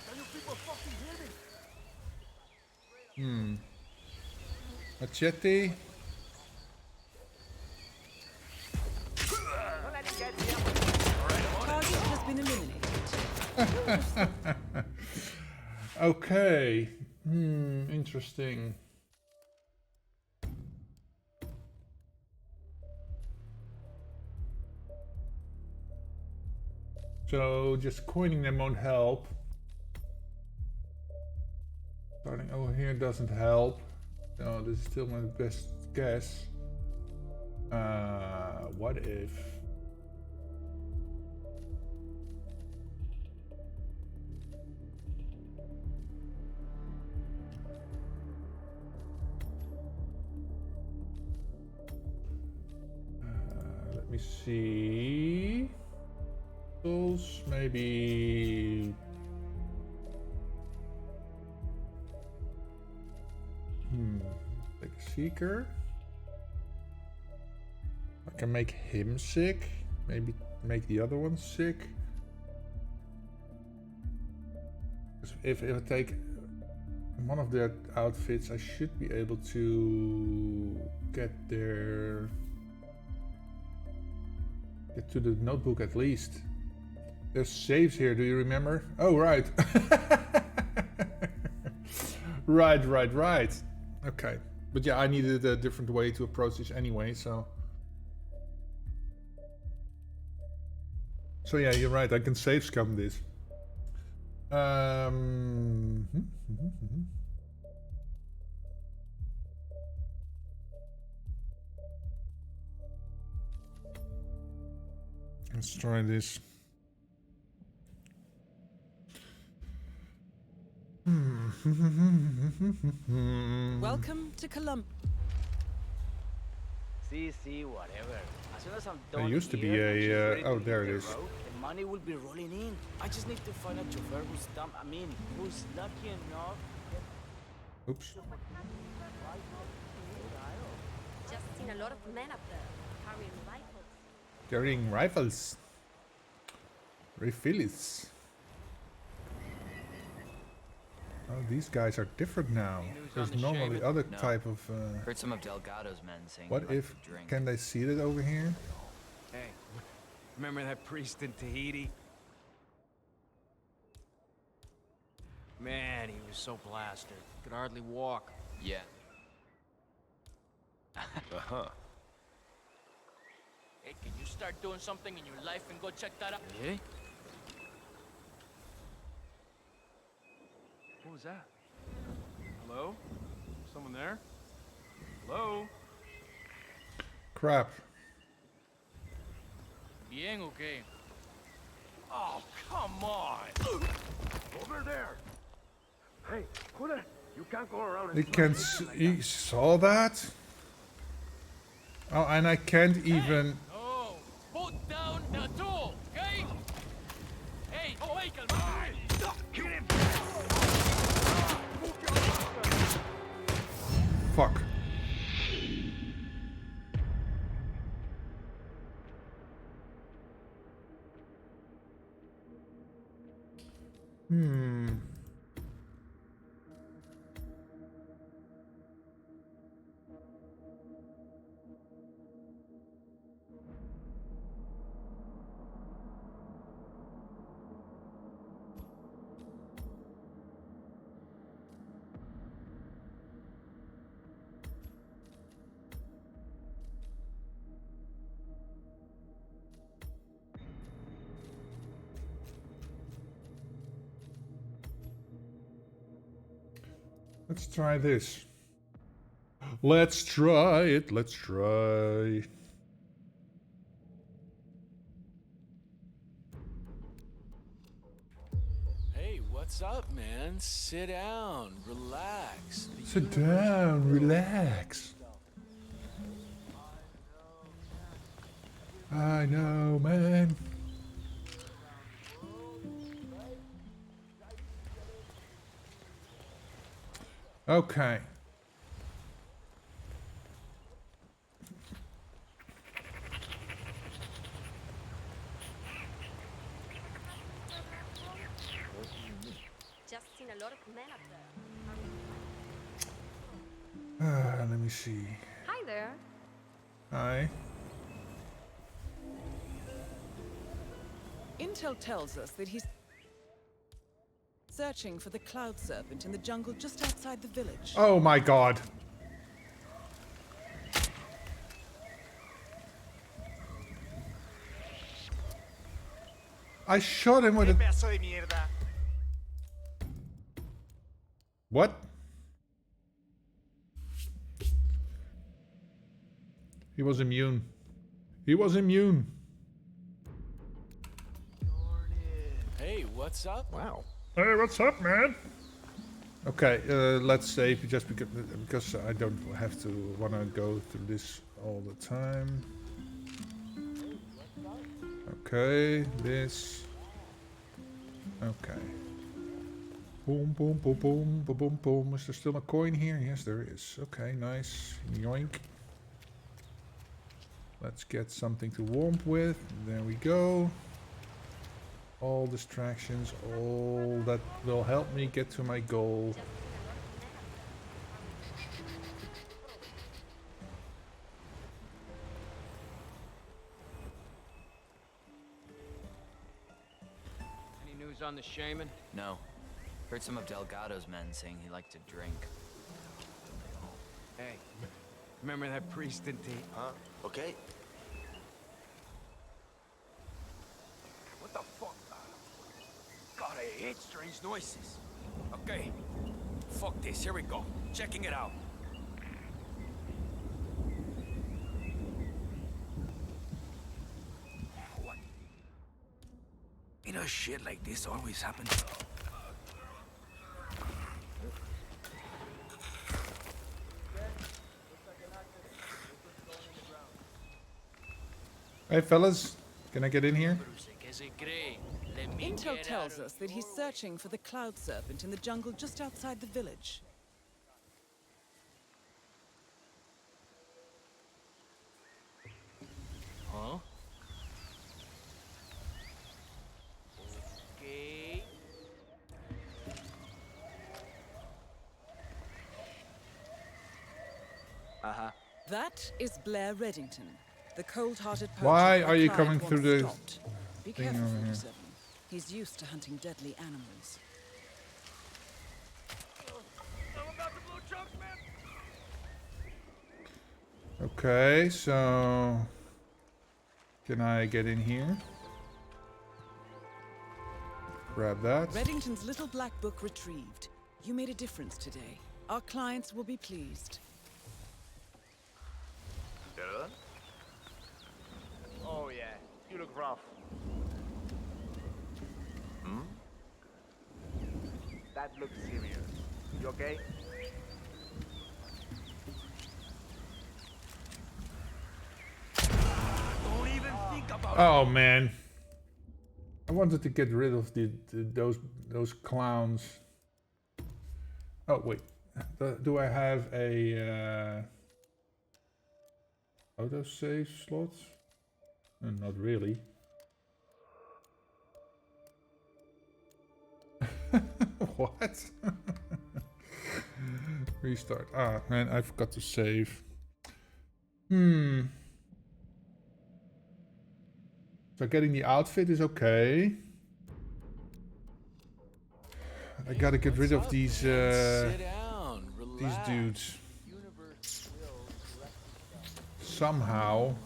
can you people fucking hear me? Machete. Target has been eliminated. Okay. Interesting. So just coining them won't help. Starting over here doesn't help. No, this is still my best guess. What if... let me see... Tools, maybe... Like a seeker. I can make him sick. Maybe make the other one sick. If I take one of their outfits, I should be able to get to the notebook at least. There's saves here, do you remember? Oh, right. Right. Okay. But yeah, I needed a different way to approach this anyway, so... So yeah, you're right, I can save scum this. Let's try this. Welcome to Columbia. See, whatever. As soon as I'm There done used to be here, and she's a... ready to oh, hit there it the is. road, the money will be rolling in. I just need to find a chauffeur who's lucky enough. Oops. Just seen a lot of men up there carrying rifles. Carrying rifles. Refills. Oh, these guys are different now. There's normally other type of... Heard some of Delgado's men saying What they like if... to drink. Can they see it over here? Hey, remember that priest in Tahiti? Man, he was so blasted. Could hardly walk. Yeah. Uh-huh. Hey, can you start doing something in your life and go check that out? Yeah? What was that? Hello? Someone there? Hello? Crap. Bien, okay. Oh, come on! Over there! Hey, Kule, you can't go around and... He can he saw that? Oh, and I can't even... Oh, put down the tool, okay? Hey, calma. Get him! Fuck. Let's try this. Let's try it. Let's try. Hey, what's up, man? Sit down, relax. Sit down, relax. I know, man. Okay. Just seen a lot of men up there. Let me see. Hi there. Hi. Intel tells us that he's searching for the Cloud Serpent in the jungle just outside the village. Oh my god. I shot him with a... What? He was immune. He was immune. Hey, what's up? Wow. Hey, what's up, man? Okay, let's save just because I don't have to want to go through this all the time. Okay, this. Okay. Boom, boom, boom, boom, boom, boom, boom. Is there still a coin here? Yes, there is. Okay, nice. Yoink. Let's get something to warm with. There we go. All distractions, all that will help me get to my goal. Any news on the shaman? No. Heard some of Delgado's men saying he liked to drink. Hey, remember that priest in T? Huh? Okay. What the fuck? God, I hate strange noises. Okay. Fuck this, here we go. Checking it out. What? You know, shit like this always happens. Hey fellas, can I get in here? Intel tells us that he's searching for the Cloud Serpent in the jungle just outside the village. Huh? Okay. That is Blair Reddington, the cold-hearted poacher. Why are you Clyde coming once through the stopped. Be thing careful, over here? 47. He's used to hunting deadly animals. I'm about to blow chunks, man. Okay, so can I get in here? Grab that. Reddington's little black book retrieved. You made a difference today. Our clients will be pleased. Oh yeah, you look rough. Hmm? That looks serious. You okay? Don't even think about it. Oh man, I wanted to get rid of those clowns. Oh wait, do I have a autosave slot? Not really. What? Restart. Ah man, I forgot to save. So getting the outfit is okay. I gotta get rid of these dudes somehow.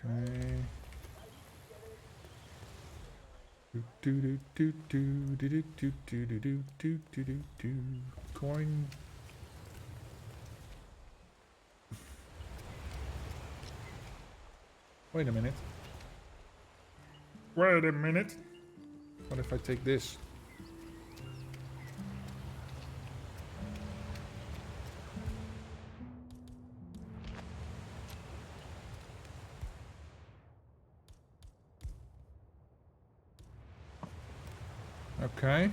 Okay. Coin. Wait a minute. Wait a minute. What if I take this? Okay.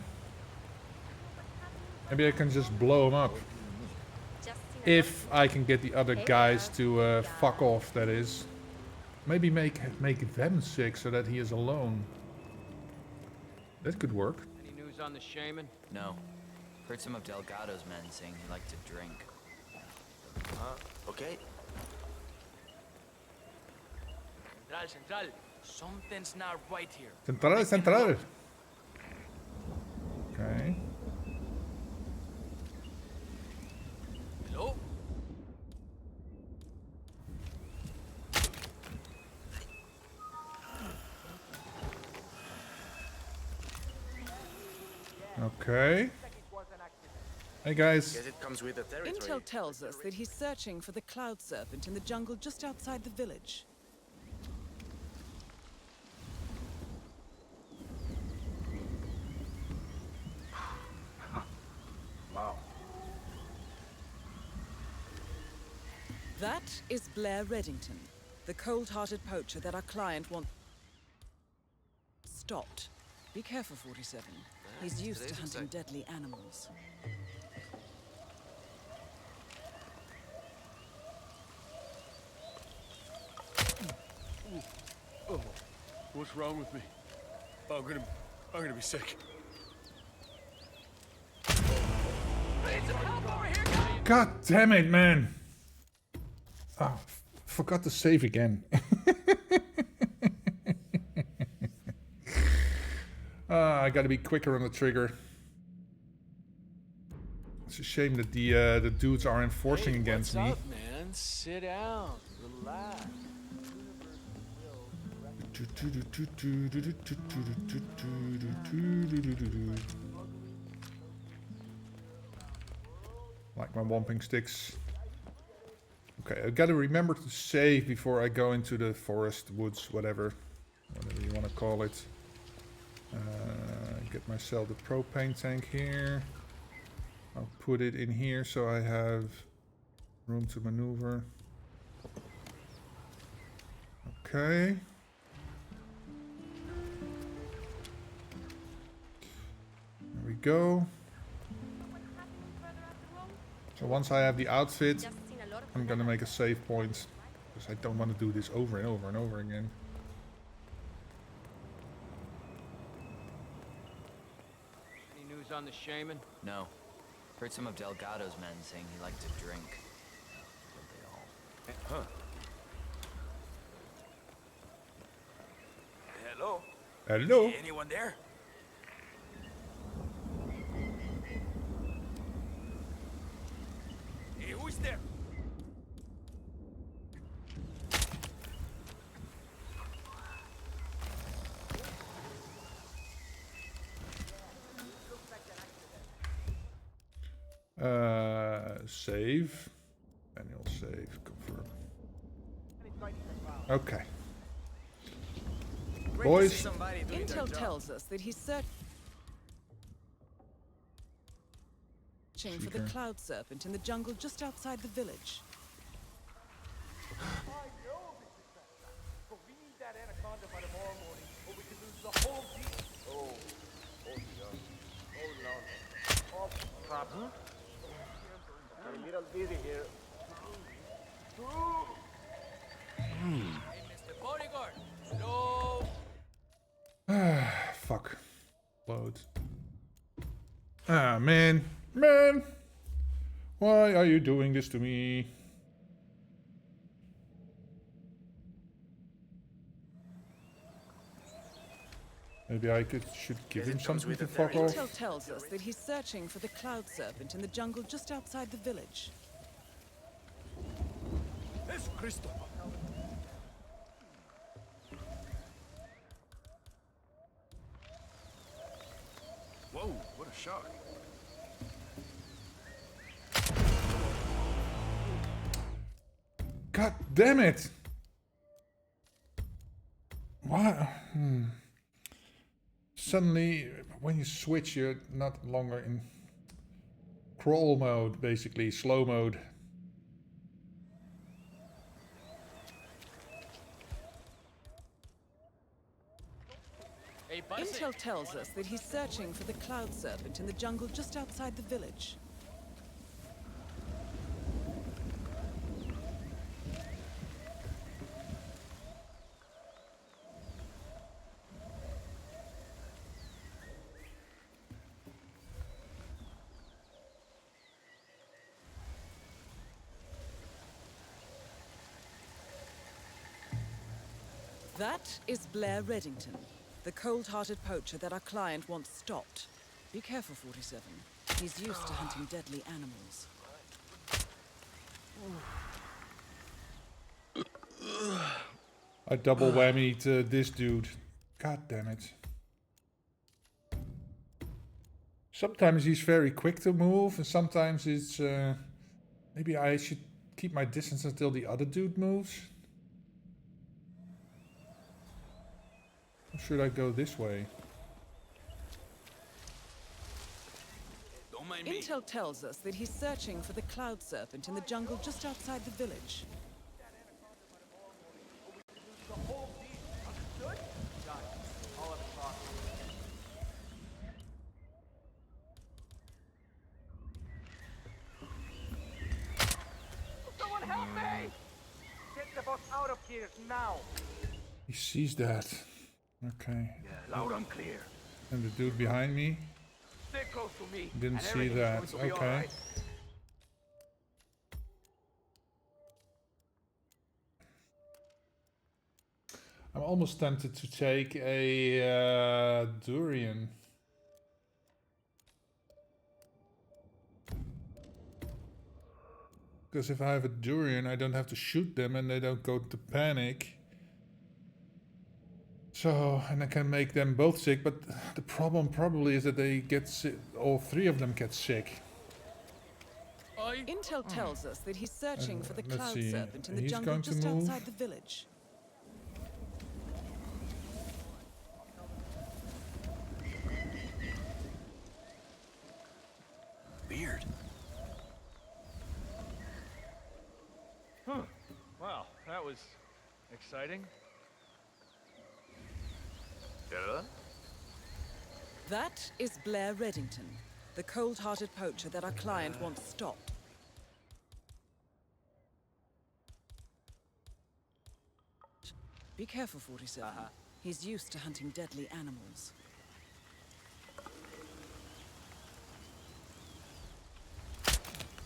Maybe I can just blow them up. If I can get the other guys to fuck off, that is. Maybe make them sick so that he is alone. That could work. Any news on the shaman? No. Heard some of Delgado's men saying he liked to drink. Okay. Central. Something's not right here. Central, central. Okay. Hello? Okay. Hey guys. Guess it comes with the territory. Intel tells us that he's searching for the Cloud Serpent in the jungle just outside the village. Wow. That is Blair Reddington, the cold-hearted poacher that our client wants stopped. Be careful, 47. He's used to hunting deadly animals. Oh, what's wrong with me? I'm gonna be sick. God damn it, man. Oh, forgot to save again. I gotta be quicker on the trigger. It's a shame that the dudes are enforcing against me. What's up, man? Sit down. Relax. Like my whomping sticks. Okay, I gotta remember to save before I go into the forest, woods, whatever you want to call it. Get myself the propane tank here. I'll put it in here so I have room to maneuver. Okay. There we go. So once I have the outfit, I'm gonna make a save point. Because I don't want to do this over and over and over again. Any news on the shaman? No. Heard some of Delgado's men saying he liked to drink. But they all... Huh. Hello? Hello? Anyone there? Hey, who's there? Save. Manual save. Confirm. Okay. Boys. Intel tells us that he's searching for the Cloud Serpent in the jungle just outside the village. I know this is bad, but we need that anaconda by tomorrow morning, or we could lose the whole deal. Oh, hold on. Oh, Papa? A little busy here. Hey, Mr. Bodyguard. Hello? Fuck. Load. Ah, man. Man! Why are you doing this to me? Maybe I should give him something to fuck off. Intel tells us that he's searching for the Cloud Serpent in the jungle just outside the village. Es Cristo. Whoa, what a shock. God damn it! What? Suddenly, when you switch, you're not longer in crawl mode, basically, slow mode. Intel tells us that he's searching for the Cloud Serpent in the jungle just outside the village. That is Blair Reddington, the cold-hearted poacher that our client wants stopped. Be careful, 47. He's used to hunting deadly animals. I double whammied this dude. God damn it. Sometimes he's very quick to move, and sometimes it's... maybe I should keep my distance until the other dude moves. Or should I go this way? Don't mind me. Intel tells us that he's searching for the Cloud Serpent in the jungle just outside the village. The whole deal. Understood? Got it. I'll have a talk. Someone help me! Get the boss out of here now! He sees that. Okay. Yeah, loud and clear. And the dude behind me Stay close to me. didn't and see everything's that. going to be all Okay. right. I'm almost tempted to take a durian. Because if I have a durian, I don't have to shoot them and they don't go to panic. So, and I can make them both sick, but the problem probably is that they get sick, all three of them get sick. Intel tells us that he's searching for the let's Cloud see. Serpent in the He's jungle going to just move. outside the village. Weird. Huh. Wow, that was exciting. That is Blair Reddington, the cold-hearted poacher that our client wants stopped. Be careful, 47. He's used to hunting deadly animals.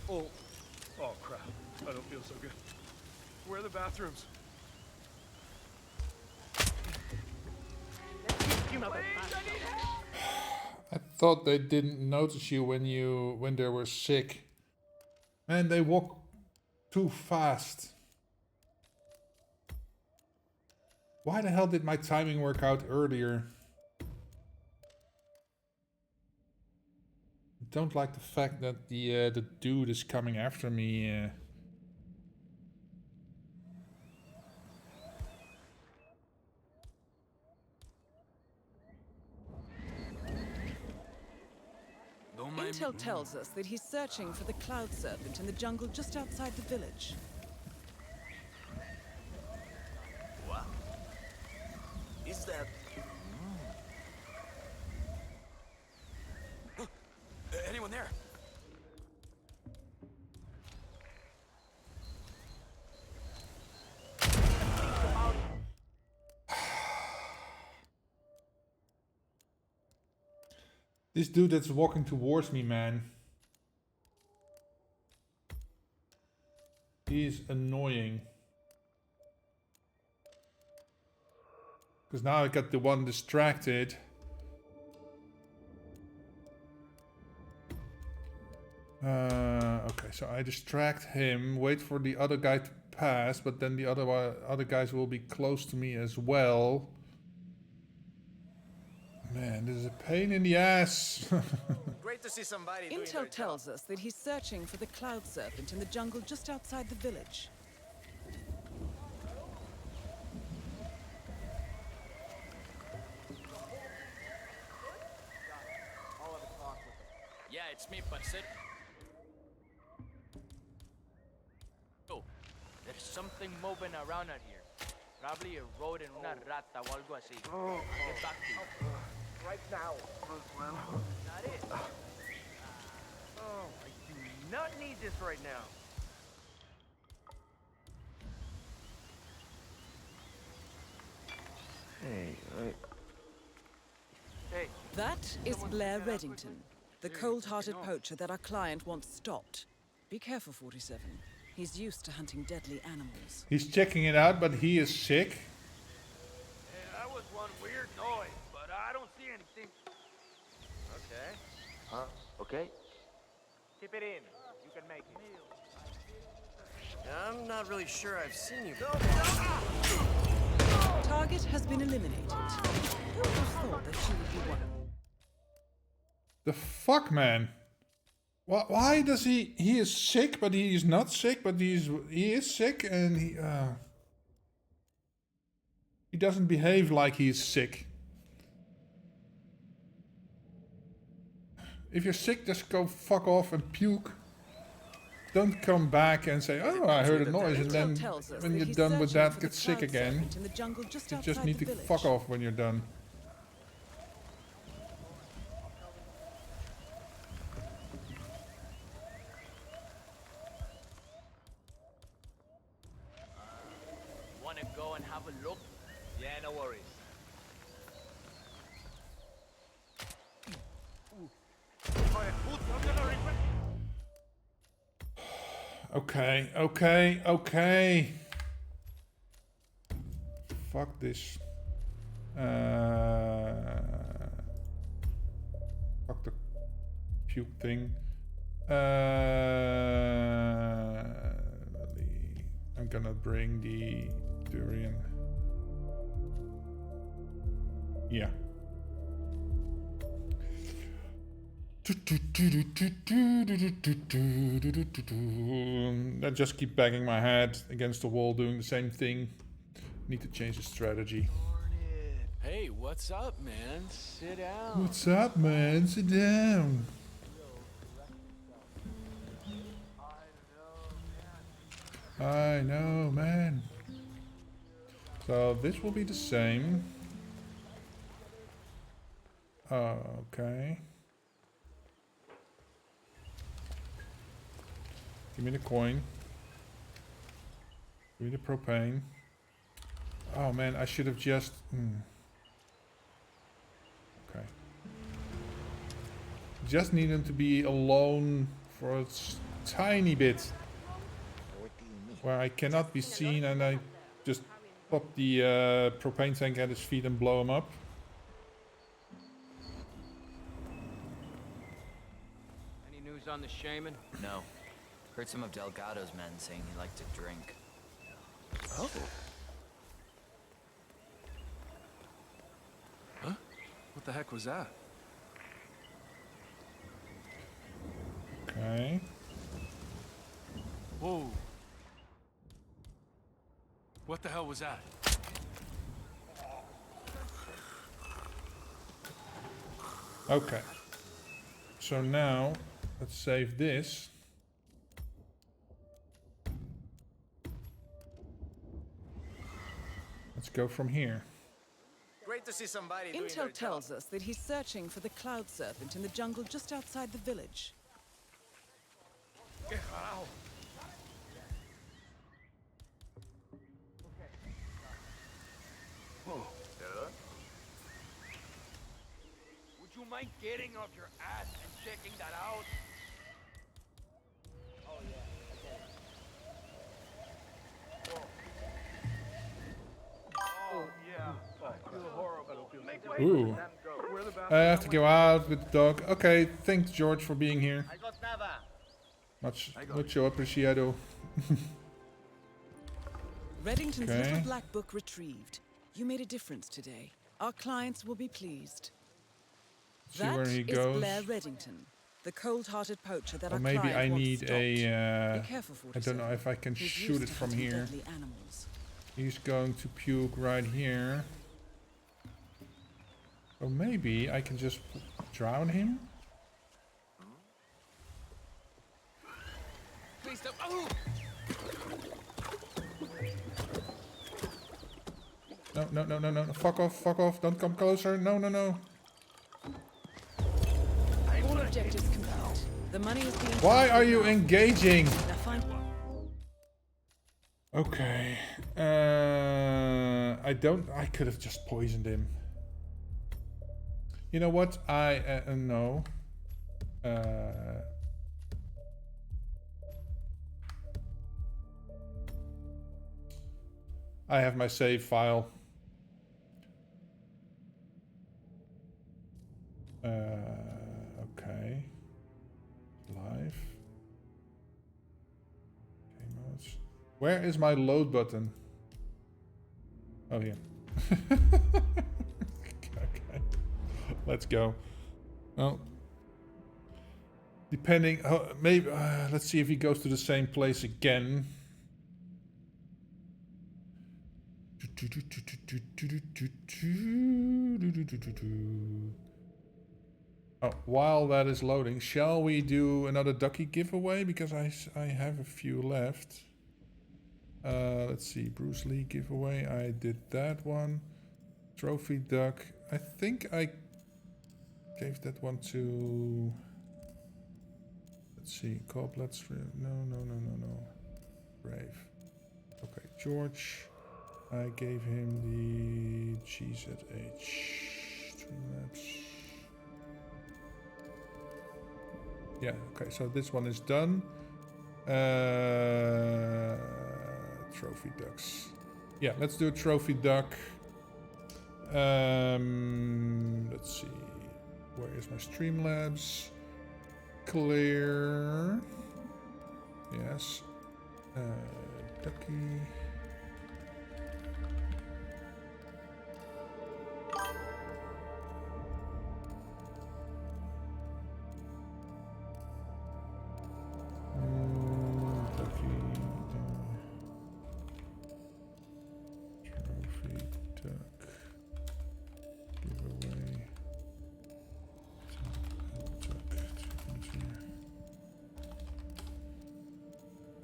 Oh. Oh, crap. I don't feel so good. Where are the bathrooms? I thought they didn't notice you when they were sick. Man, they walk too fast. Why the hell did my timing work out earlier? Don't like the fact that the dude is coming after me. Intel tells us that he's searching for the Cloud Serpent in the jungle just outside the village. Wow. Is that... anyone there? This dude that's walking towards me, man. He's annoying. Because now I got the one distracted. Okay, so I distract him, wait for the other guy to pass, but then the other guys will be close to me as well. Man, this is a pain in the ass. Great to see somebody doing Intel tells us that he's searching for the Cloud Serpent in the jungle just outside the village. Yeah, it's me, parceiro. Oh, there's something moving around out here. Probably a road and una rata o algo así. Get back to you. Right now. Not it. Oh, I do not need this right now. Hey, That is Blair Reddington, the cold-hearted poacher that our client wants stopped. Be careful, 47. He's used to hunting deadly animals. He's checking it out, but he is sick. Yeah, that was one weird noise, but I don't see anything. Okay. Huh? Okay. Keep it in. You can make it. I'm not really sure I've seen you. Target has been eliminated. Who would have thought that she would be one? The fuck, man? Why does he is sick, but he is not sick, but he is sick, and he doesn't behave like he's sick. If you're sick, just go fuck off and puke. Don't come back and say, oh, I heard a noise, and then when you're done with that, get sick again. You just need to fuck off when you're done. Wanna go and have a look? Yeah, no worries. Okay, okay, okay. Fuck this. Fuck the puke thing. I'm gonna bring the durian. Yeah. I just keep banging my head against the wall doing the same thing. Need to change the strategy. Hey, what's up, man? Sit down. What's up, man? Sit down. I know, man. So this will be the same. Okay. Give me the coin. Give me the propane. Oh man, I should have just... Okay. Just need him to be alone for a tiny bit. Where I cannot be seen, and I just pop the propane tank at his feet and blow him up. Any news on the shaman? No. Heard some of Delgado's men saying he liked to drink. Oh. Huh? What the heck was that? Okay. Whoa. What the hell was that? Okay. So now, let's save this. Let's go from here. Great to see somebody doing their Intel job. tells us that he's searching for the Cloud Serpent in the jungle just outside the village. Would you mind getting off your ass and checking that out? Oh yeah, Oh, yeah. I feel horrible. Make way Ooh. for them go. Where the I have to go out with the dog. Okay, thanks George for being here. Mucho apreciado. Reddington's Okay. little black book retrieved. You made a difference today. Our clients will be pleased. See That where he is goes. Blair Reddington, the cold-hearted poacher that Or our maybe client I wants need stopped. a... Be careful, I don't know 47. if I can He's shoot used it to from hunting here. deadly animals. He's going to puke right here. Or maybe I can just drown him? Please don't. Oh! No, no, no, no, no. Fuck off, fuck off. Don't come closer. No, no, no. All objectives complete. The money is being... Why are you engaging? Now find... Okay. I could have just poisoned him. You know what? No. I have my save file. Okay. Live. Okay, modes. Where is my load button? Oh, here. Okay. Let's go. Oh. Depending, maybe let's see if he goes to the same place again. Oh, while that is loading, shall we do another ducky giveaway? Because I have a few left. Let's see, Bruce Lee giveaway. I did that one. Trophy duck. I think I gave that one to... Let's see, Coblets. No. Brave. Okay, George. I gave him the GZH. Streamlabs. Yeah, okay, so this one is done. Trophy ducks. Yeah, let's do a trophy duck. Let's see. Where is my Streamlabs? Clear. Yes. Ducky.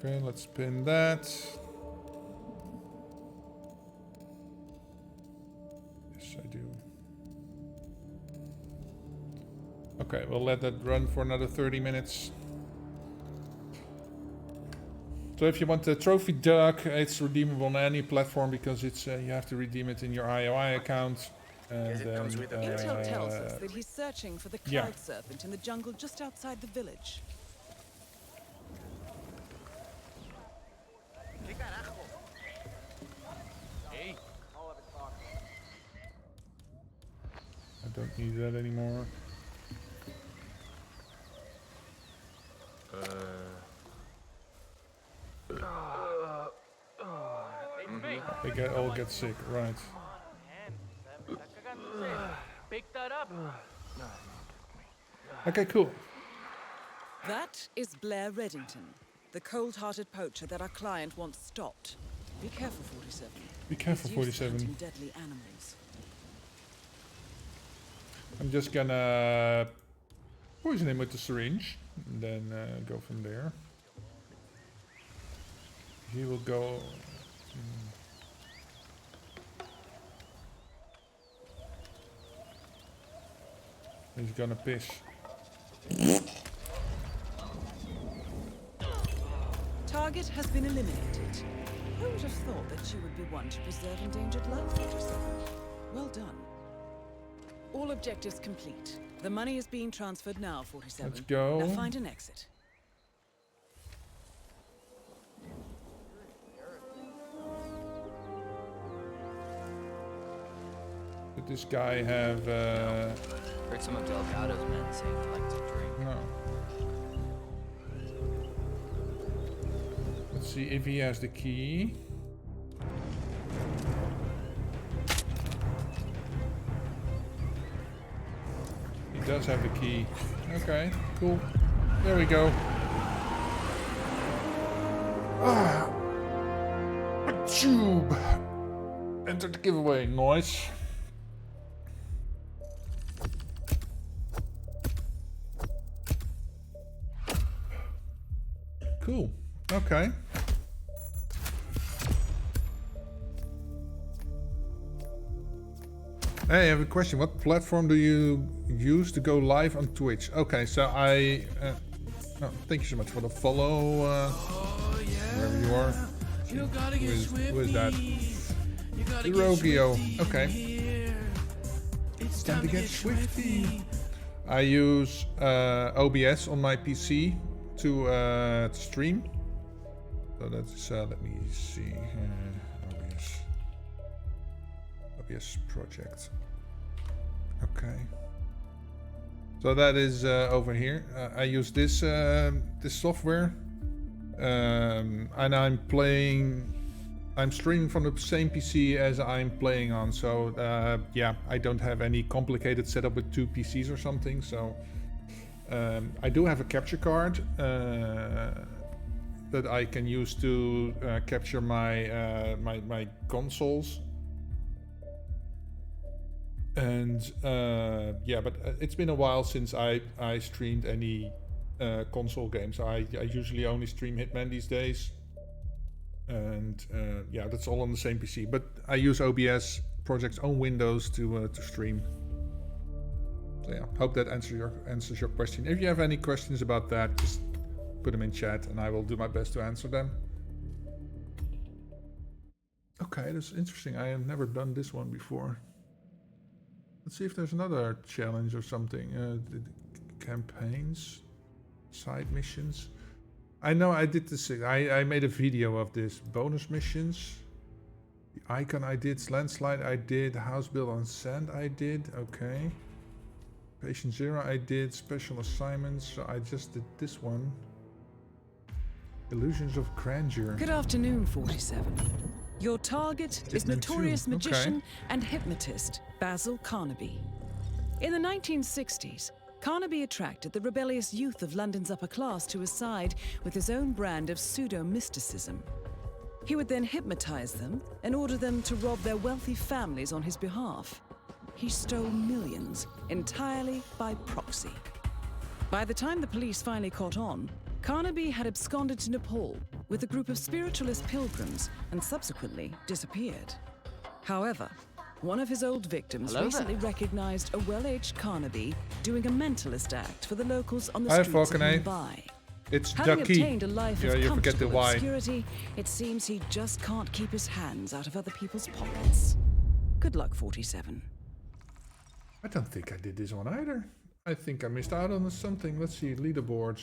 Okay, let's pin that. Yes, I do. Okay, we'll let that run for another 30 minutes. So if you want the trophy duck, it's redeemable on any platform because it's you have to redeem it in your IOI account. And then, Intel tells us that he's searching for the cloud serpent in the jungle just outside the village. I don't need that anymore. They all get sick, right? Pick that up. Okay, cool. That is Blair Reddington, the cold-hearted poacher that our client wants stopped. Be careful, 47. Be careful, He's used to 47. hunting deadly animals. I'm just gonna poison him with the syringe, and then go from there. He will go... He's gonna piss. Target has been eliminated. Who would have thought that you would be one to preserve endangered life, 47? Well done. All objectives complete. The money is being transferred now, 47. Let's go. Now find an exit. Did this guy have... Heard some of Delgado's men saying he liked to drink. No. Let's see if he has the key. He does have the key. Okay, cool. There we go. Ah, a tube. Enter the giveaway. Nice. Cool. Okay. Hey, I have a question. What platform do you use to go live on Twitch? Okay, so I... oh, thank you so much for the follow, wherever you are. Who is that? Rogio. Okay. It's time to get swifty. I use OBS on my PC to stream. So that's, let me see. OBS project. Okay. So that is over here. I use this this software, and I'm streaming from the same PC as I'm playing on. So yeah, I don't have any complicated setup with two PCs or something. So I do have a capture card that I can use to capture my my consoles. And yeah, but it's been a while since I streamed any console games. I usually only stream Hitman these days. And yeah, that's all on the same PC. But I use OBS projects on Windows to stream. So yeah, hope that answers your question. If you have any questions about that, just put them in chat and I will do my best to answer them. Okay, that's interesting. I have never done this one before. Let's see if there's another challenge or something. Campaigns, side missions. I know I did this. I made a video of this. Bonus missions. The icon I did. Landslide I did. House build on sand I did. Okay. Patient Zero I did. Special assignments. So I just did this one. Illusions of Grandeur. Good afternoon, 47. Your target is notorious magician and hypnotist Basil Carnaby. In the 1960s, Carnaby attracted the rebellious youth of London's upper class to his side with his own brand of pseudo-mysticism. He would then hypnotize them and order them to rob their wealthy families on his behalf. He stole millions entirely by proxy. By the time the police finally caught on, Carnaby had absconded to Nepal with a group of spiritualist pilgrims and subsequently disappeared. However, one of his old victims recently recognized a well-aged Carnaby doing a mentalist act for the locals on the streets of Mumbai. It's Having Ducky. obtained a life of comfortable obscurity, it seems he just can't keep his hands out of other people's pockets. Good luck, 47. I don't think I did this one either. I think I missed out on something. Let's see, leaderboards.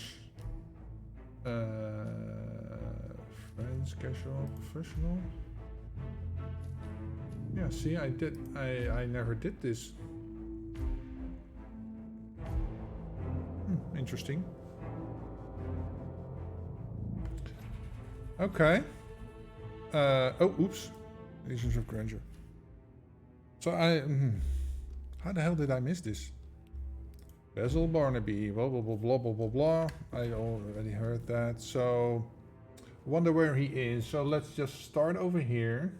Friends, casual, professional. Yeah, see, I never did this. Interesting. Okay. Oh, oops. Illusions of Grandeur. So how the hell did I miss this? Basil Barnaby, blah blah blah blah blah blah blah. I already heard that. So, wonder where he is. So let's just start over here,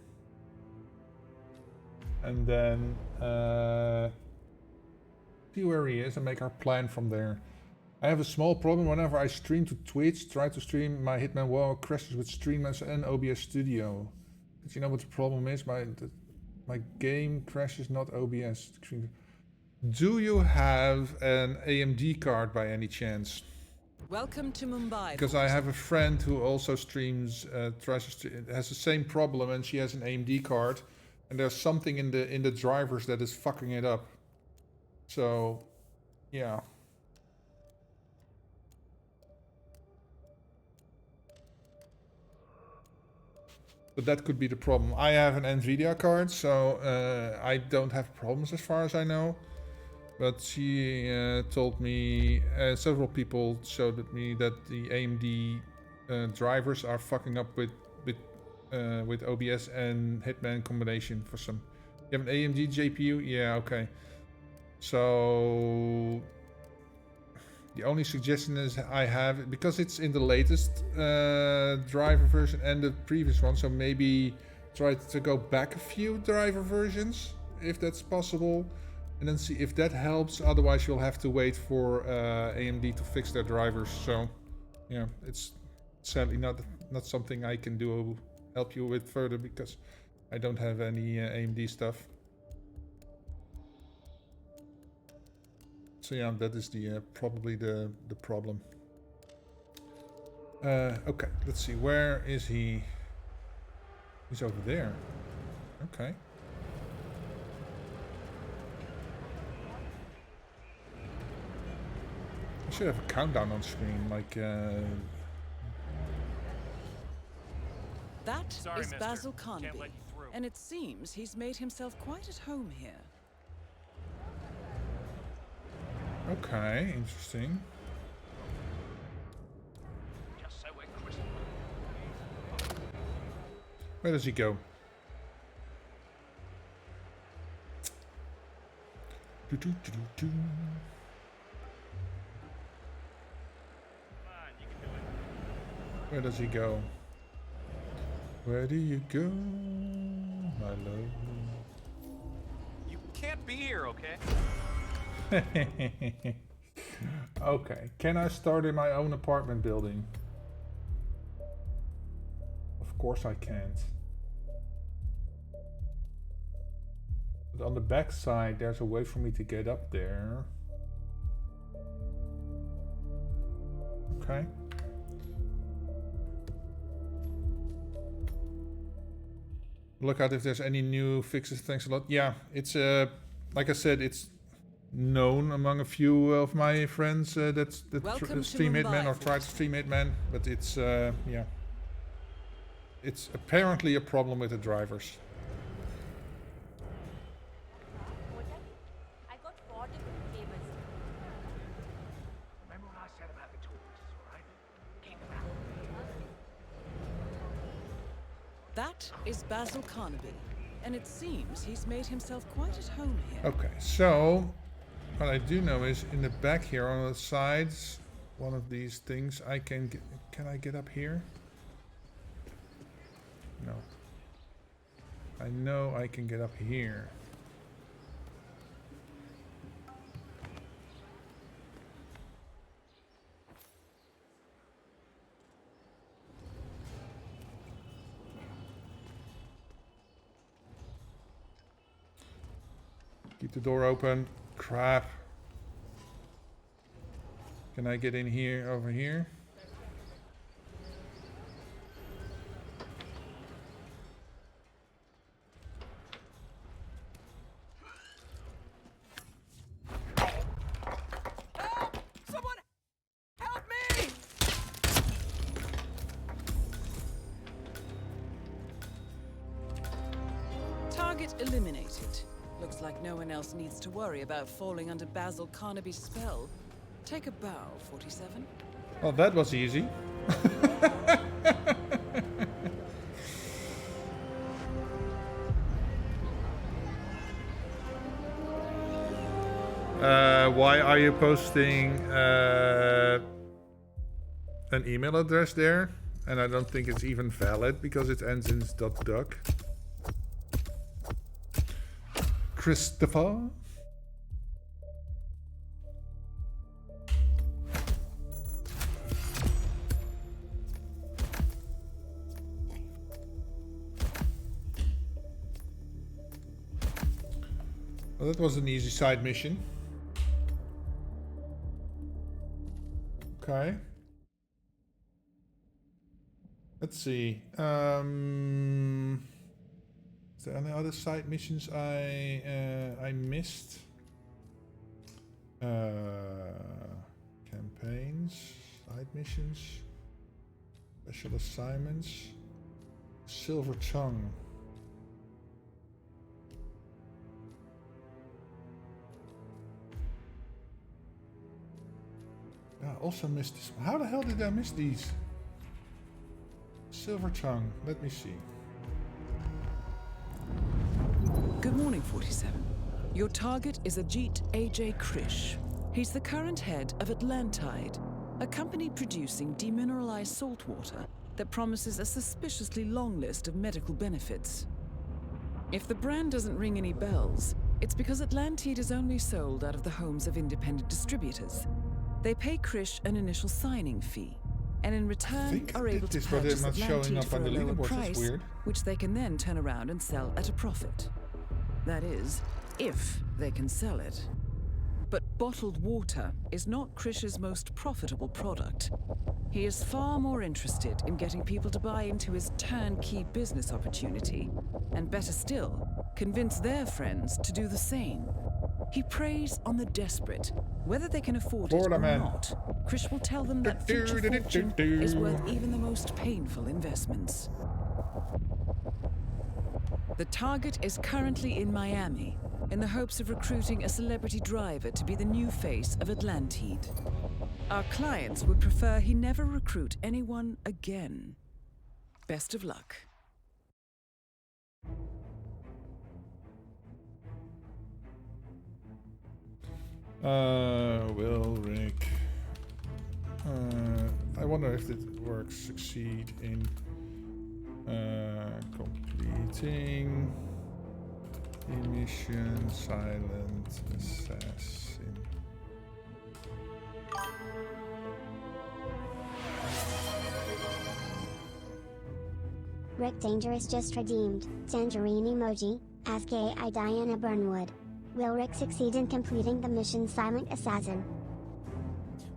and then see where he is and make our plan from there. I have a small problem whenever I stream to Twitch. Try to stream my Hitman WoW crashes with Streamlabs and OBS Studio. But you know what the problem is? My game crashes, not OBS. Do you have an AMD card by any chance? Welcome to Mumbai. Because I have a friend who also streams, has the same problem, and she has an AMD card, and there's something in the drivers that is fucking it up. So, yeah. But that could be the problem. I have an NVIDIA card, so I don't have problems as far as I know. But she told me, several people showed me that the AMD drivers are fucking up with OBS and Hitman combination for some. You have an AMD GPU? Yeah, okay. So the only suggestion is I have, because it's in the latest driver version and the previous one, so maybe try to go back a few driver versions, if that's possible. And then see if that helps. Otherwise, you'll have to wait for AMD to fix their drivers. So, yeah, it's sadly not something I can do help you with further because I don't have any AMD stuff. So yeah, that is the probably the problem. Okay, let's see. Where is he? He's over there. Okay. I should have a countdown on screen, like That Sorry, is mister. Basil Can't Carnaby, let you through. and it seems he's made himself quite at home here. Okay, interesting. Just so we're crystal. Where does he go? Where does he go? Where do you go, my love? You can't be here, okay? Okay, can I start in my own apartment building? Of course I can't. But on the back side, there's a way for me to get up there. Okay. Look out if there's any new fixes. Thanks a lot. Yeah, it's like I said, it's known among a few of my friends that stream Hitman or try to stream Hitman, but it's yeah, it's apparently a problem with the drivers. I got 40 favors. Remember what I said about the tourists, all right? Keep them out. That is Basil Carnaby, and it seems he's made himself quite at home here. Okay, so what I do know is in the back here on the sides, one of these things I can get. Can I get up here? No. I know I can get up here. Keep the door open. Crap. Can I get in here, over here? Someone help me! Target eliminated. Looks like no one else needs to worry about falling under Basil Carnaby's spell. Take a bow, 47. Well, that was easy. Why are you posting an email address there? And I don't think it's even valid because it ends in .duck. Christopher? Well, that was an easy side mission. Okay. Let's see. Is there any other side missions I missed? Campaigns, side missions, special assignments, Silver Tongue. I also missed this. How the hell did I miss these? Silver Tongue. Let me see. Good morning, 47. Your target is Ajit A.J. Krish. He's the current head of Atlantide, a company producing demineralized salt water that promises a suspiciously long list of medical benefits. If the brand doesn't ring any bells, it's because Atlantide is only sold out of the homes of independent distributors. They pay Krish an initial signing fee, and in return are able to purchase Atlantide for a lower price, which they can then turn around and sell at a profit. That is, if they can sell it. But bottled water is not Krish's most profitable product. He is far more interested in getting people to buy into his turnkey business opportunity, and better still, convince their friends to do the same. He preys on the desperate. Whether they can afford it or not, Krish will tell them that future fortune is worth even the most painful investments. The target is currently in Miami, in the hopes of recruiting a celebrity driver to be the new face of Atlantide. Our clients would prefer he never recruit anyone again. Best of luck. Will Rick. I wonder if it works. Succeed in completing mission. Silent assassin. Rick Dangerous just redeemed Tangerine emoji. Ask AI Diana Burnwood. Will Rick succeed in completing the mission Silent Assassin?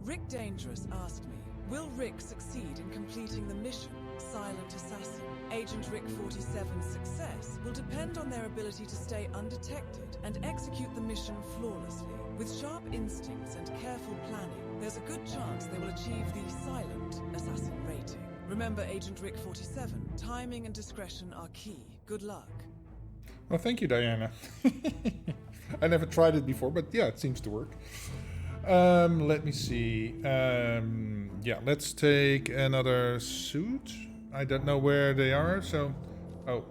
Rick Dangerous asked me, will Rick succeed in completing the mission Silent Assassin? Agent Rick 47's success will depend on their ability to stay undetected and execute the mission flawlessly. With sharp instincts and careful planning, there's a good chance they will achieve the Silent Assassin rating. Remember, Agent Rick 47, timing and discretion are key. Good luck. Well, thank you, Diana. I never tried it before, but yeah, it seems to work. Let me see. Yeah, let's take another suit. I don't know where they are, so... Oh,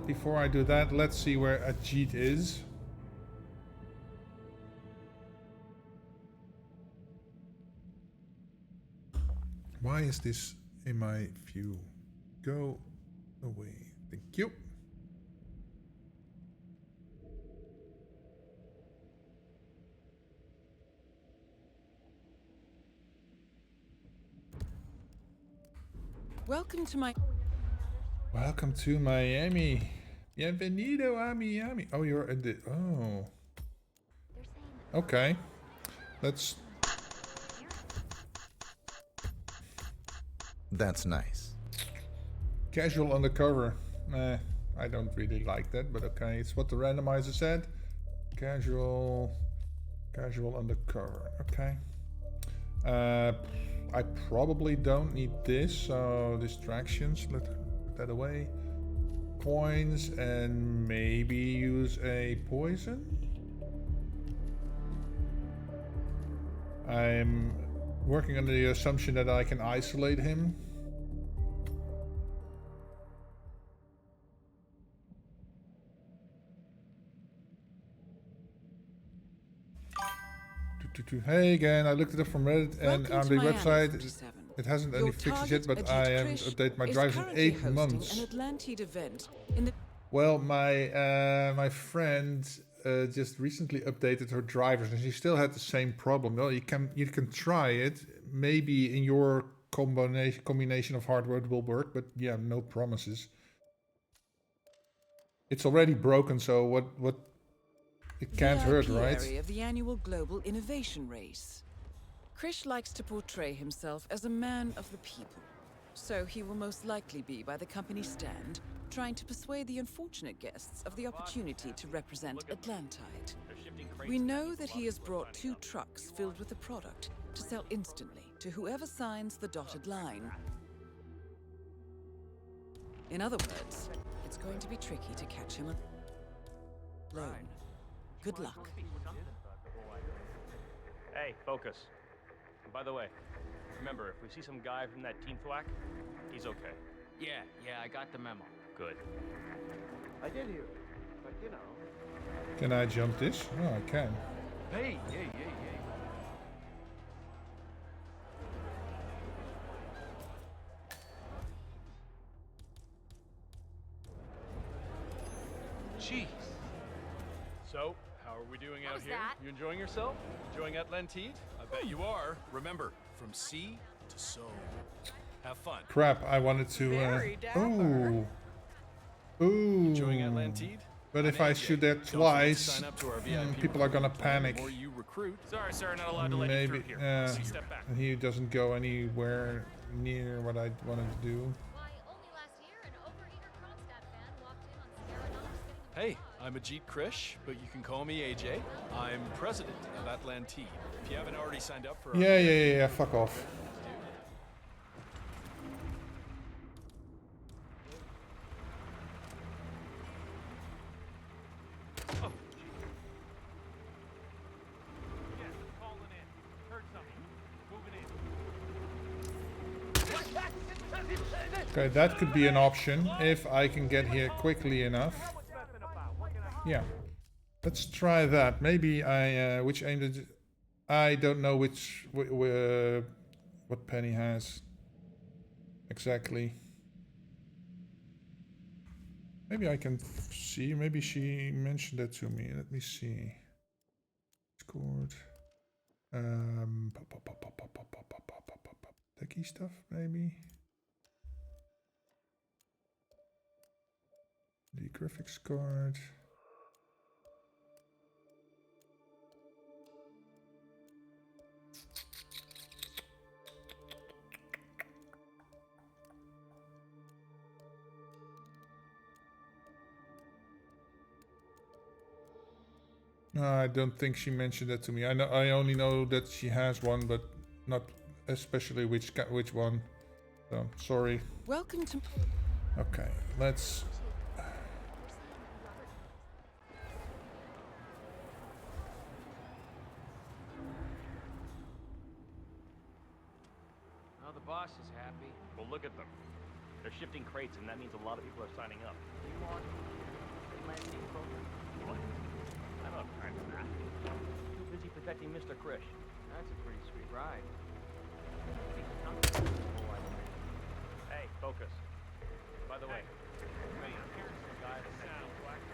before I do that, let's see where Ajit is. Why is this in my view? Go away. Thank you. Welcome to Miami. Bienvenido a Miami. Oh, you're at the... Oh. Okay. Let's... That's nice. Casual undercover. I don't really like that, but okay. It's what the randomizer said. Casual undercover. Okay. I probably don't need this, so distractions, let's put that away. Coins, and maybe use a poison? I'm working under the assumption that I can isolate him. Hey again, I looked it up from Reddit and on the website it hasn't any fixes yet, but I haven't updated my drivers in 8 months. Well, my friend just recently updated her drivers and she still had the same problem. Well, you can try it. Maybe in your combination of hardware it will work, but yeah, no promises. It's already broken, so what? It can't hurt, right? Of the annual global innovation race. Krish likes to portray himself as a man of the people, so he will most likely be by the company stand, trying to persuade the unfortunate guests of the opportunity to represent Atlantide. We know that he has brought 2 trucks filled with the product to sell instantly to whoever signs the dotted line. In other words, it's going to be tricky to catch him alone. Good luck. Hey, focus. And by the way, remember, if we see some guy from that team thwack, he's okay. Yeah, I got the memo. Good. I did hear it, but you know. Can I jump this? Oh, I can. Hey. Jeez. So, how are we doing out here? You enjoying yourself? Enjoying Atlantide? I bet you are. Remember, from sea to soul. Have fun. Crap, I wanted to... Ooh. Enjoying Atlantide? But if I shoot that twice, people are gonna panic. You recruit. Sorry, sir, not allowed to let you through here. Step back. And he doesn't go anywhere near what I wanted to do. Hey, I'm Ajit Krish, but you can call me AJ. I'm president of Atlantide. If you haven't already signed up for... Yeah, fuck off. Okay, that could be an option if I can get here quickly enough. Yeah, let's try that. Maybe I which aim did I don't know which what Penny has. exactly. Maybe I can see. Maybe she mentioned that to me. Let me see. Discord. Techie stuff, maybe. The graphics card. No, I don't think she mentioned that to me. I only know that she has one, but not especially which one. So sorry. Welcome to. Okay, let's. Oh, the boss is happy. Well, look at them. They're shifting crates, and that means a lot of people are signing up. You want Atlantic program? What? I don't have time for that. Too busy protecting Mr. Krish. That's a pretty sweet ride. Hey, focus. By the way, I'm hearing some guy that sounds like.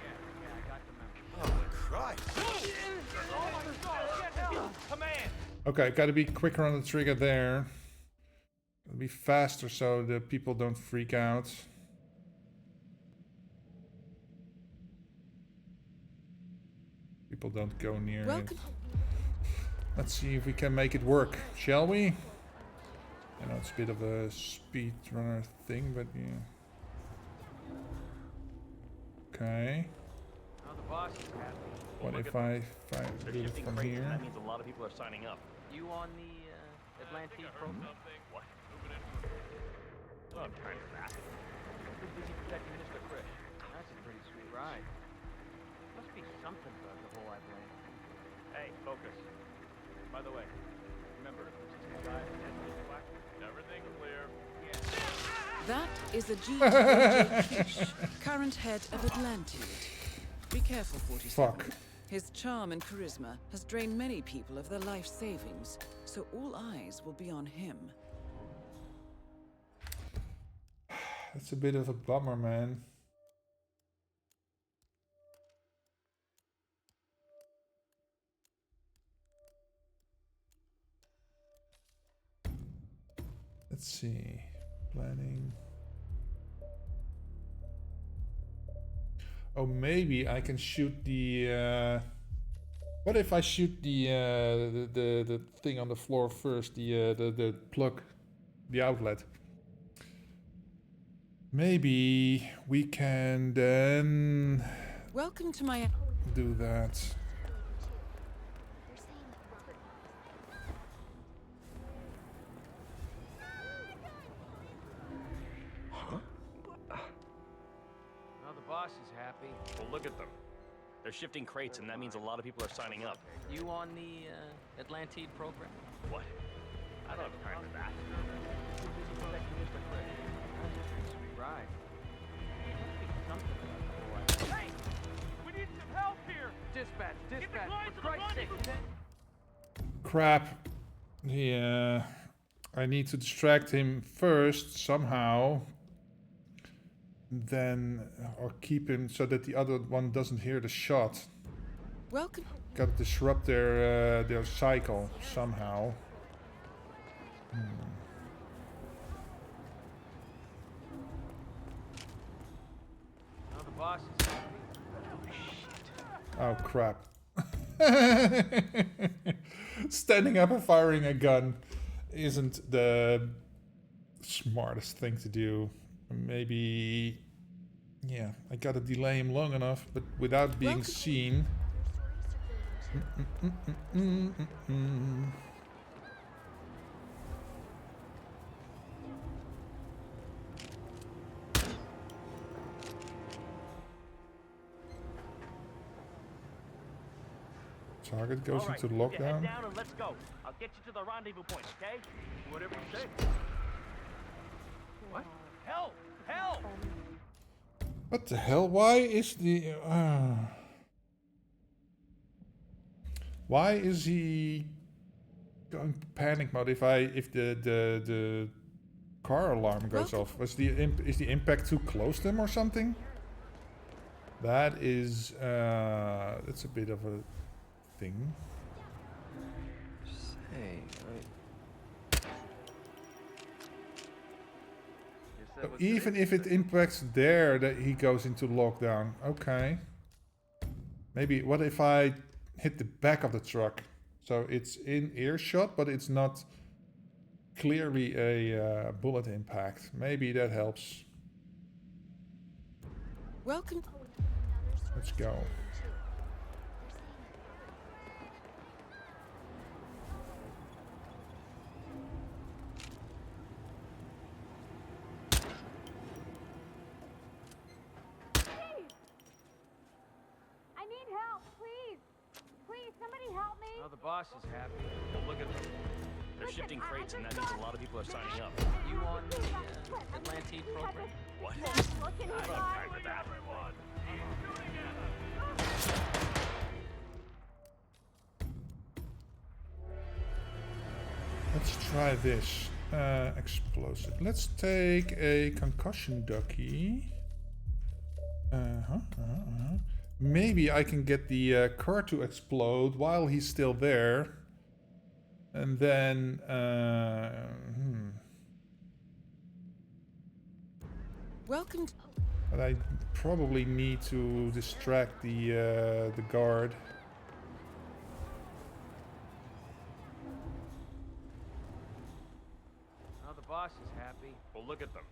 Yeah, I got the memo. Oh, Christ! Oh my God! Get help! Command! Okay, gotta be quicker on the trigger there. Gotta be faster so the people don't freak out. People don't go near it. Let's see if we can make it work, shall we? I know it's a bit of a speedrunner thing, but yeah. Okay. Oh, the boss is happy. What if I do it from here? That means a lot of people are signing up. You on the Atlantic program? What? I don't have time for that. Too busy protecting Mr. Krish. That's a pretty sweet ride. Must be something about the whole Atlantic. Hey, focus. By the way, remember, if you see some guy that everything clear. That is a G.J. Kish, current head of Atlantide. Be careful, 47. Fuck. His charm and charisma has drained many people of their life savings, so all eyes will be on him. That's a bit of a bummer, man. Let's see. Planning. Oh, maybe I can shoot the. What if I shoot the thing on the floor first? The plug, the outlet. Maybe we can then. Welcome to my. Do that. Boss is happy. Well, look at them. They're shifting crates, and that means a lot of people are signing up. You on the Atlantide program? What? I don't have time for that. Too busy protecting Mr. Krish. That's a pretty sweet ride. Must be something about the whole Atlantic. Hey! We need some help here! Dispatch! Get the Dispatch! clients For to the Christ's sake! rendezvous! Crap. Yeah. I need to distract him first somehow. Then, or keep him so that the other one doesn't hear the shot. Welcome. Gotta disrupt their cycle somehow. Oh, the boss is happy. Oh crap. Standing up and firing a gun isn't the smartest thing to do. Maybe, yeah, I gotta delay him long enough, but without being seen. Target goes into lockdown. Head down and let's go. I'll get you to the rendezvous point, okay? Whatever you say. What? Help! Help! What the hell? Why is the... why is he going panic mode if the car alarm goes off. Is the impact too close to him or something? That is that's a bit of a thing. Hey, So even if it impacts there, that he goes into lockdown. Okay. Maybe what if I hit the back of the truck? So it's in earshot, but it's not clearly a bullet impact. Maybe that helps. Welcome. Let's go. I need help, please. Please, somebody help me. Now the boss is happy. Well, look at them. They're shifting crates, and that means a lot of people are signing up. You on the Atlantide program? What? Look in I his don't have eyes. time for that. Let's try this. Explosive. Let's take a concussion ducky. Maybe I can get the car to explode while he's still there. And then... Welcome. But I probably need to distract the guard. Now the boss is happy. Well, look at them.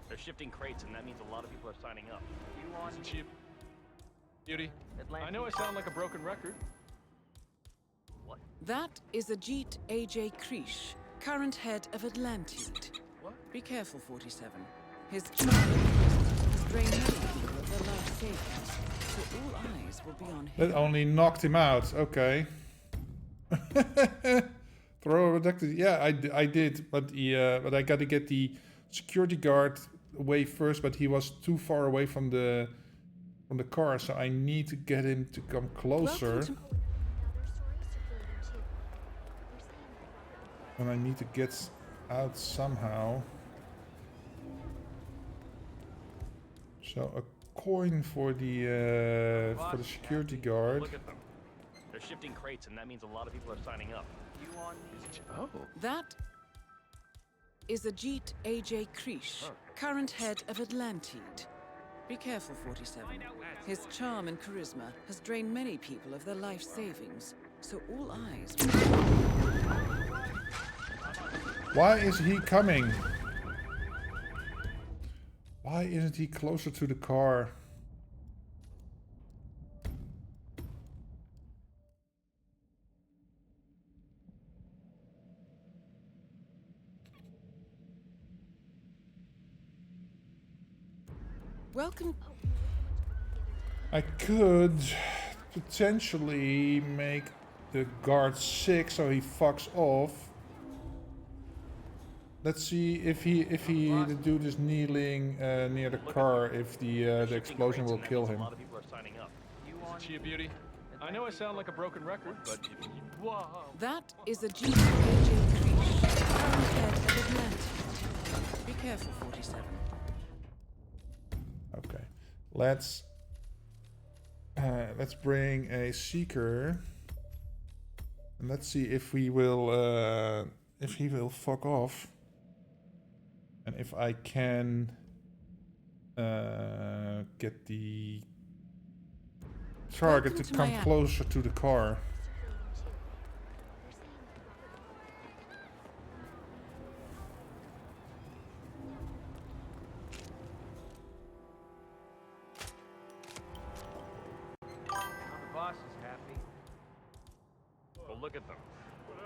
They're shifting crates, and that means a lot of people are signing up. You on Isn't cheap. Beauty. Atlantide? I know I sound like a broken record. What? That is Ajit A.J. Krish, current head of Atlantide. What? Be careful, 47. His child has drained many people of their life savings, so all eyes will be on him. That only knocked him out. Okay. Throw a reductor. Yeah, I did, but but I got to get the security guard away first. But he was too far away from the car, so I need to get him to come closer. And I need to get out somehow. So a coin for the security guard. Look at them. They're shifting crates, and that means a lot of people are signing up. You on the... Oh. That is Ajit A.J. Krish, current head of Atlantide. Be careful, 47. His charm and charisma has drained many people of their life savings, so all eyes will be on him. Why is he coming? Why isn't he closer to the car? Welcome. I could potentially make the guard sick so he fucks off. Let's see if the dude is kneeling near the car, if the explosion will kill him. A lot of people are signing up. Isn't she a beauty? I know I sound like a broken record, but if you... Whoa. That is Ajit A.J. Krish, current head of Atlantide. Be careful, 47. Okay, let's bring a seeker, and let's see if he will fuck off, and if I can get the target to come closer to the car. Look at them.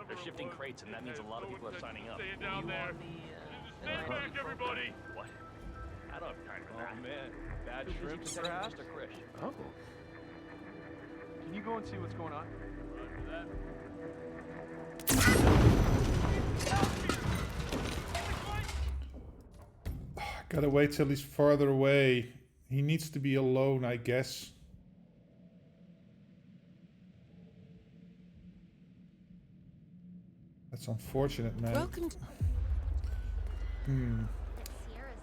They're shifting crates, and that means a lot of people are signing up. Staying down there. Stand back, everybody! What? I don't have time for that. Oh man, bad shrimps perhaps? Mr. Krish. Oh. Can you go and see what's going on? Gotta wait till he's farther away. He needs to be alone, I guess. That's unfortunate, man. Welcome to...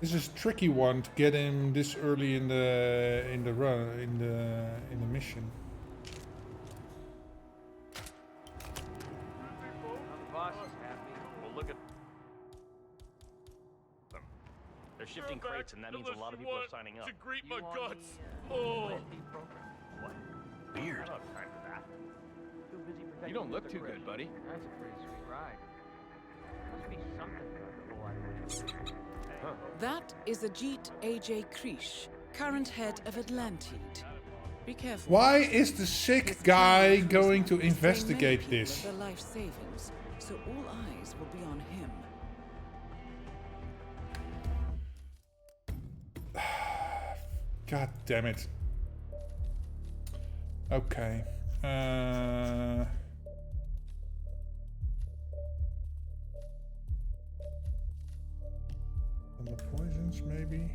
This is a tricky one to get him this early in the run in the mission. The boss is happy. Well, look at them. They're shifting crates, and that means a lot of people are signing up. To greet my on guts. the, Oh. What? Weird. I don't have time for that. Too busy protecting You don't look Mr. too Chris. good, buddy. That's a pretty sweet ride. Must be something about the whole idea. That is Ajit A.J. Krish, current head of Atlantide. Be careful. Why is the sick guy going to investigate this? Their life savings, so all eyes will be on him. God damn it. Okay. On the poisons, maybe.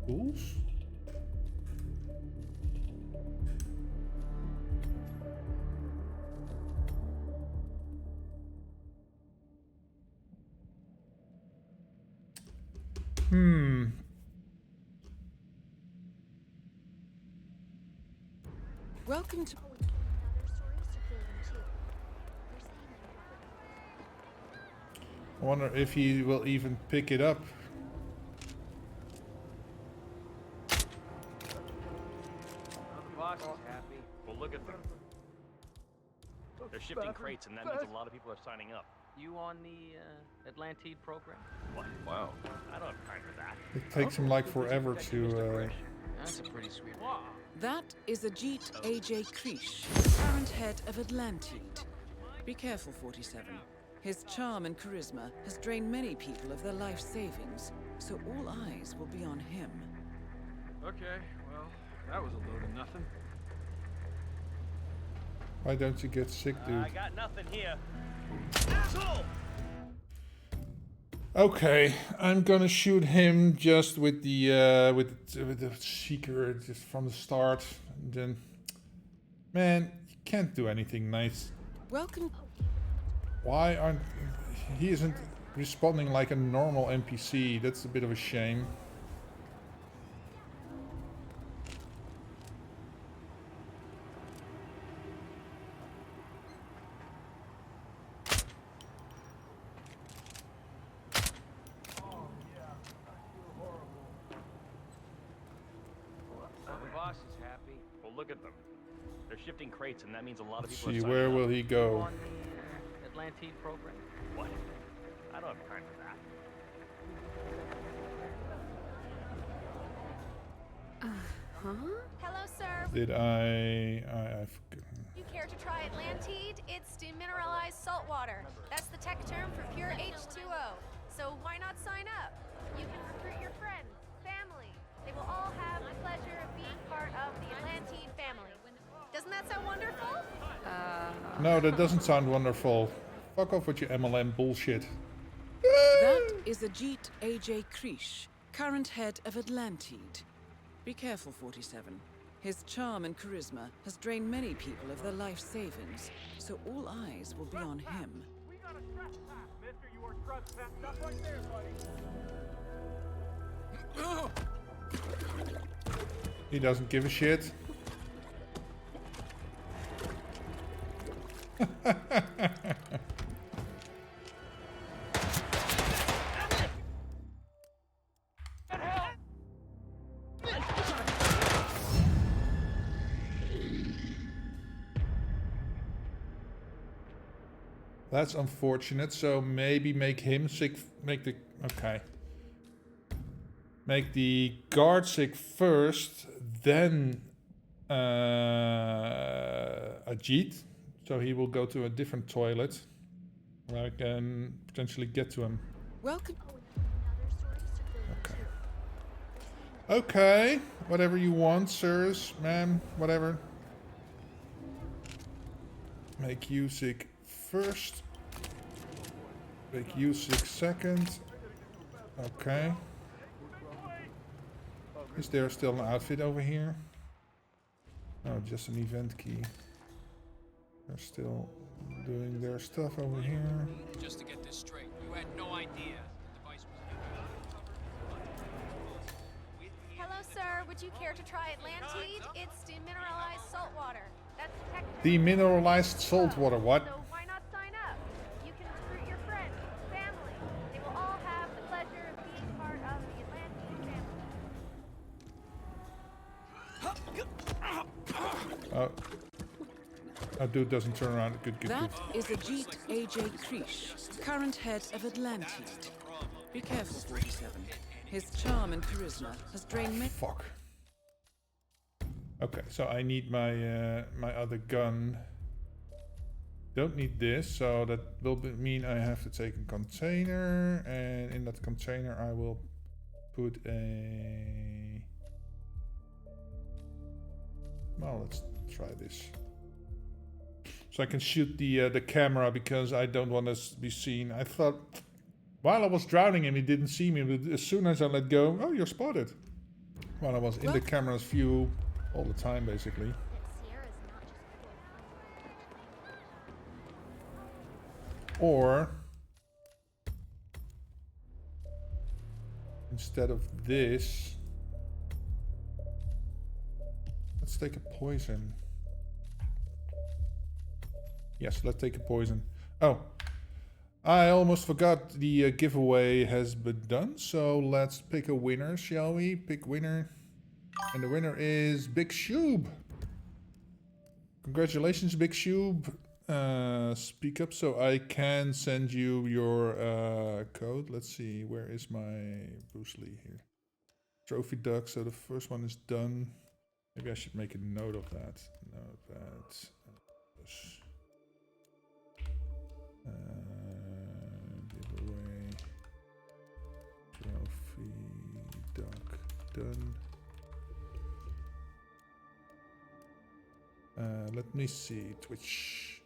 Tools? Welcome to... I wonder if he will even pick it up. The boss is happy. Well, look at them. They're shifting crates, and that means a lot of people are signing up. You on the Atlantide program? What? Wow. I don't have time for that. It takes him like forever to... That's a pretty sweet. That is Ajit A.J. Krish, current head of Atlantide. Be careful, 47. His charm and charisma has drained many people of their life savings, so all eyes will be on him. Okay, well, that was a load of nothing. Why don't you get sick, dude? I got nothing here. Asshole! Okay, I'm gonna shoot him just with the seeker just from the start. And then, man, you can't do anything nice. Welcome. Why aren't he isn't responding like a normal NPC? That's a bit of a shame. The boss is happy. Well, look at them. They're shifting crates, and that means a lot of people See, are signing where up. will he go? On the Atlantide program? What? I don't have time for that. Huh? Hello, sir. Did I forgot. You care to try Atlantide? It's demineralized salt water. That's the tech term for pure H2O. So why not sign up? You can recruit your friends, family. They will all have the pleasure of being part of the Atlantide family. Doesn't that sound wonderful? No, that doesn't sound wonderful. Fuck off with your MLM bullshit. That is Ajit A.J. Krish, current head of Atlantide. Be careful, 47. His charm and charisma has drained many people of their life savings, so all eyes will be on him. We got a trespass, mister. You are trespassed. Stop right there, buddy. He doesn't give a shit. That's unfortunate. So maybe make him sick. Make the guard sick first, then Ajit. So he will go to a different toilet where I can potentially get to him. Welcome. Okay, whatever you want, sirs, ma'am, whatever. Make you sick first. Make you sick second. Okay. Is there still an outfit over here? Oh, just an event key. They're still doing their stuff over here. Just to get this straight, you had no idea the device was. Hello, sir. Would you care to try Atlantide? It's demineralized salt water. That's technically Demineralized salt water, what? So why not sign up? You can recruit your friends, family. They will all have the pleasure of being part of the Atlantide family. Oh. That dude doesn't turn around. Good, good, That good. is Ajit A.J. Krish, current head of Atlantide. Be careful, 47. His charm and charisma has drained me. Fuck. Okay, so I need my my other gun. Don't need this, so that will mean I have to take a container, and in that container I will put a... Well, let's try this. So I can shoot the camera because I don't want to be seen. I thought while I was drowning him, he didn't see me, but as soon as I let go, oh, you're spotted. While I was in the camera's view all the time, basically. Or instead of this, let's take a poison. Yes, let's take a poison. Oh, I almost forgot the giveaway has been done. So let's pick a winner, shall we? Pick winner. And the winner is Big Shoob. Congratulations, Big Shoob. Speak up so I can send you your code. Let's see, where is my Bruce Lee here? Trophy duck, so the first one is done. Maybe I should make a note of that. Note that. Giveaway. Trophy duck done. Let me see, Twitch.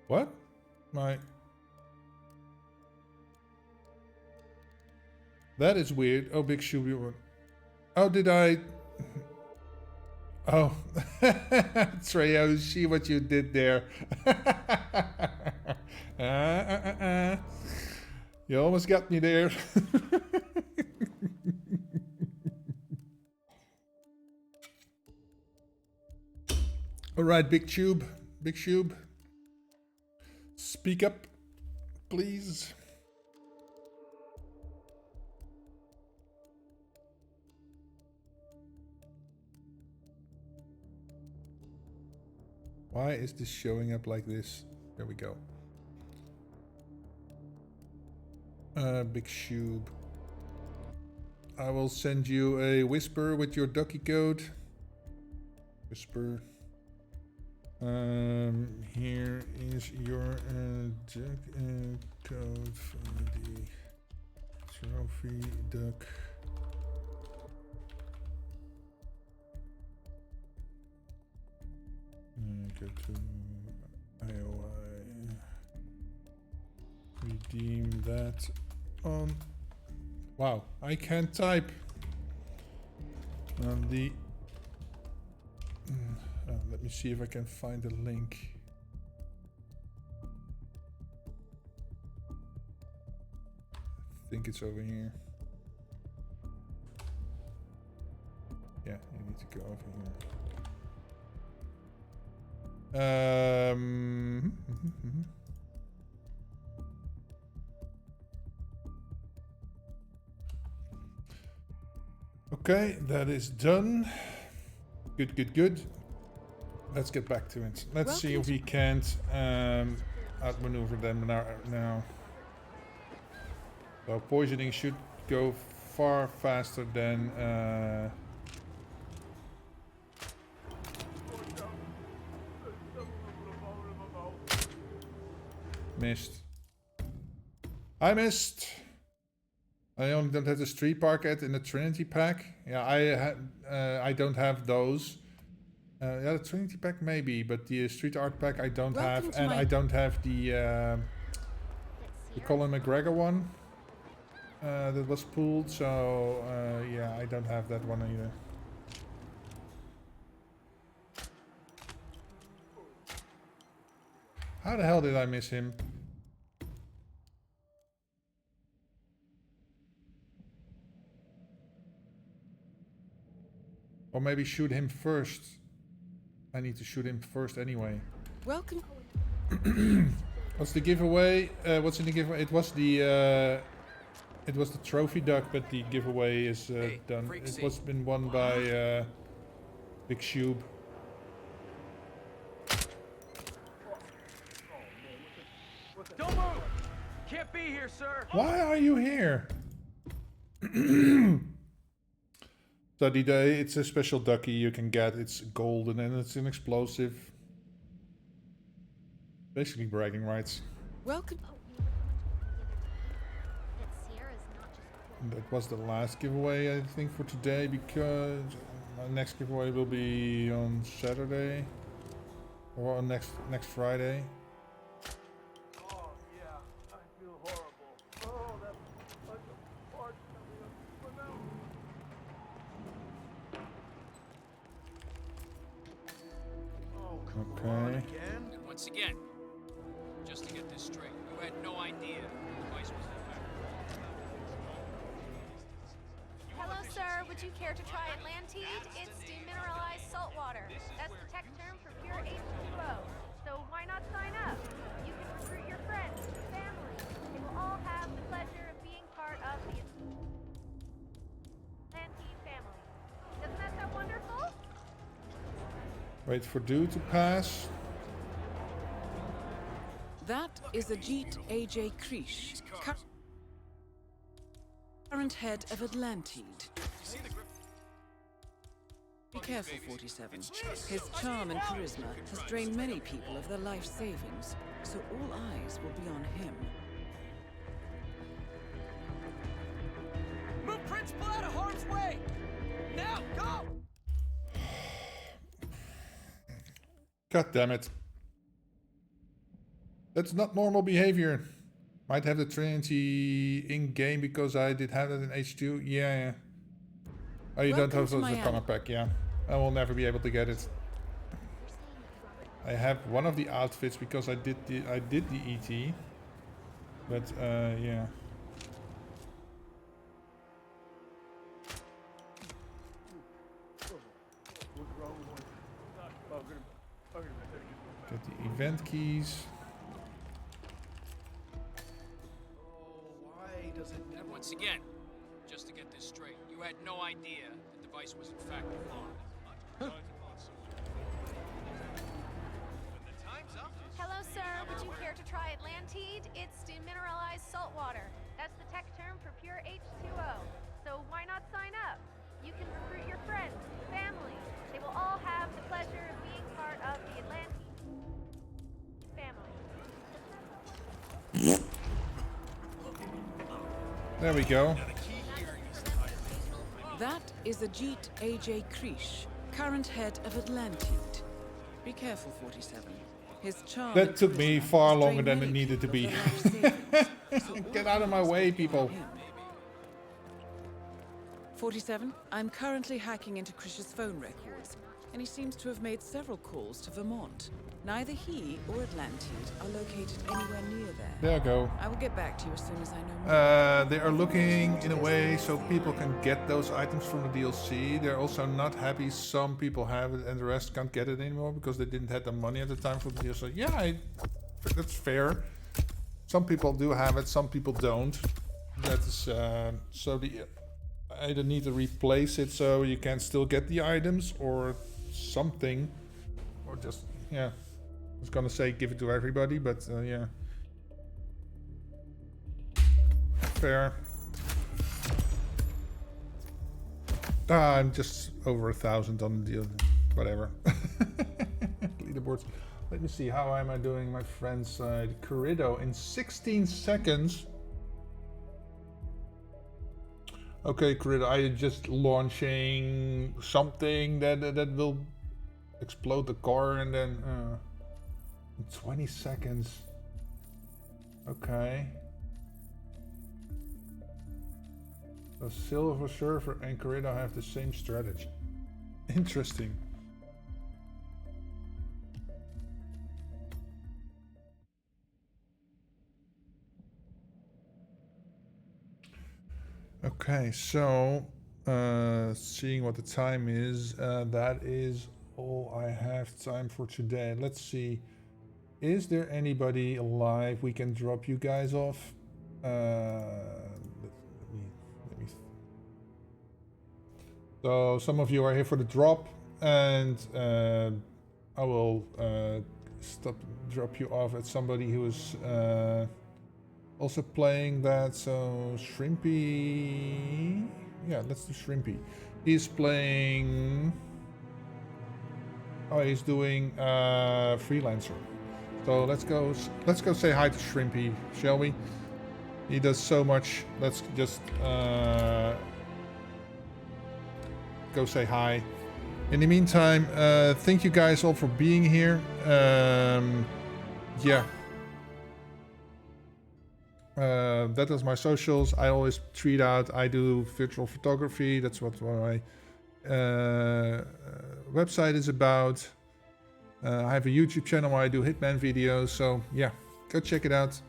What? That is weird. Oh, Big Shooby. Oh, did I? Oh, Treyo, see what you did there. You almost got me there. All right, Big Tube. Big Tube. Speak up, please. Why is this showing up like this? There we go. Big Shoob. I will send you a whisper with your ducky code. Whisper. Here is your code for the trophy duck. Go to IOI. Redeem that on. Wow, I can't type. On the. Let me see if I can find a link. I think it's over here. Yeah, you need to go over here. Okay, that is done. Good, good, good. Let's get back to it. Let's see if we can't outmaneuver them now. So poisoning should go far faster than missed. I missed. I only don't have the street park in the Trinity pack. Yeah, I don't have those. Yeah, the Trinity pack maybe, but the street art pack I don't have, and I don't have the Colin McGregor one. that was pulled, so yeah, I don't have that one either. How the hell did I miss him? Or maybe shoot him first. I need to shoot him first anyway. Welcome. What's the giveaway? What's in the giveaway? It was the trophy duck, but the giveaway is done. It was been won by Big Shube. Don't move! Can't be here, sir! Why are you here? So it's a special ducky you can get. It's golden and it's an explosive. Basically bragging rights. Welcome. And that was the last giveaway I think for today, because my next giveaway will be on Saturday or on next Friday. Oh, yeah, I feel horrible. Oh, that bunch of parts coming up. Oh, come on again? And once again, just to get this straight, you had no idea the device was infected. Hello, sir. Would you care to try Atlantide? It's demineralized salt water. That's the tech term for pure H2O. So why not sign up? You can recruit your friends, family. They will all have the pleasure of being part of the Atlantide family. Doesn't that sound wonderful? Wait for Dew to pass. That is Ajit A.J. Krish, current head of Atlantide. Be careful, 47. His charm and charisma has drained many people of their life savings, so all eyes will be on him. Move Principal out of harm's way! Now, go! God damn it. That's not normal behavior. Might have the Trinity in-game because I did have it in H2. Yeah. Oh, you don't have the common pack, yeah. I will never be able to get it. I have one of the outfits because I did the ET. But yeah. Get the event keys. And once again, just to get this straight, you had no idea the device was in fact flawed. Hello, sir. Would you care to try Atlantide? It's demineralized salt water. That's the tech term for pure H2O. So why not sign up? You can recruit your friends, family. They will all have the pleasure of being part of the Atlantide family. There we go. That is Ajit A.J. Krish, current head of Atlantide. Be careful, 47. His charm. That took me far longer than it needed to be. Get out of my way, people. 47, I'm currently hacking into Krish's phone records, and he seems to have made several calls to Vermont. Neither he or Atlantide are located anywhere near there. There you go. I will get back to you as soon as I know more. They are looking in a way so people can get those items from the DLC. They're also not happy some people have it and the rest can't get it anymore because they didn't have the money at the time for the DLC. Yeah, that's fair. Some people do have it, some people don't. That is so the either need to replace it so you can still get the items or something, or just yeah. I was gonna say give it to everybody, but yeah. Fair. I'm just over 1,000 on the deal. Whatever. Leaderboards. Let me see, how am I doing, my friends? Corrido in 16 seconds. Okay, Corrido, I just launching something that will explode the car and then 20 seconds. Okay. So Silver Surfer and Corridor have the same strategy. Interesting. Okay, so seeing what the time is, that is all I have time for today. Let's see. Is there anybody alive we can drop you guys off? Let me. So some of you are here for the drop, and I will drop you off at somebody who is also playing that. So Shrimpy, yeah, let's do Shrimpy. He's playing. Oh, he's doing freelancer. So let's go say hi to Shrimpy, shall we? He does so much. Let's just go say hi. In the meantime, thank you guys all for being here. Yeah. That is my socials. I always tweet out. I do virtual photography. That's what my website is about. I have a YouTube channel where I do Hitman videos. So yeah, go check it out.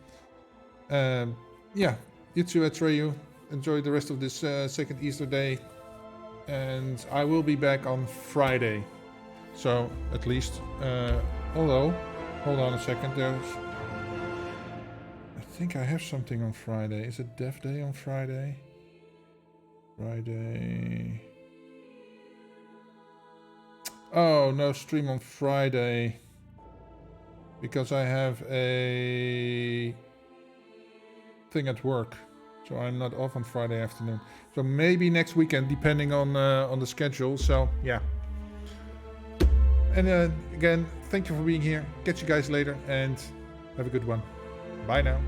Yeah, you too, Atreyu. Enjoy the rest of this second Easter day. And I will be back on Friday. So at least, although, hold on a second. I think I have something on Friday. Is it Dev Day on Friday? Friday. Oh, no stream on Friday. Because I have a thing at work. So I'm not off on Friday afternoon. So maybe next weekend, depending on the schedule. So yeah. And again, thank you for being here. Catch you guys later and have a good one. Bye now.